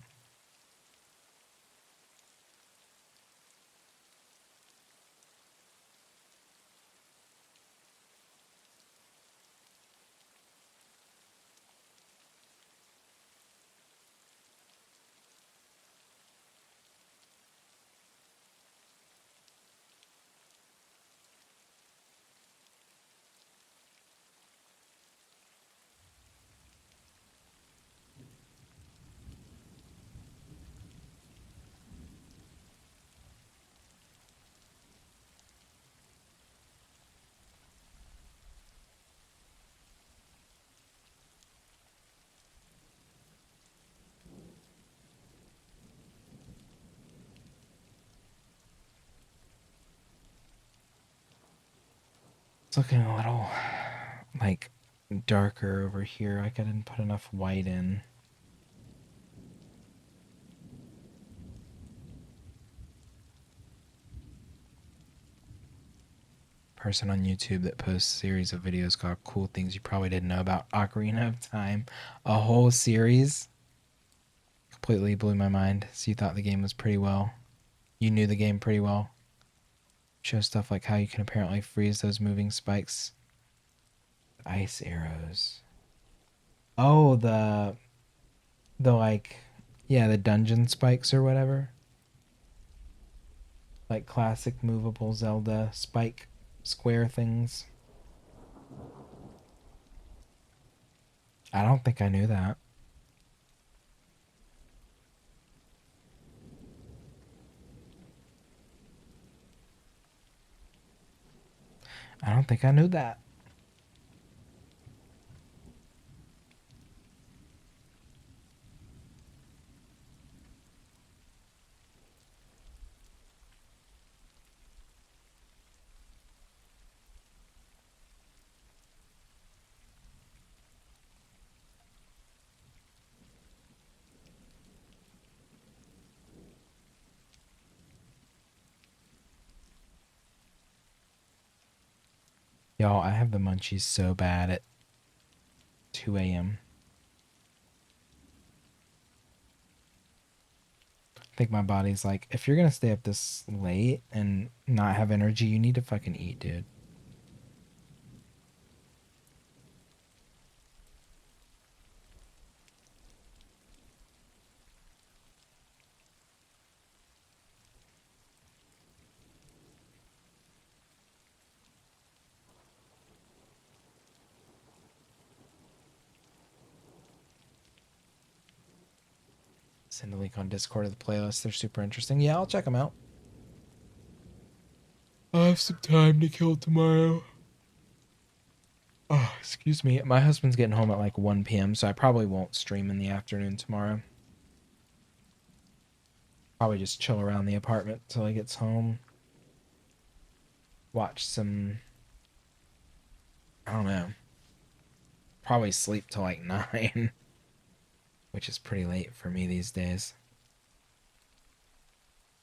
It's looking a little like darker over here. I didn't put enough white in. Person on YouTube that posts a series of videos called Cool Things You Probably Didn't Know About Ocarina of Time. A whole series. Completely blew my mind. So you thought the game was pretty well. You knew the game pretty well. Show stuff like how you can apparently freeze those moving spikes. Ice arrows. Oh, the like, yeah, the dungeon spikes or whatever. Like classic movable Zelda spike square things. I don't think I knew that. I don't think I knew that. Y'all, I have the munchies so bad at 2 a.m. I think my body's like, if you're gonna stay up this late and not have energy, you need to fucking eat, dude. Send a link on Discord of the playlist. They're super interesting. Yeah, I'll check them out. I have some time to kill tomorrow. Oh, excuse me. My husband's getting home at like 1 p.m., so I probably won't stream in the afternoon tomorrow. Probably just chill around the apartment till he gets home. Watch some, I don't know. Probably sleep till like 9, which is pretty late for me these days.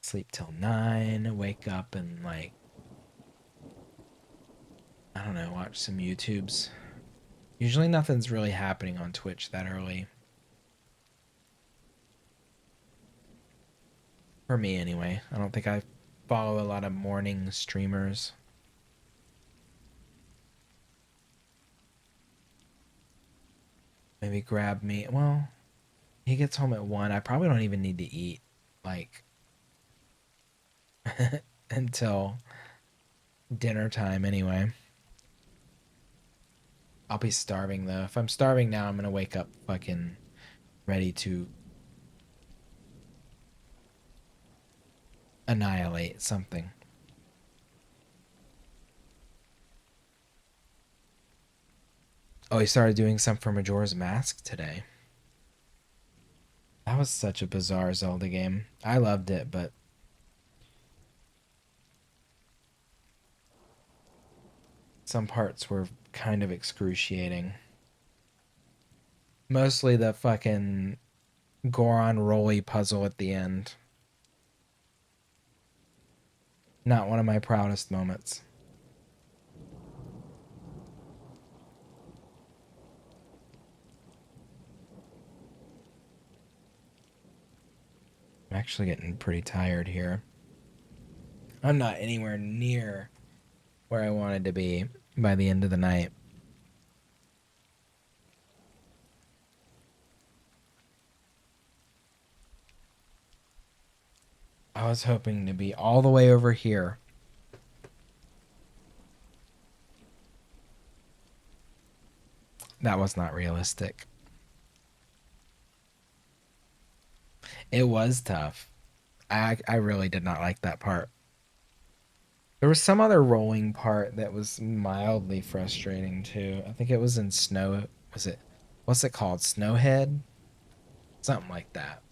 Sleep till 9, wake up and like, I don't know, watch some YouTubes. Usually nothing's really happening on Twitch that early. For me anyway. I don't think I follow a lot of morning streamers. Maybe grab me. Well, he gets home at 1. I probably don't even need to eat like until dinner time anyway. I'll be starving though. If I'm starving now, I'm gonna wake up fucking ready to annihilate something. Oh, he started doing some for Majora's Mask today. That was such a bizarre Zelda game. I loved it, but some parts were kind of excruciating. Mostly the fucking Goron Rolly puzzle at the end. Not one of my proudest moments. I'm actually getting pretty tired here. I'm not anywhere near where I wanted to be by the end of the night. I was hoping to be all the way over here. That was not realistic. It was tough. I really did not like that part. There was some other rolling part that was mildly frustrating too. I think it was in Snow. Was it? What's it called? Snowhead? Something like that.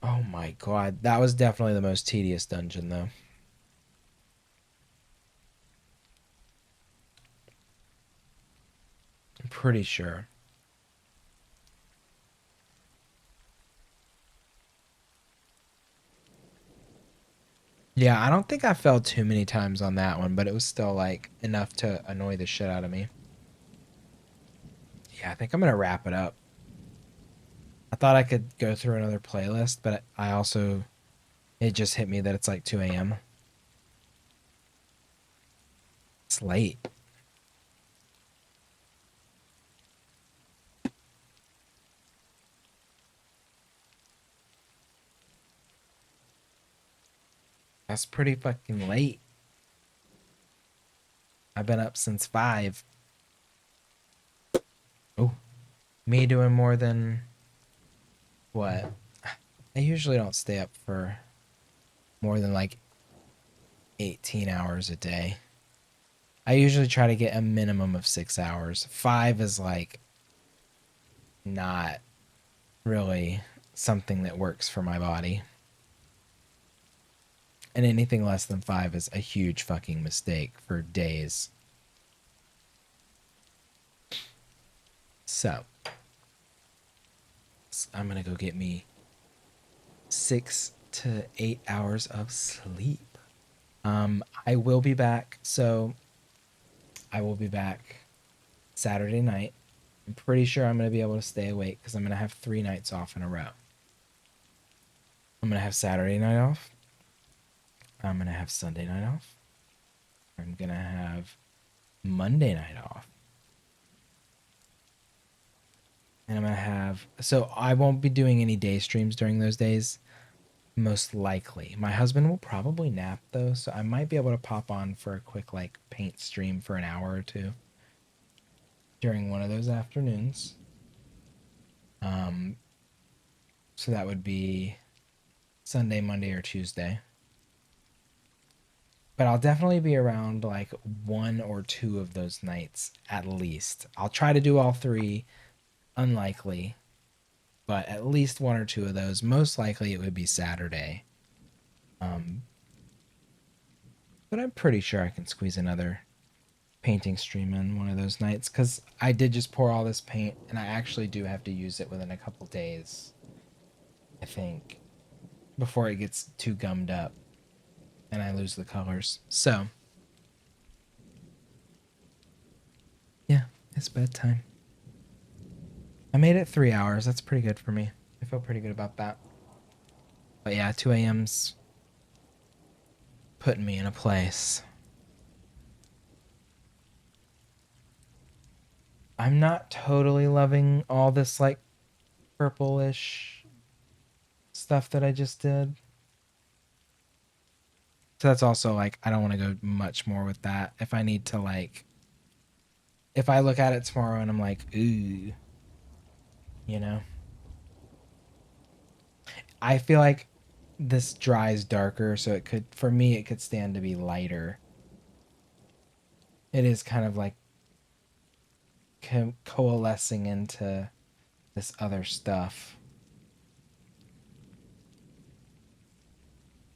Oh my god. That was definitely the most tedious dungeon though. I'm pretty sure. Yeah, I don't think I fell too many times on that one, but it was still like enough to annoy the shit out of me. Yeah, I think I'm gonna wrap it up. I thought I could go through another playlist, but I also It just hit me that it's like 2 a.m. It's late. That's pretty fucking late. I've been up since 5. Oh, me doing more than what? I usually don't stay up for more than like 18 hours a day. I usually try to get a minimum of 6 hours. 5 is like not really something that works for my body. And anything less than 5 is a huge fucking mistake for days. So, I'm going to go get me 6 to 8 hours of sleep. I will be back. So, I will be back Saturday night. I'm pretty sure I'm going to be able to stay awake because I'm going to have 3 nights off in a row. I'm going to have Saturday night off. I'm going to have Sunday night off. I'm going to have Monday night off. And I'm going to have... So I won't be doing any day streams during those days. Most likely. My husband will probably nap, though. So I might be able to pop on for a quick, like, paint stream for an hour or two. During one of those afternoons. So that would be Sunday, Monday, or Tuesday. But I'll definitely be around like 1 or 2 of those nights at least. I'll try to do all 3. Unlikely. But at least 1 or 2 of those. Most likely it would be Saturday. But I'm pretty sure I can squeeze another painting stream in one of those nights. Because I did just pour all this paint. And I actually do have to use it within a couple days. I think. Before it gets too gummed up. And I lose the colors. So. Yeah, it's bedtime. I made it 3 hours. That's pretty good for me. I feel pretty good about that. But yeah, 2 a.m.'s putting me in a place. I'm not totally loving all this like purplish stuff that I just did. So that's also like, I don't want to go much more with that. If I need to like, if I look at it tomorrow and I'm like, ooh, you know, I feel like this dries darker. So it could, for me, it could stand to be lighter. It is kind of like coalescing into this other stuff.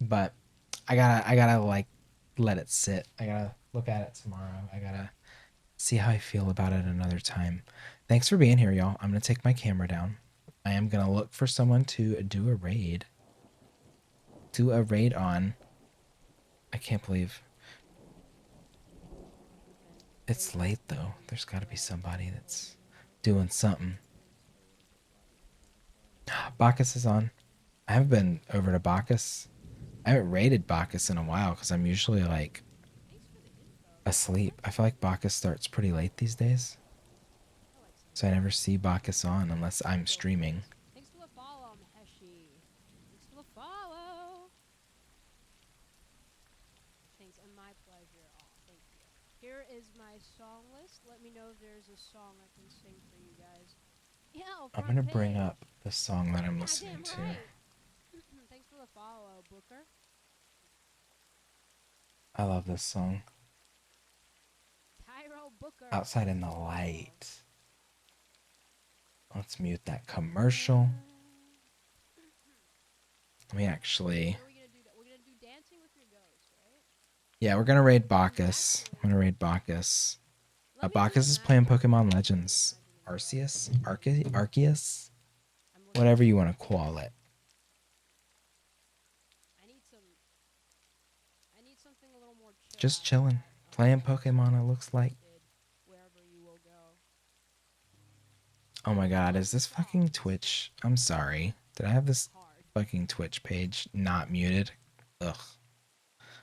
But I gotta like let it sit. I gotta look at it tomorrow. I gotta see how I feel about it another time. Thanks for being here, y'all. I'm gonna take my camera down. I am gonna look for someone to do a raid. Do a raid on. I can't believe it's late though. There's gotta be somebody that's doing something. Bacchus is on. I haven't been over to Bacchus. I haven't raided Bacchus in a while because I'm usually like asleep. I feel like Bacchus starts pretty late these days. So I never see Bacchus on unless I'm streaming. Thanks for the follow, Maheshi. Thanks for the follow. Thanks, and my pleasure. Oh, thank you. Here is my song list. Let me know if there's a song I can sing for you guys. Yeah, I'm front gonna bring page. up the song that I'm listening Goddamn to. right. Thanks for the follow, Booker. I love this song. Tyro Booker. Outside in the light. Let's mute that commercial. Let me actually. What are we gonna do? We're gonna do dancing with your ghost, right? Yeah, we're gonna raid Bacchus. I'm gonna raid Bacchus. Bacchus is playing Pokemon Legends. Arceus? Arceus? Whatever you want to call it. I need something a little more chill. Just chilling. Playing Pokemon, it looks like. Wherever you will go. Oh my god, is this fucking Twitch? I'm sorry. Did I have this? fucking Twitch page not muted. Ugh.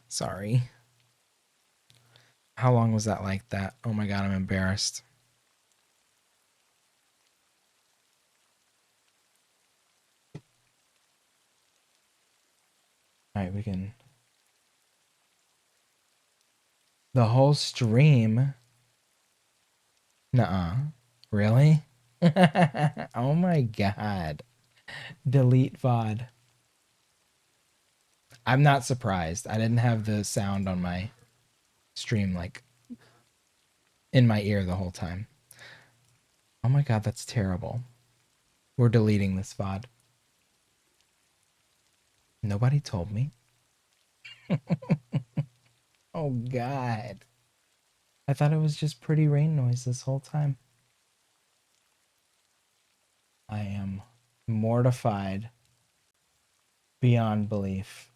Sorry. How long was that like that? Oh my god, I'm embarrassed. Alright, we can. The whole stream? Nuh-uh. Really? Oh my god. Delete VOD. I'm not surprised. I didn't have the sound on my stream like in my ear the whole time. Oh my god, that's terrible. We're deleting this VOD. Nobody told me. Oh god. I thought it was just pretty rain noise this whole time. I am mortified beyond belief.